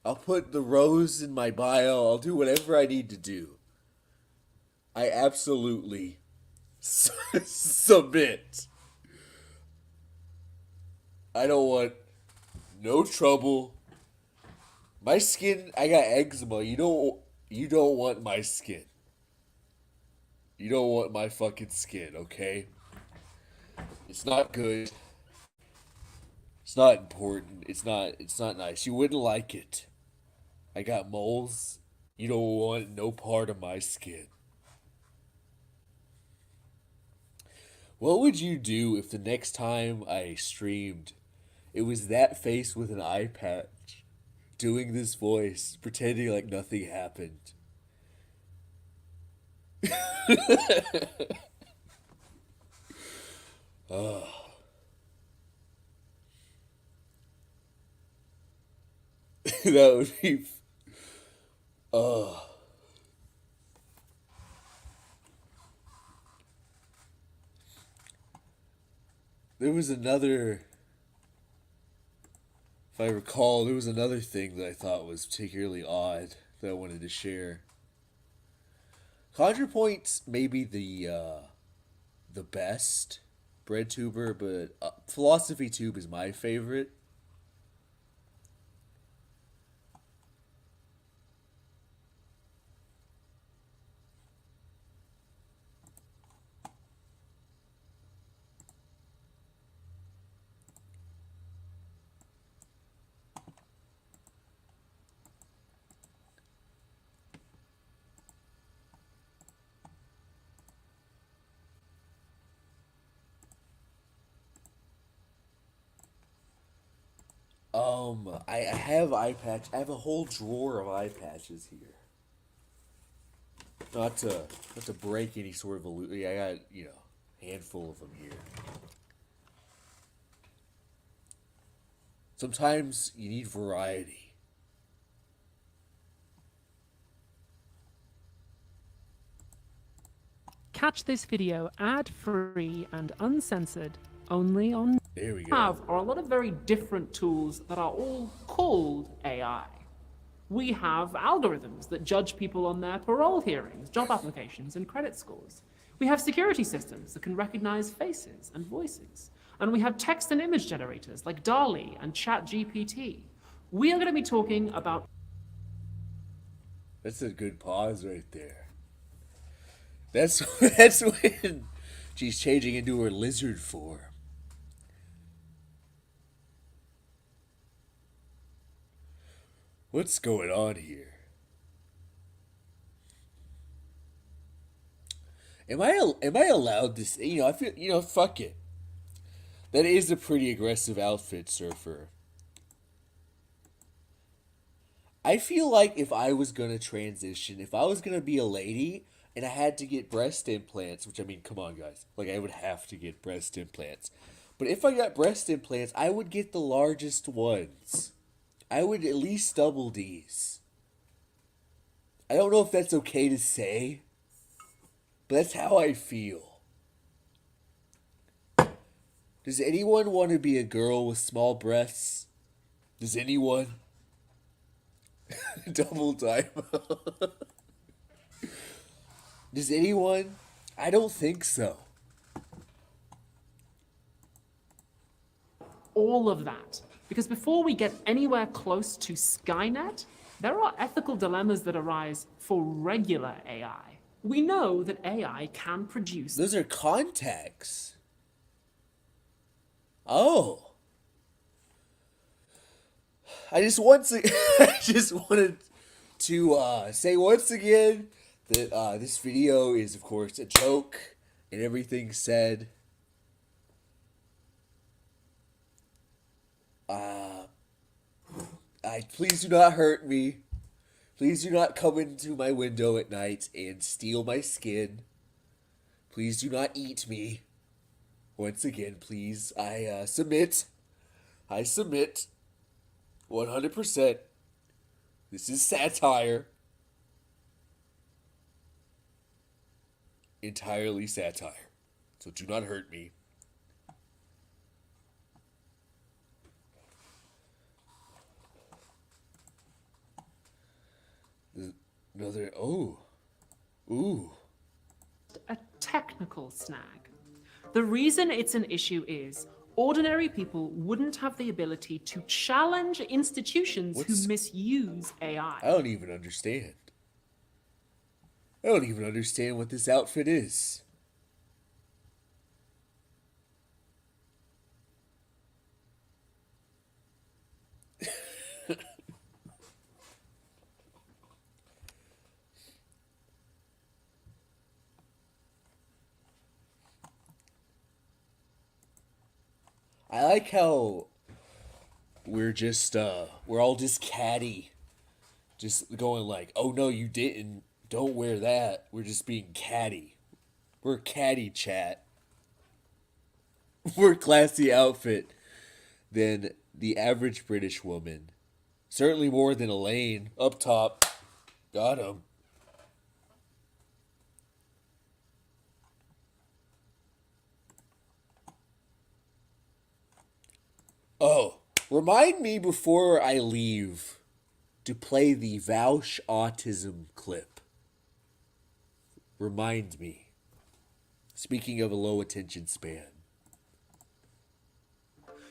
I'll put the rose in my bio. I'll do whatever I need to do. I absolutely submit. I don't want no trouble. My skin, I got eczema. You don't want my skin. You don't want my fucking skin, okay? It's not good. It's not important. It's not nice. You wouldn't like it. I got moles. You don't want no part of my skin. What would you do if the next time I streamed, it was that face with an eye patch, doing this voice, pretending like nothing happened? Oh. That would be... Oh. There was another... If I recall, there was another thing that I thought was particularly odd that I wanted to share. ContraPoint's maybe the best BreadTuber, but PhilosophyTube is my favorite. I have eye patch. I have a whole drawer of eye patches here. Not to break any sort of illusion. I got, a handful of them here. Sometimes you need variety. Catch this video ad-free and uncensored only on... There we go. Have are a lot of very different tools that are all called AI. We have algorithms that judge people on their parole hearings, job applications, and credit scores. We have security systems that can recognize faces and voices. And we have text and image generators like DALL-E and ChatGPT. We are going to be talking about That's a good pause right there. That's when she's changing into her lizard form. What's going on here? Am I allowed to say, I feel, fuck it. That is a pretty aggressive outfit, Surfer. I feel like if I was gonna transition, if I was gonna be a lady and I had to get breast implants, which I mean, come on guys, like I would have to get breast implants. But if I got breast implants, I would get the largest ones. I would at least double D's. I don't know if that's okay to say, but that's how I feel. Does anyone want to be a girl with small breasts? Does anyone? Double Daiymo. Does anyone? I don't think so. All of that. Because before we get anywhere close to Skynet, there are ethical dilemmas that arise for regular AI. We know that AI can produce... Those are contacts. Oh. I just wanted to say once again that this video is, of course, a joke, and everything said. Please do not hurt me. Please do not come into my window at night and steal my skin. Please do not eat me. Once again, please, I submit. I submit. 100%. This is satire. Entirely satire. So do not hurt me. Another, oh. Ooh. A technical snag. The reason it's an issue is ordinary people wouldn't have the ability to challenge institutions who misuse AI. I don't even understand. I don't even understand what this outfit is. I like how we're all just catty. Just going like, oh no, you didn't. Don't wear that. We're just being catty. We're catty chat. We're classy outfit than the average British woman. Certainly more than Elaine. Up top. Got him. Oh, remind me before I leave to play the Vaush autism clip. Remind me. Speaking of a low attention span.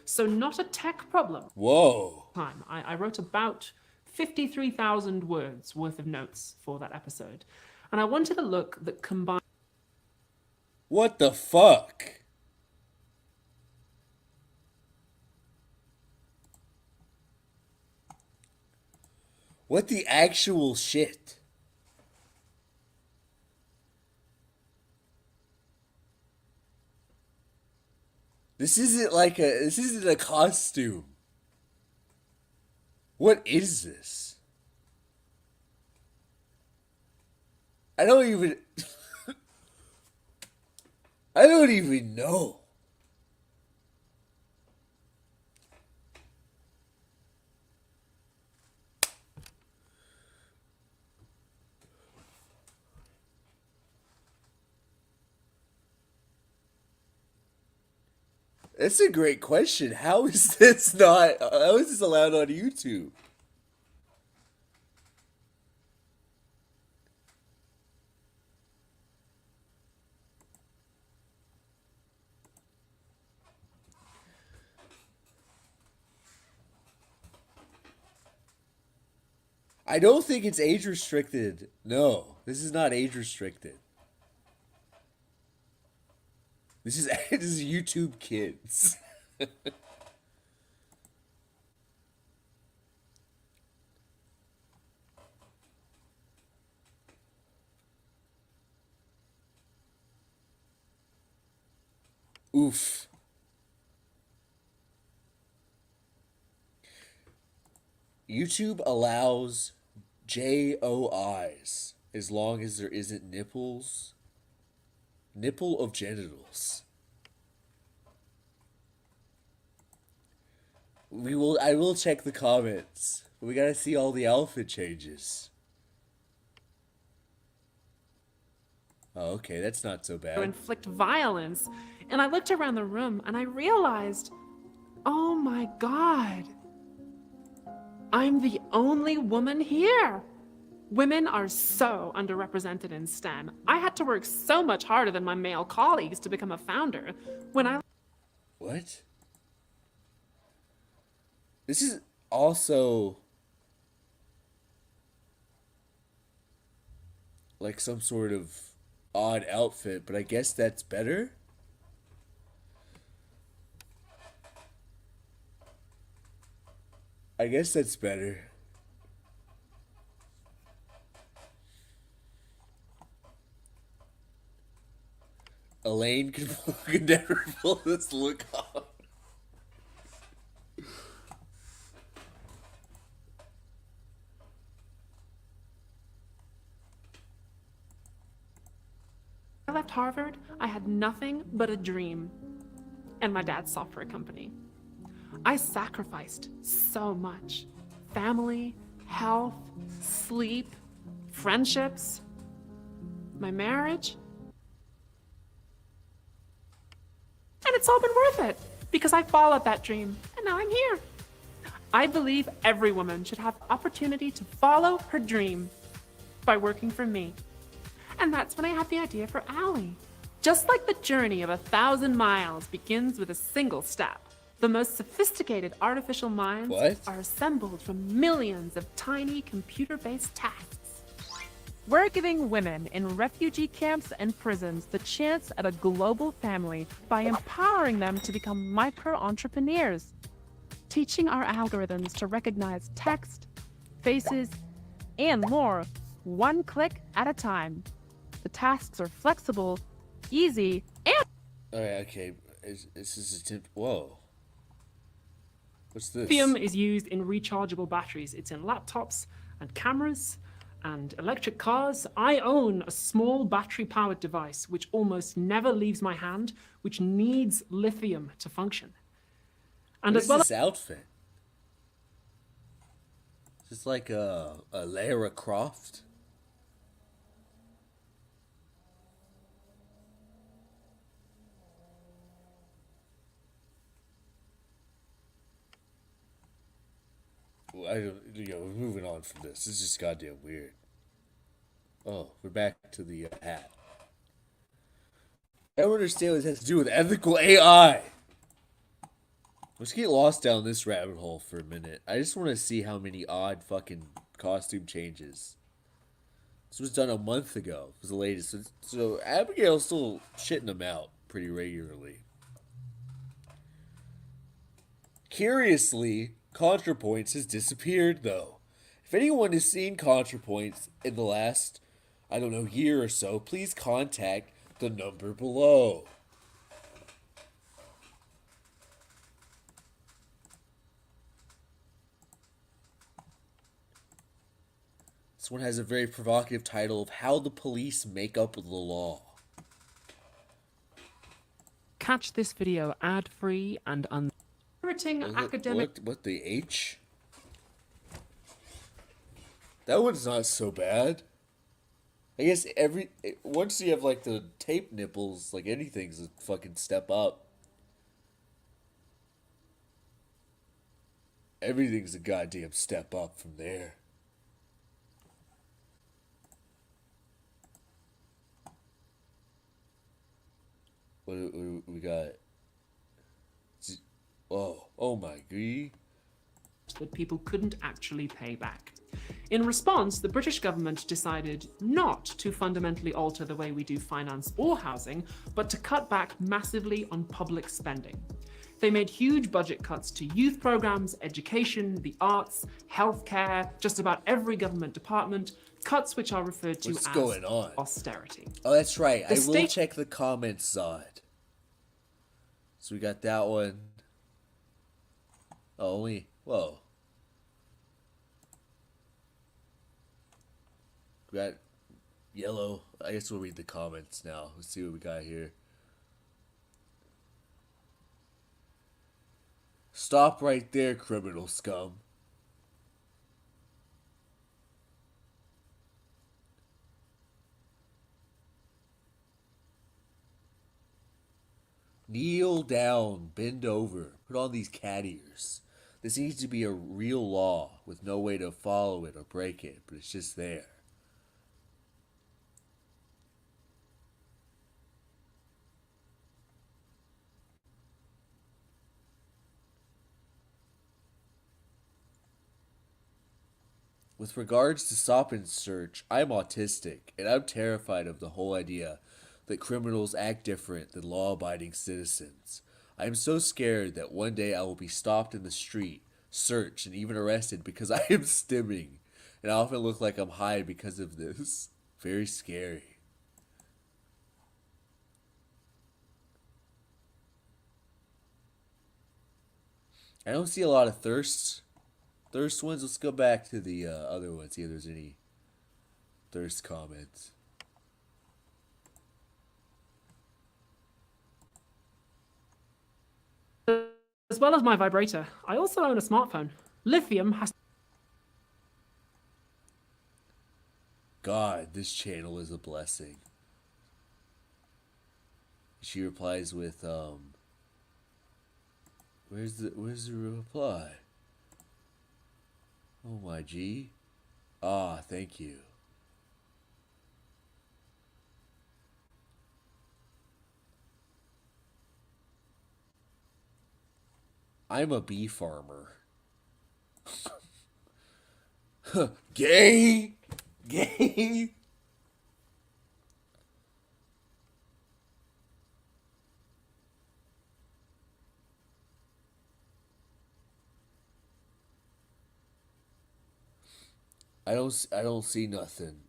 So not a tech problem. Whoa. I wrote about 53,000 words worth of notes for that episode. And I wanted a look that combined... What the fuck? What the actual shit? This isn't a costume. What is this? I don't even know. That's a great question. How is this allowed on YouTube? I don't think it's age restricted. No, this is not age restricted. This is YouTube Kids. Oof. YouTube allows JOIs as long as there isn't nipples. Nipple of genitals. I will check the comments. We gotta see all the outfit changes. Oh, okay, that's not so bad. To inflict violence. And I looked around the room and I realized, oh my God, I'm the only woman here. Women are so underrepresented in STEM. I had to work so much harder than my male colleagues to become a founder. What? This is also like some sort of odd outfit, but I guess that's better? I guess that's better. Elaine could never pull this look off. I left Harvard, I had nothing but a dream and my dad's software company. I sacrificed so much. Family, health, sleep, friendships, my marriage. And it's all been worth it because I followed that dream and now I'm here. I believe every woman should have the opportunity to follow her dream by working for me. And that's when I had the idea for Allie. Just like the journey of 1,000 miles begins with a single step, the most sophisticated artificial minds are assembled from millions of tiny computer-based tasks. We're giving women in refugee camps and prisons the chance at a global family by empowering them to become micro-entrepreneurs, teaching our algorithms to recognize text, faces, and more, one click at a time. The tasks are flexible, easy, and... Alright, okay. This is a whoa. What's this? Lithium is used in rechargeable batteries. It's in laptops and cameras and electric cars. I own a small battery-powered device which almost never leaves my hand, which needs lithium to function. And What as well is this outfit? Is this like a Lara Croft? We're moving on from this. This is just goddamn weird. Oh, we're back to the hat. I don't understand what this has to do with ethical AI. Let's get lost down this rabbit hole for a minute. I just want to see how many odd fucking costume changes. This was done a month ago. It was the latest. So Abigail's still shitting them out pretty regularly. Curiously, ContraPoints has disappeared, though. If anyone has seen ContraPoints in the last, I don't know, year or so, please contact the number below. This one has a very provocative title of How the Police Make Up the Law. catch this video ad-free and academic... What the H? That one's not so bad. I guess once you have like the tape nipples, like anything's a fucking step up. Everything's a goddamn step up from there. What we got? Oh my god. That people couldn't actually pay back. In response, the British government decided not to fundamentally alter the way we do finance or housing, but to cut back massively on public spending. They made huge budget cuts to youth programs, education, the arts, healthcare, just about every government department, cuts which are referred to What's as going on? austerity. Oh, that's right. The I will state- check the comments, Zod. So we got that one. Oh, only... Whoa. We got yellow. I guess we'll read the comments now. Let's see what we got here. Stop right there, criminal scum. Kneel down, bend over, put on these cat ears. This needs to be a real law with no way to follow it or break it, but it's just there. With regards to stop and search, I'm autistic, and I'm terrified of the whole idea that criminals act different than law-abiding citizens. I am so scared that one day I will be stopped in the street, searched, and even arrested because I am stimming, and I often look like I'm high because of this. Very scary. I don't see a lot of thirst ones. Let's go back to the other ones, see if there's any thirst comments. As well as my vibrator, I also own a smartphone. Lithium has... God, this channel is a blessing. She replies with, where's the reply? Oh my G. Ah, thank you. I'm a bee farmer. Gay! Gay! I don't see nothing.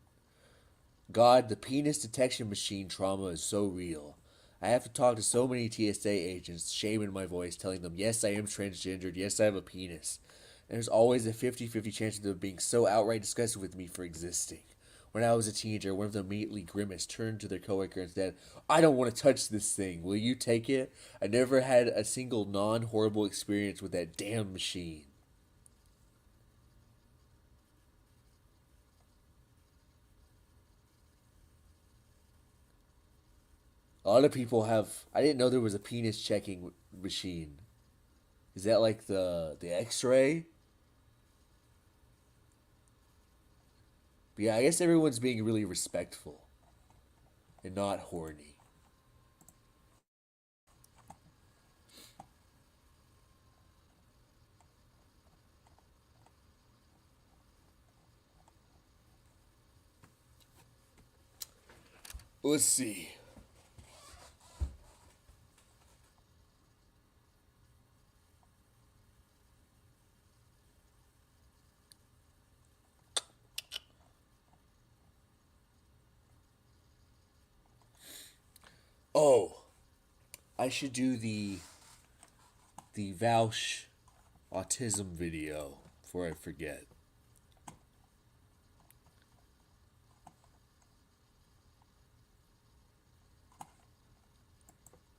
God, the penis detection machine trauma is so real. I have to talk to so many TSA agents, shame in my voice, telling them, yes, I am transgendered, yes, I have a penis. And there's always a 50-50 chance of them being so outright disgusted with me for existing. When I was a teenager, one of them immediately grimaced, turned to their coworker and said, I don't want to touch this thing. Will you take it? I never had a single non-horrible experience with that damn machine. A lot of people have... I didn't know there was a penis checking machine. Is that like the X-ray? But yeah, I guess everyone's being really respectful. And not horny. Let's see. Oh, I should do the Vaush autism video before I forget.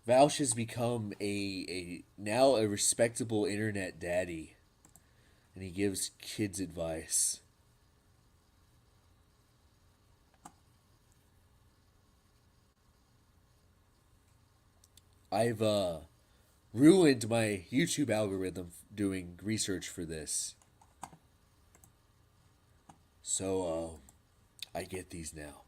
Vaush has become now a respectable internet daddy, and he gives kids advice. I've ruined my YouTube algorithm doing research for this. So I get these now.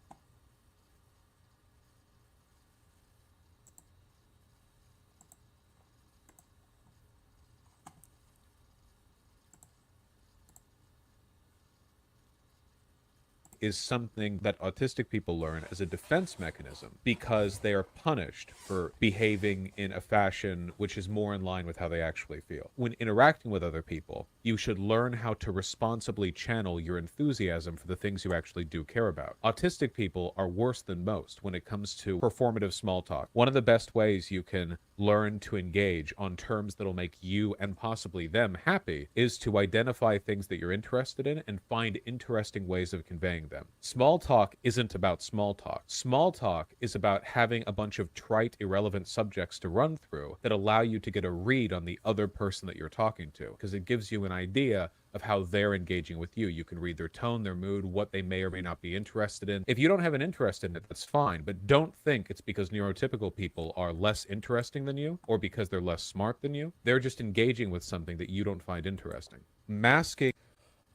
is something that autistic people learn as a defense mechanism because they are punished for behaving in a fashion which is more in line with how they actually feel. When interacting with other people, you should learn how to responsibly channel your enthusiasm for the things you actually do care about. Autistic people are worse than most when it comes to performative small talk. One of the best ways you can learn to engage on terms that'll make you and possibly them happy is to identify things that you're interested in and find interesting ways of conveying them. Small talk isn't about small talk. Small talk is about having a bunch of trite, irrelevant subjects to run through that allow you to get a read on the other person that you're talking to, because it gives you an idea of how they're engaging with you. You can read their tone, their mood, what they may or may not be interested in. If you don't have an interest in it, that's fine, but don't think it's because neurotypical people are less interesting than you or because they're less smart than you. They're just engaging with something that you don't find interesting. Masking.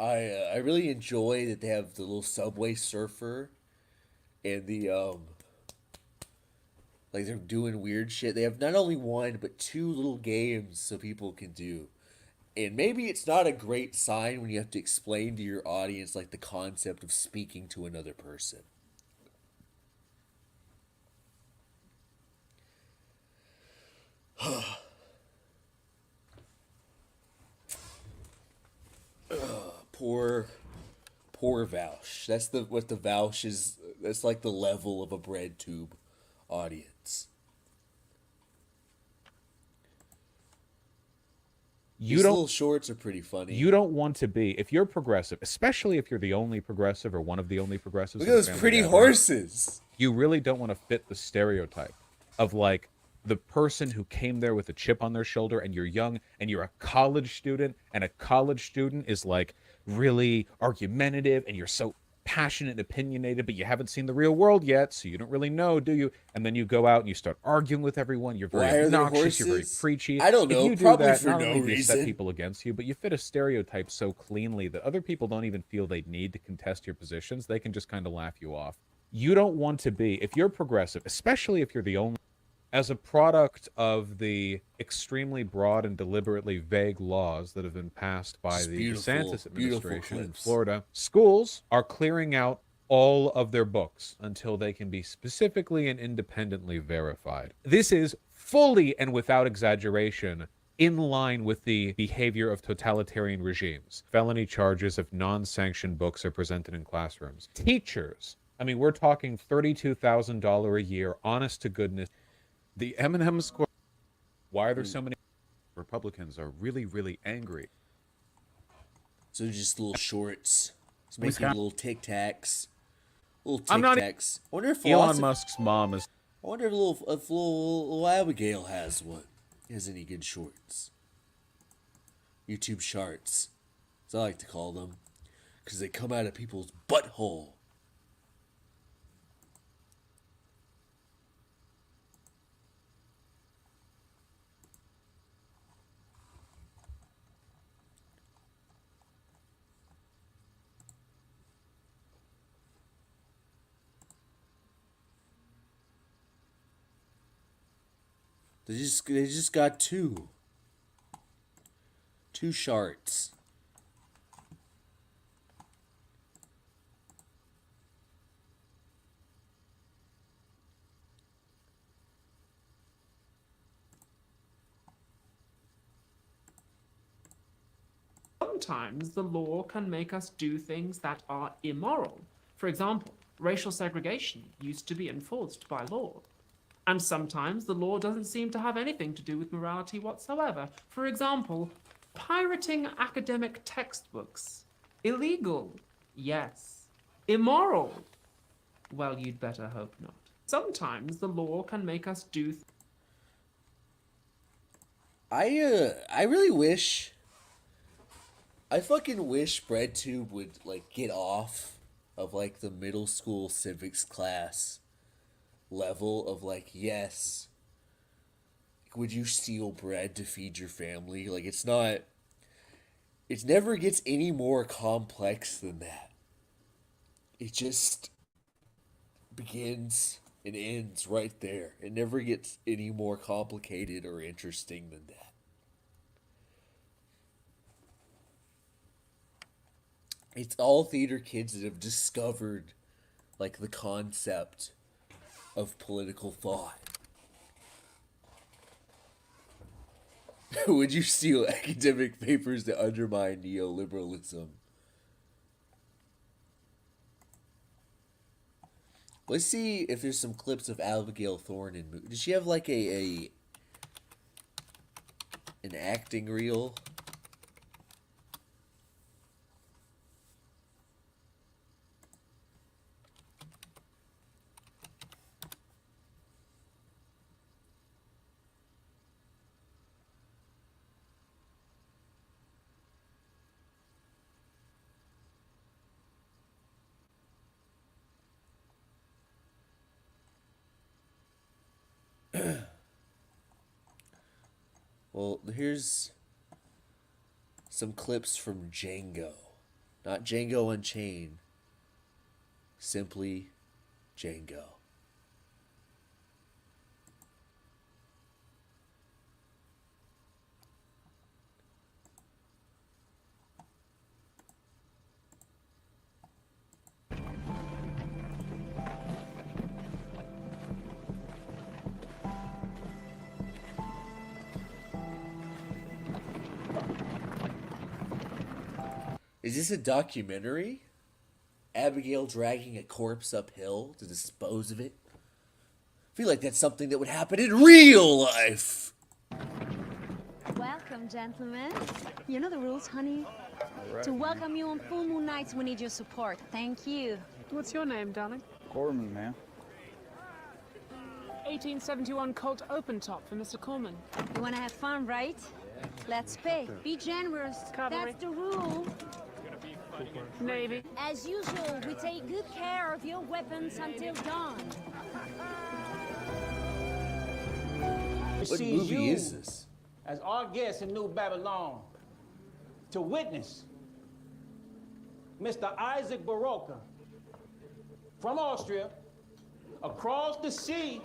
I really enjoy that they have the little Subway Surfer and the like they're doing weird shit. They have not only one but two little games so people can do. And maybe it's not a great sign when you have to explain to your audience like the concept of speaking to another person. Poor Vaush. That's what the Vaush is. That's like the level of a BreadTube audience. These little shorts are pretty funny. You don't want to be, if you're progressive, especially if you're the only progressive or one of the only progressives. Look at those pretty horses. You really don't want to fit the stereotype of like the person who came there with a chip on their shoulder and you're young and you're a college student and a college student is like really argumentative and you're so passionate and opinionated, but you haven't seen the real world yet, so you don't really know, do you? And then you go out and you start arguing with everyone. You're very obnoxious. You're very preachy. I don't know. If you Probably do that, for not no only do you set reason. people against you, but you fit a stereotype so cleanly that other people don't even feel they need to contest your positions. They can just kind of laugh you off. You don't want to be, if you're progressive, especially if you're the only, as a product of the extremely broad and deliberately vague laws that have been passed by the DeSantis administration in Florida, schools are clearing out all of their books until they can be specifically and independently verified. This is fully and without exaggeration in line with the behavior of totalitarian regimes. Felony charges of non-sanctioned books are presented in classrooms. Teachers, I mean, we're talking $32,000 a year, honest to goodness. The M&M score. Why are there so many Republicans are really, really angry? So just little shorts. It's making little Tic Tacs. Little I'm Tic not Tacs. I wonder if Elon Musk's mom is. I wonder if little Abigail has one. Has any good shorts? YouTube sharts, as I like to call them, because they come out of people's butthole. They just got two sharts. Sometimes the law can make us do things that are immoral. For example, racial segregation used to be enforced by law. And sometimes the law doesn't seem to have anything to do with morality whatsoever. For example, pirating academic textbooks. Illegal. Yes. Immoral. Well, you'd better hope not. Sometimes the law can make us do I really wish. I fucking wish BreadTube would like get off of like the middle school civics class level of like, yes, would you steal bread to feed your family? Like, it's not, it never gets any more complex than that. It just begins and ends right there. It never gets any more complicated or interesting than that. It's all theater kids that have discovered, like, the concept of political thought. Would you steal academic papers that undermine neoliberalism? Let's see if there's some clips of Abigail Thorne in movie. Does she have like an acting reel? Well, here's some clips from Django. Not Django Unchained. Simply Django. Is this a documentary? Abigail dragging a corpse uphill to dispose of it? I feel like that's something that would happen in real life. Welcome, gentlemen. You know the rules, honey. Right. To welcome you on full moon nights, we need your support. Thank you. What's your name, darling? Corman, man. 1871 Colt open top for Mr. Corman. You want to have fun, right? Let's pay. Be generous. Cavalry. That's the rule. Navy. As usual, we take good care of your weapons until dawn. What movie is this? As our guest in New Babylon, to witness Mr. Isaac Baroka from Austria across the sea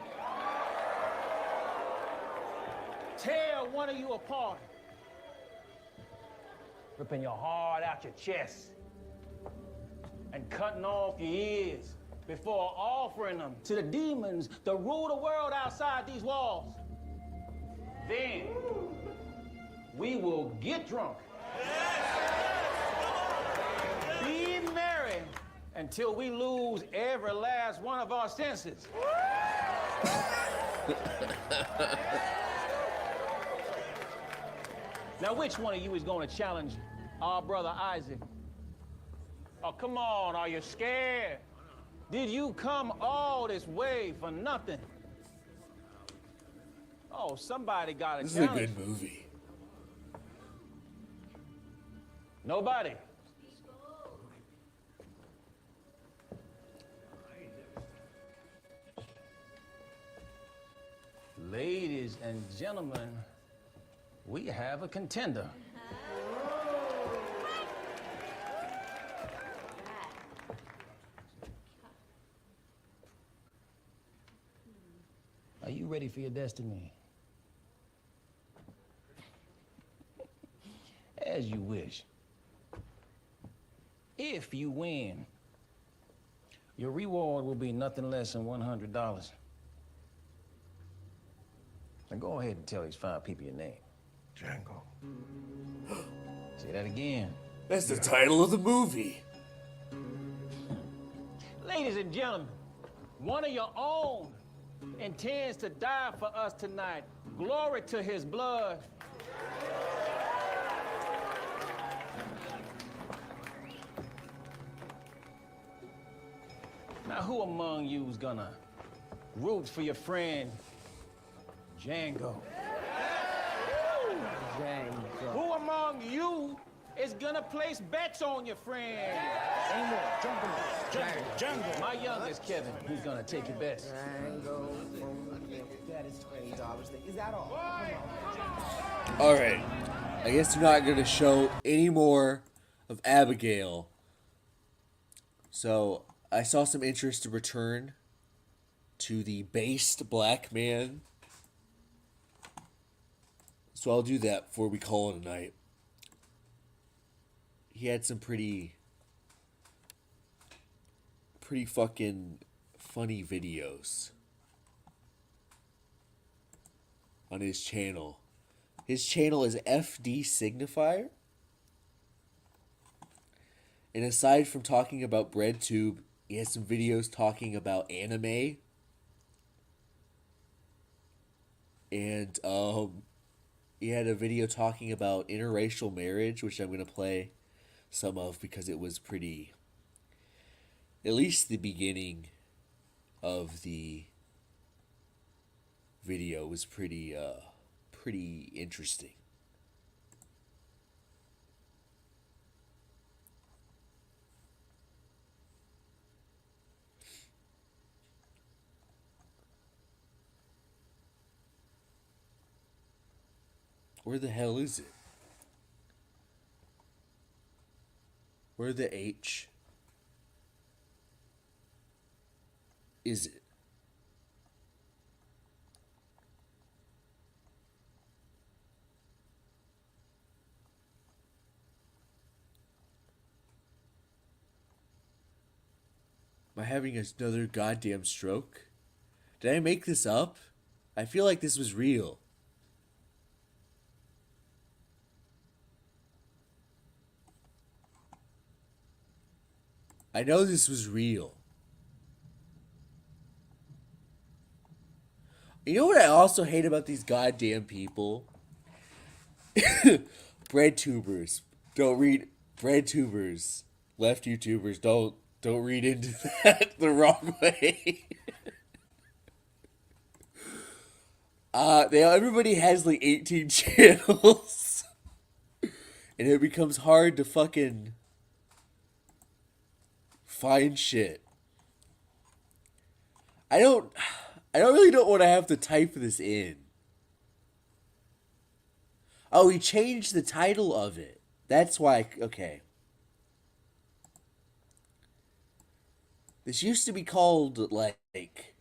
tear one of you apart, ripping your heart out your chest and cutting off your ears before offering them to the demons that rule the world outside these walls. Then we will get drunk, be merry until we lose every last one of our senses. Now, which one of you is going to challenge our brother Isaac? Oh, come on, are you scared? Did you come all this way for nothing? Oh, somebody got a This is a challenge. good movie. Nobody. Ladies and gentlemen, we have a contender. Are you ready for your destiny? As you wish. If you win, your reward will be nothing less than $100. Now go ahead and tell these 5 people your name. Django. Say that again. That's the title of the movie. Ladies and gentlemen, one of your own intends to die for us tonight. Glory to his blood. Now, who among you is gonna root for your friend, Django? Django. Who among you is gonna place bets on your friend? Django. My youngest, Kevin, who's gonna take your bets? Django. That is $20. Is that all? Alright. I guess they're not going to show any more of Abigail. So, I saw some interest to return to the based black man. So I'll do that before we call it a night. He had some pretty pretty fucking funny videos on his channel. His channel is FD Signifier. And aside from talking about BreadTube, he has some videos talking about anime. And he had a video talking about interracial marriage, which I'm going to play some of because it was pretty... At least the beginning of the video was pretty interesting. Where the hell is it? Where the H is it? Am I having another goddamn stroke? Did I make this up? I feel like this was real. I know this was real. You know what I also hate about these goddamn people? BreadTubers. Don't read BreadTubers. Left YouTubers don't read into that the wrong way. Everybody has like 18 channels. And it becomes hard to fucking find shit. I don't really know what I have to type this in. Oh, he changed the title of it. That's why, okay. This used to be called, like,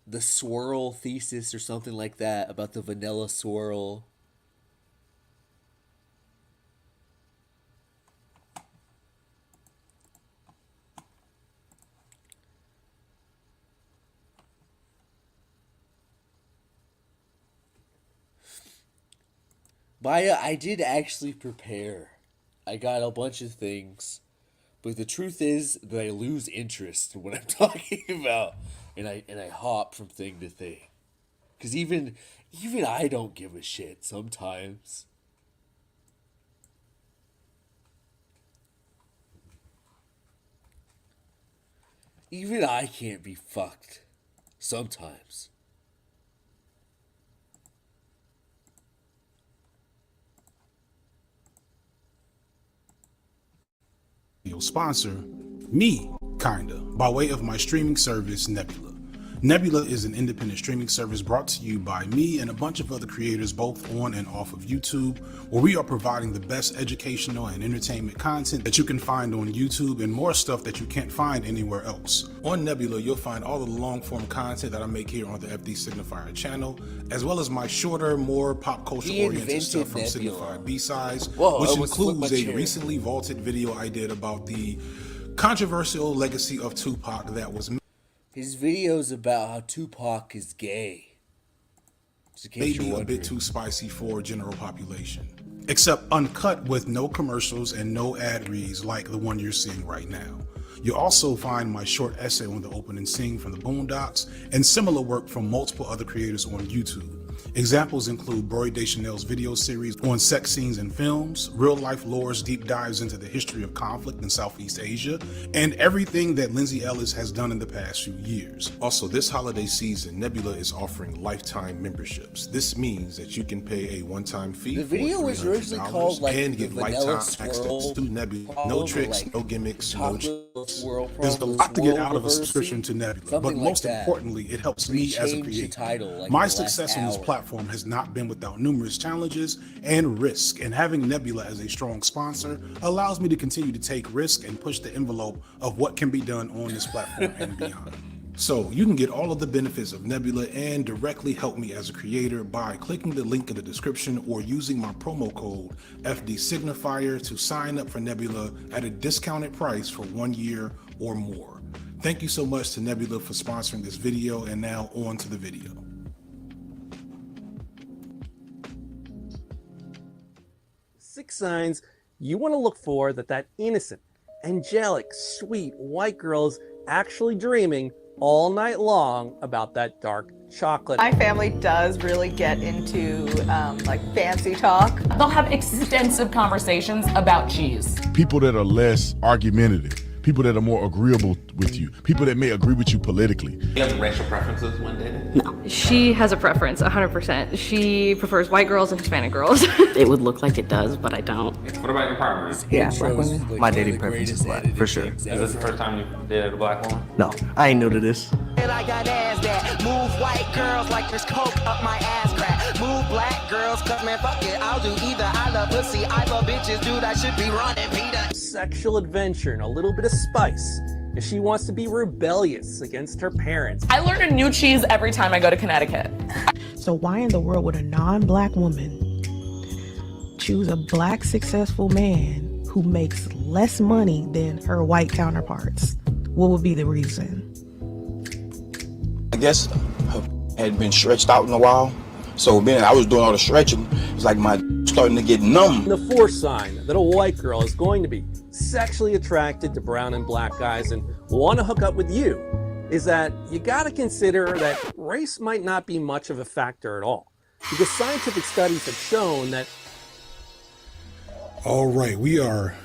the swirl thesis or something like that, about the vanilla swirl. Maya, I did actually prepare. I got a bunch of things. But the truth is that I lose interest in what I'm talking about. And I hop from thing to thing. Because even I don't give a shit sometimes. Even I can't be fucked sometimes. Sponsor me, kinda, by way of my streaming service, Nebula. Nebula is an independent streaming service brought to you by me and a bunch of other creators both on and off of YouTube, where we are providing the best educational and entertainment content that you can find on YouTube and more stuff that you can't find anywhere else. On Nebula, you'll find all of the long-form content that I make here on the FD Signifier channel, as well as my shorter, more pop culture-oriented stuff from Signifier B-Sides, which includes a recently vaulted video I did about the controversial legacy of Tupac that was his videos about how Tupac is gay. maybe a bit too spicy for general population. Except uncut with no commercials and no ad reads like the one you're seeing right now. You'll also find my short essay on the opening scene from the Boondocks and similar work from multiple other creators on YouTube. Examples include Broy Deschanel's video series on sex scenes in films, real life lore's deep dives into the history of conflict in Southeast Asia, and everything that Lindsay Ellis has done in the past few years. Also, this holiday season, Nebula is offering lifetime memberships. This means that you can pay a one-time fee. The video was originally called like and the get vanilla lifetime access swirl, to Nebula. No tricks, like no gimmicks, no chocolate swirl, There's a probably lot to get out of a swirl subscription to Nebula, but most importantly, it helps me as a changed the creator. title, like, My the last success on this hour. platform has not been without numerous challenges and risk, and having Nebula as a strong sponsor allows me to continue to take risk and push the envelope of what can be done on this platform and beyond. So you can get all of the benefits of Nebula and directly help me as a creator by clicking the link in the description or using my promo code FD Signifier to sign up for Nebula at a discounted price for 1 year or more. Thank you so much to Nebula for sponsoring this video, and now on to the video. Six signs you want to look for that innocent, angelic, sweet white girl's actually dreaming all night long about that dark chocolate. My family does really get into like fancy talk. They'll have extensive conversations about cheese. People that are less argumentative, people that are more agreeable with you, people that may agree with you politically. Do you have racial preferences when dating? No. She has a preference, 100%. She prefers white girls and Hispanic girls. It would look like it does, but I don't. What about your partner? Yeah, black women. My dating preference is black, for sure. Is this the first time you've dated a black woman? No, I ain't new to this. And I got ass that move white girls like there's coke up my ass crack. Move black girls, cause man, fuck it, I'll do either. I love pussy, I love bitches, dude, I should be running, Peter. Sexual adventure and a little bit of spice. If she wants to be rebellious against her parents. I learn a new cheese every time I go to Connecticut. So why in the world would a non-black woman choose a black successful man who makes less money than her white counterparts? What would be the reason? I guess her had been stretched out in a while. So then I was doing all the stretching. It's like my starting to get numb. The fourth sign that a white girl is going to be sexually attracted to brown and black guys and want to hook up with you is that you got to consider that race might not be much of a factor at all. Because scientific studies have shown that... All right, we are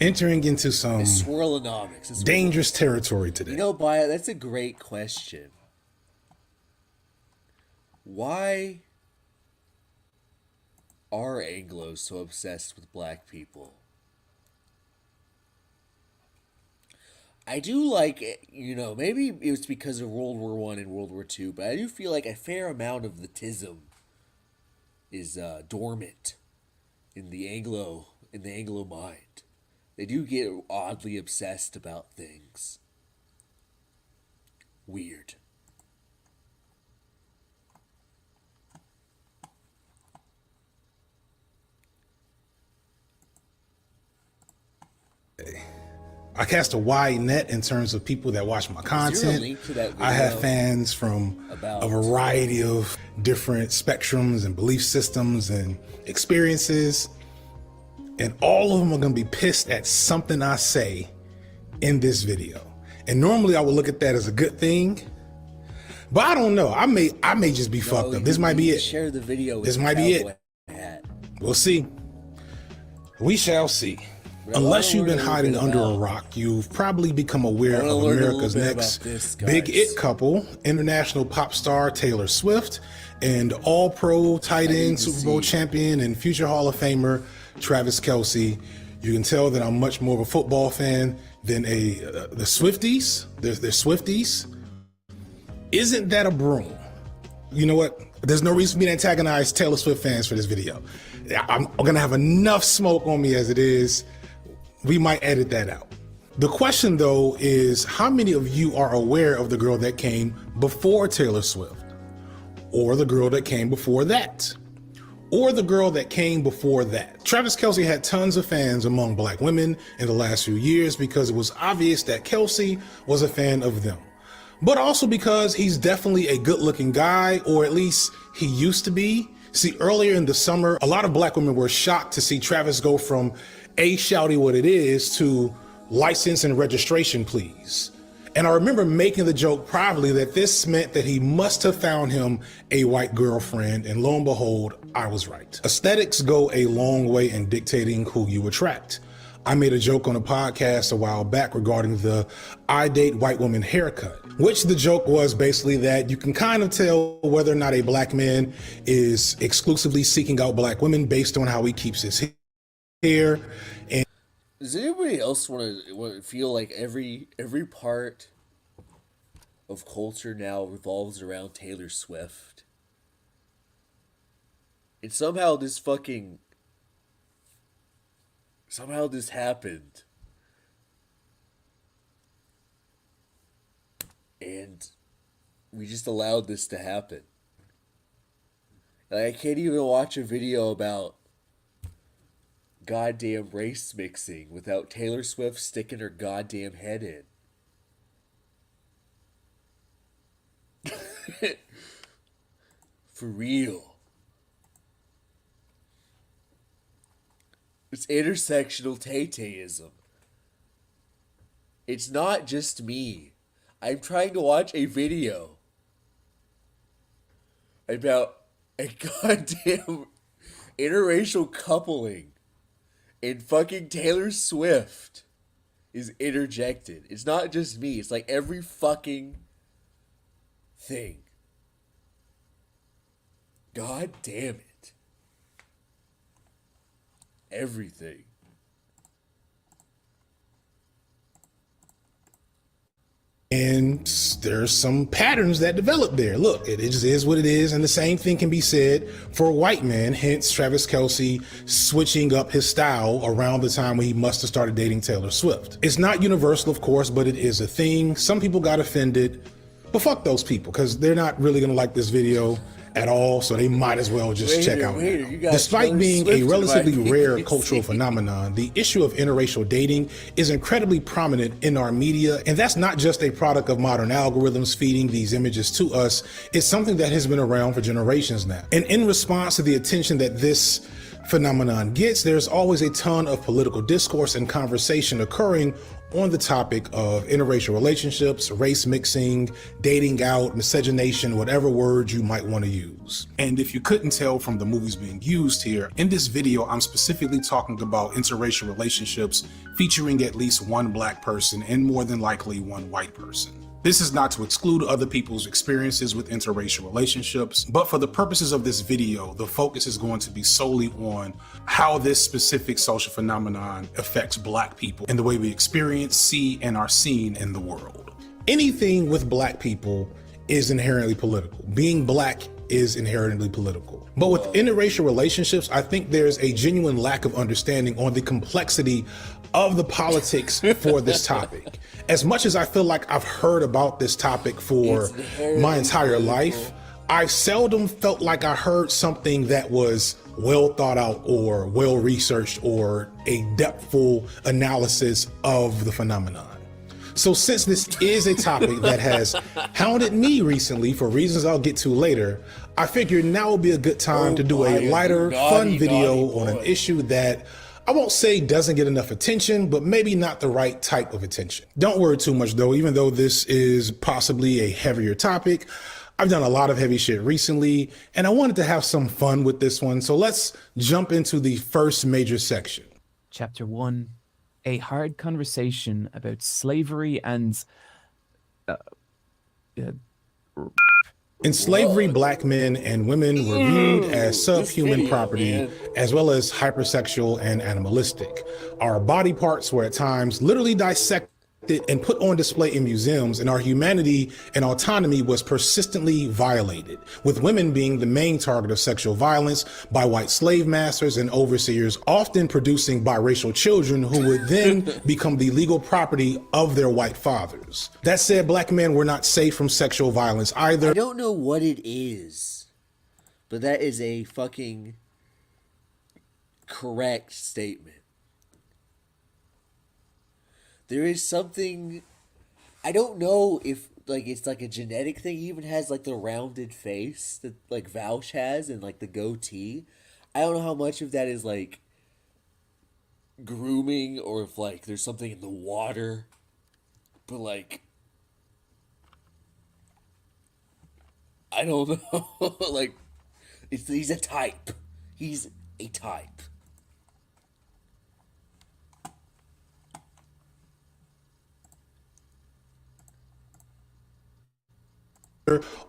entering into some Swirlonomics. dangerous territory today. You know, Baya, that's a great question. Why are Anglos so obsessed with black people? I do like it, you know, maybe it was because of World War I and World War II, but I do feel like a fair amount of the tism is dormant in the Anglo mind. They do get oddly obsessed about things. Weird. I cast a wide net in terms of people that watch my content. link to that I have video fans from about- a variety of different spectrums and belief systems and experiences. And all of them are going to be pissed at something I say in this video. And normally I would look at that as a good thing. But I don't know. I may just be fucked up. This might be it. Share the video with This the might be it. cowboy hat. We'll see. We shall see. Bro, I Unless wanna you've been learn a hiding little under bit a about- rock, you've probably become aware I wanna of learn a little America's bit next about this, big guys. it couple, international pop star Taylor Swift, and all-pro tight end, Super Bowl champion, and future Hall of Famer Travis Kelce. You can tell that I'm much more of a football fan than the Swifties. They're Swifties. Isn't that a broom? You know what? There's no reason for me to antagonize Taylor Swift fans for this video. I'm gonna have enough smoke on me as it is. We might edit that out. The question though is, how many of you are aware of the girl that came before Taylor Swift? Or the girl that came before that? Or the girl that came before that? Travis Kelce had tons of fans among black women in the last few years because it was obvious that Kelce was a fan of them. But also because he's definitely a good looking guy, or at least he used to be. See, earlier in the summer, a lot of black women were shocked to see Travis go from shouty what it is to license and registration, please. And I remember making the joke privately that this meant that he must have found him a white girlfriend, and lo and behold, I was right. Aesthetics go a long way in dictating who you attract. I made a joke on a podcast a while back regarding the I date white woman haircut, which the joke was basically that you can kind of tell whether or not a black man is exclusively seeking out black women based on how he keeps his hair. And does anybody else want to feel like every part of culture now revolves around Taylor Swift? And somehow this happened. And we just allowed this to happen. Like, I can't even watch a video about goddamn race mixing without Taylor Swift sticking her goddamn head in. For real. It's intersectional Tay-Tayism. It's not just me. I'm trying to watch a video about a goddamn interracial coupling, and fucking Taylor Swift is interjected. It's not just me. It's like every fucking thing. God damn it. Everything. And there's some patterns that develop there. Look, it just is what it is. And the same thing can be said for a white man, hence Travis Kelce switching up his style around the time when he must have started dating Taylor Swift. It's not universal, of course, but it is a thing. Some people got offended, but fuck those people, because they're not really gonna like this video at all, so they might as well just check out. Despite being a relatively rare cultural phenomenon, the issue of interracial dating is incredibly prominent in our media, and that's not just a product of modern algorithms feeding these images to us. It's something that has been around for generations now. And in response to the attention that this phenomenon gets, there's always a ton of political discourse and conversation occurring on the topic of interracial relationships, race mixing, dating out, miscegenation, whatever words you might want to use. And if you couldn't tell from the movies being used here, in this video, I'm specifically talking about interracial relationships featuring at least one black person and more than likely one white person. This is not to exclude other people's experiences with interracial relationships, but for the purposes of this video, the focus is going to be solely on how this specific social phenomenon affects black people and the way we experience, see, and are seen in the world. Anything with black people is inherently political. Being black is inherently political. But with interracial relationships, I think there's a genuine lack of understanding on the complexity of the politics for this topic. As much as I feel like I've heard about this topic for my entire life, I seldom felt like I heard something that was well thought out or well researched or a depthful analysis of the phenomenon. So since this is a topic that has hounded me recently for reasons I'll get to later, I figured now would be a good time to do a lighter, fun video on an issue that I won't say doesn't get enough attention, but maybe not the right type of attention. Don't worry too much though, even though this is possibly a heavier topic. I've done a lot of heavy shit recently, and I wanted to have some fun with this one. So let's jump into the first major section. Chapter 1, a hard conversation about slavery and In slavery, black men and women were viewed as subhuman property, as well as hypersexual and animalistic. Our body parts were at times literally dissected and put on display in museums, and our humanity and autonomy was persistently violated, with women being the main target of sexual violence by white slave masters and overseers, often producing biracial children who would then become the legal property of their white fathers. That said, black men were not safe from sexual violence either. I don't know what it is, but that is a fucking correct statement. There is something, I don't know if like it's like a genetic thing. He even has like the rounded face that like Vaush has and like the goatee. I don't know how much of that is like grooming or if like there's something in the water. But like, I don't know. Like, he's a type. He's a type.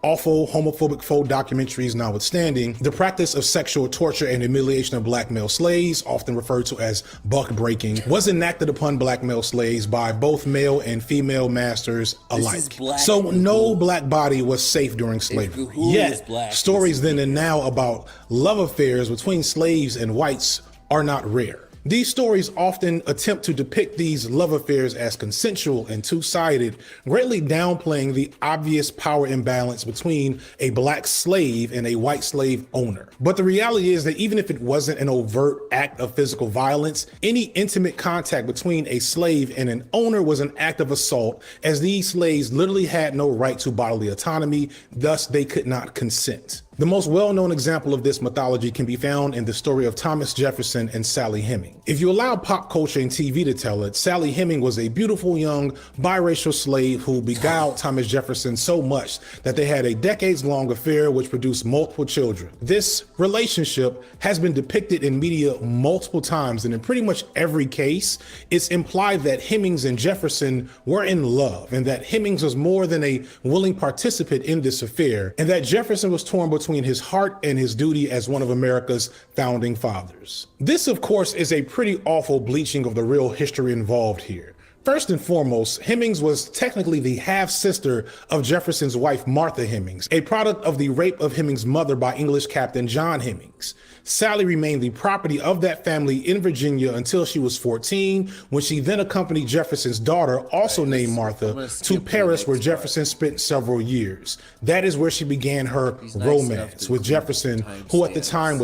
Awful homophobic faux documentaries notwithstanding, the practice of sexual torture and humiliation of black male slaves, often referred to as buck breaking, was enacted upon black male slaves by both male and female masters alike. So no black body was safe during slavery. Yet, stories then and now about love affairs between slaves and whites are not rare. These stories often attempt to depict these love affairs as consensual and two-sided, greatly downplaying the obvious power imbalance between a black slave and a white slave owner. But the reality is that even if it wasn't an overt act of physical violence, any intimate contact between a slave and an owner was an act of assault, as these slaves literally had no right to bodily autonomy, thus they could not consent. The most well-known example of this mythology can be found in the story of Thomas Jefferson and Sally Heming. If you allow pop culture and TV to tell it, Sally Heming was a beautiful young biracial slave who beguiled Thomas Jefferson so much that they had a decades-long affair which produced multiple children. This relationship has been depicted in media multiple times, and in pretty much every case, it's implied that Hemings and Jefferson were in love, and that Hemings was more than a willing participant in this affair, and that Jefferson was torn between his heart and his duty as one of America's founding fathers. This, of course, is a pretty awful bleaching of the real history involved here. First and foremost, Hemings was technically the half-sister of Jefferson's wife, Martha Hemings, a product of the rape of Hemings' mother by English Captain John Hemings. Sally remained the property of that family in Virginia until she was 14, when she then accompanied Jefferson's daughter, also named Martha, to Paris, where Jefferson spent several years. That is where she began her romance with Jefferson, who at the time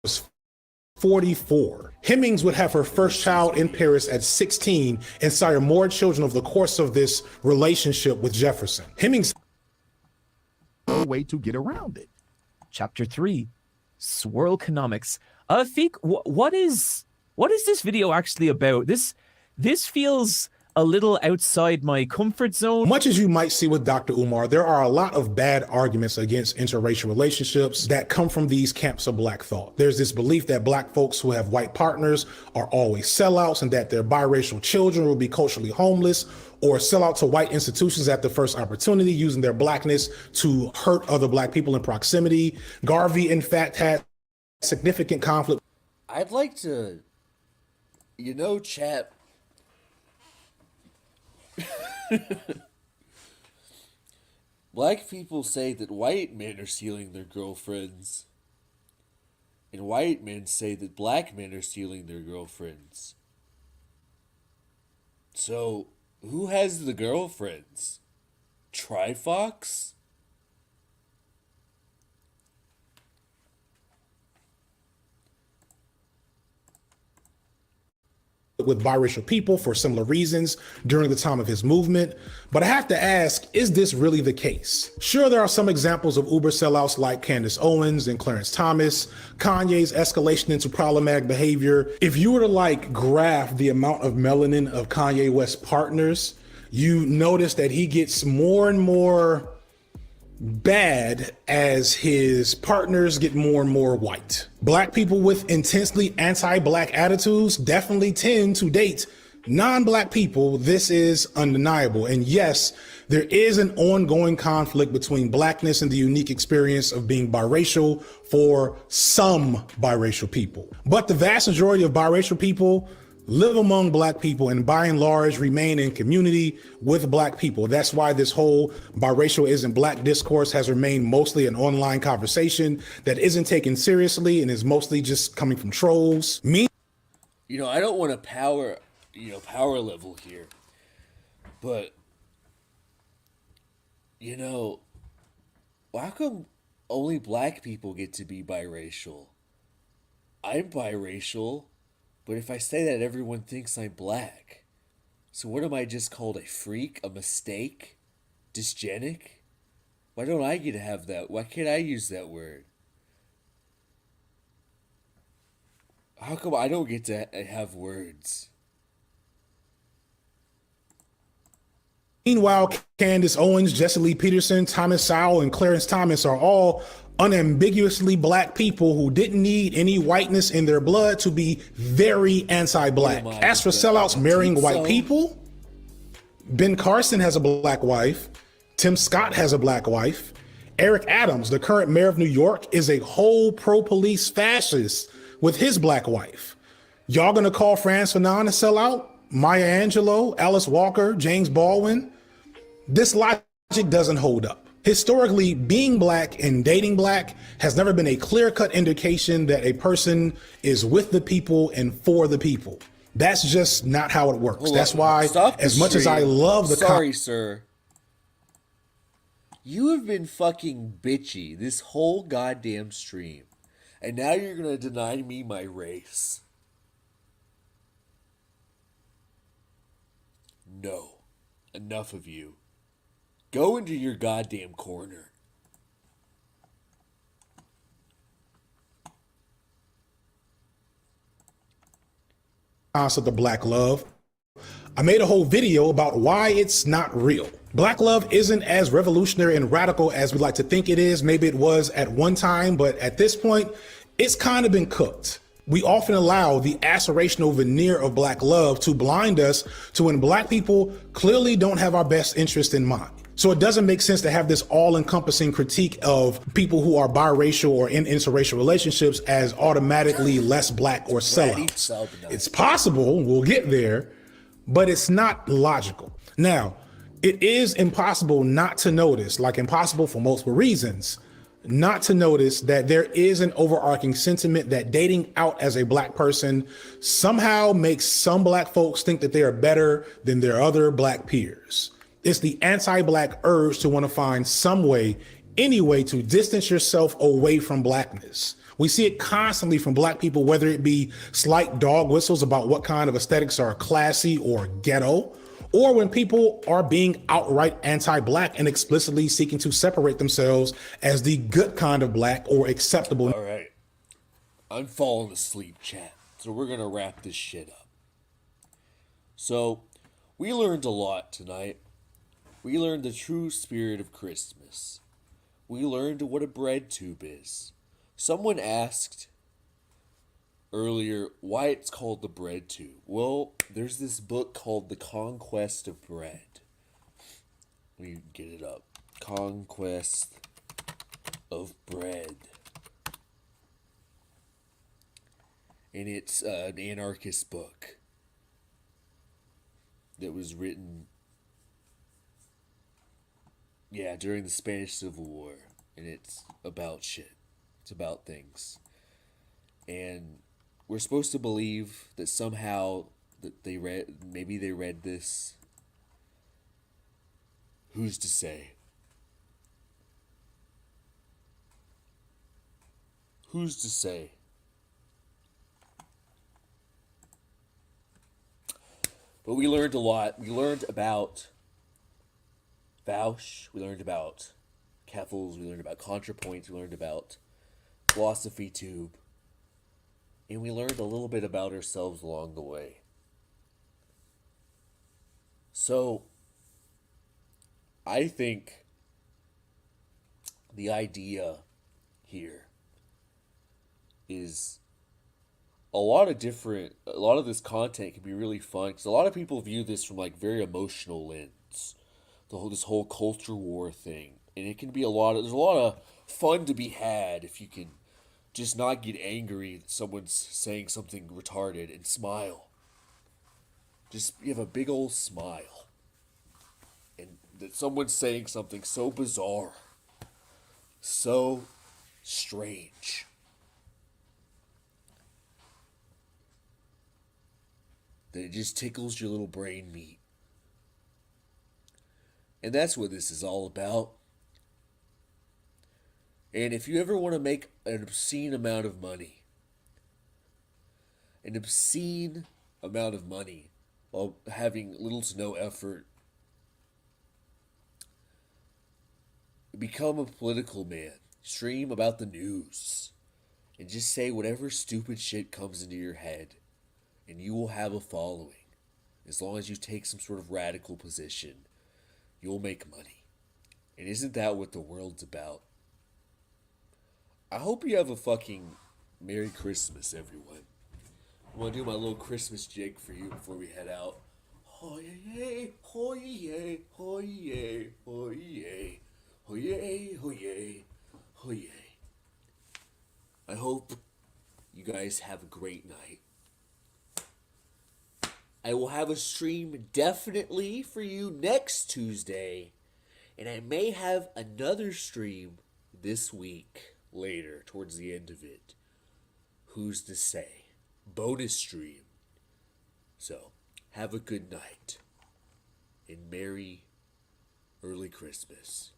was 44. Hemings would have her first child in Paris at 16 and sire more children over the course of this relationship with Jefferson. Hemings no way to get around it. Chapter 3, Swirlconomics. Feek, what is this video actually about? This feels a little outside my comfort zone. Much as you might see with Dr. Umar, there are a lot of bad arguments against interracial relationships that come from these camps of black thought. There's this belief that black folks who have white partners are always sellouts, and that their biracial children will be culturally homeless or sell out to white institutions at the first opportunity, using their blackness to hurt other black people in proximity. Garvey, in fact, had significant conflict. I'd like to, chat. Black people say that white men are stealing their girlfriends, and white men say that black men are stealing their girlfriends. So, who has the girlfriends? Trifox? With biracial people for similar reasons during the time of his movement. But I have to ask, is this really the case? Sure, there are some examples of uber sellouts like Candace Owens and Clarence Thomas, Kanye's escalation into problematic behavior. If you were to graph the amount of melanin of Kanye West's partners, you notice that he gets more and more bad as his partners get more and more white. Black people with intensely anti-black attitudes definitely tend to date non-black people. This is undeniable. And yes, there is an ongoing conflict between blackness and the unique experience of being biracial for some biracial people. But the vast majority of biracial people live among black people and by and large remain in community with black people. That's why this whole biracial isn't black discourse has remained mostly an online conversation that isn't taken seriously and is mostly just coming from trolls. I don't want to power level here, but how come only black people get to be biracial? I'm biracial. But if I say that, everyone thinks I'm black. So what am I, just called a freak? A mistake? Dysgenic? Why don't I get to have that? Why can't I use that word? How come I don't get to have words? Meanwhile, Candace Owens, Jesse Lee Peterson, Thomas Sowell, and Clarence Thomas are all unambiguously black people who didn't need any whiteness in their blood to be very anti-black. As for sellouts marrying white people, Ben Carson has a black wife. Tim Scott has a black wife. Eric Adams, the current mayor of New York, is a whole pro-police fascist with his black wife. Y'all gonna call Frantz Fanon a sellout? Maya Angelou, Alice Walker, James Baldwin? This logic doesn't hold up. Historically, being black and dating black has never been a clear-cut indication that a person is with the people and for the people. That's just not how it works. Hold That's on. why, Stop the as much as I stream. love the Sorry, sir. You have been fucking bitchy this whole goddamn stream. And now you're gonna deny me my race. No. Enough of you. Go into your goddamn corner. concept of black love, I made a whole video about why it's not real. Black love isn't as revolutionary and radical as we like to think it is. Maybe it was at one time, but at this point, it's kind of been cooked. We often allow the aspirational veneer of black love to blind us to when black people clearly don't have our best interest in mind. So it doesn't make sense to have this all-encompassing critique of people who are biracial or in interracial relationships as automatically less black or sellouts. It's possible, we'll get there, but it's not logical. Now, it is impossible not to notice, like impossible for multiple reasons, not to notice that there is an overarching sentiment that dating out as a black person somehow makes some black folks think that they are better than their other black peers. It's the anti-black urge to want to find some way, any way, to distance yourself away from blackness. We see it constantly from black people, whether it be slight dog whistles about what kind of aesthetics are classy or ghetto, or when people are being outright anti-black and explicitly seeking to separate themselves as the good kind of black or acceptable. All right. I'm falling asleep, chat. So we're going to wrap this shit up. So, we learned a lot tonight. We learned the true spirit of Christmas. We learned what a BreadTube is. Someone asked earlier why it's called the BreadTube. Well, there's this book called The Conquest of Bread. Let me get it up. Conquest of Bread. And it's an anarchist book that was written during the Spanish Civil War, and it's about shit. It's about things. And we're supposed to believe that somehow that maybe they read this. Who's to say? Who's to say? But we learned a lot. We learned about Vaush, we learned about Keffels, we learned about ContraPoints, we learned about PhilosophyTube, and we learned a little bit about ourselves along the way. So, I think the idea here is a lot of this content can be really fun, because a lot of people view this from like very emotional lens. This whole culture war thing, and it can be there's a lot of fun to be had if you can just not get angry that someone's saying something retarded and smile. Just you have a big old smile, and that someone's saying something so bizarre, so strange, that it just tickles your little brain meat. And that's what this is all about. And if you ever want to make an obscene amount of money while having little to no effort, become a political man. Stream about the news. And just say whatever stupid shit comes into your head. And you will have a following. As long as you take some sort of radical position, you'll make money. And isn't that what the world's about? I hope you have a fucking Merry Christmas, everyone. I'm going to do my little Christmas jig for you before we head out. Ho-yay, ho-yay, ho-yay, ho-yay, ho-yay, ho-yay, ho-yay. I hope you guys have a great night. I will have a stream definitely for you next Tuesday And I may have another stream this week later, towards the end of it. Who's to say? Bonus stream. So, have a good night. And Merry early Christmas.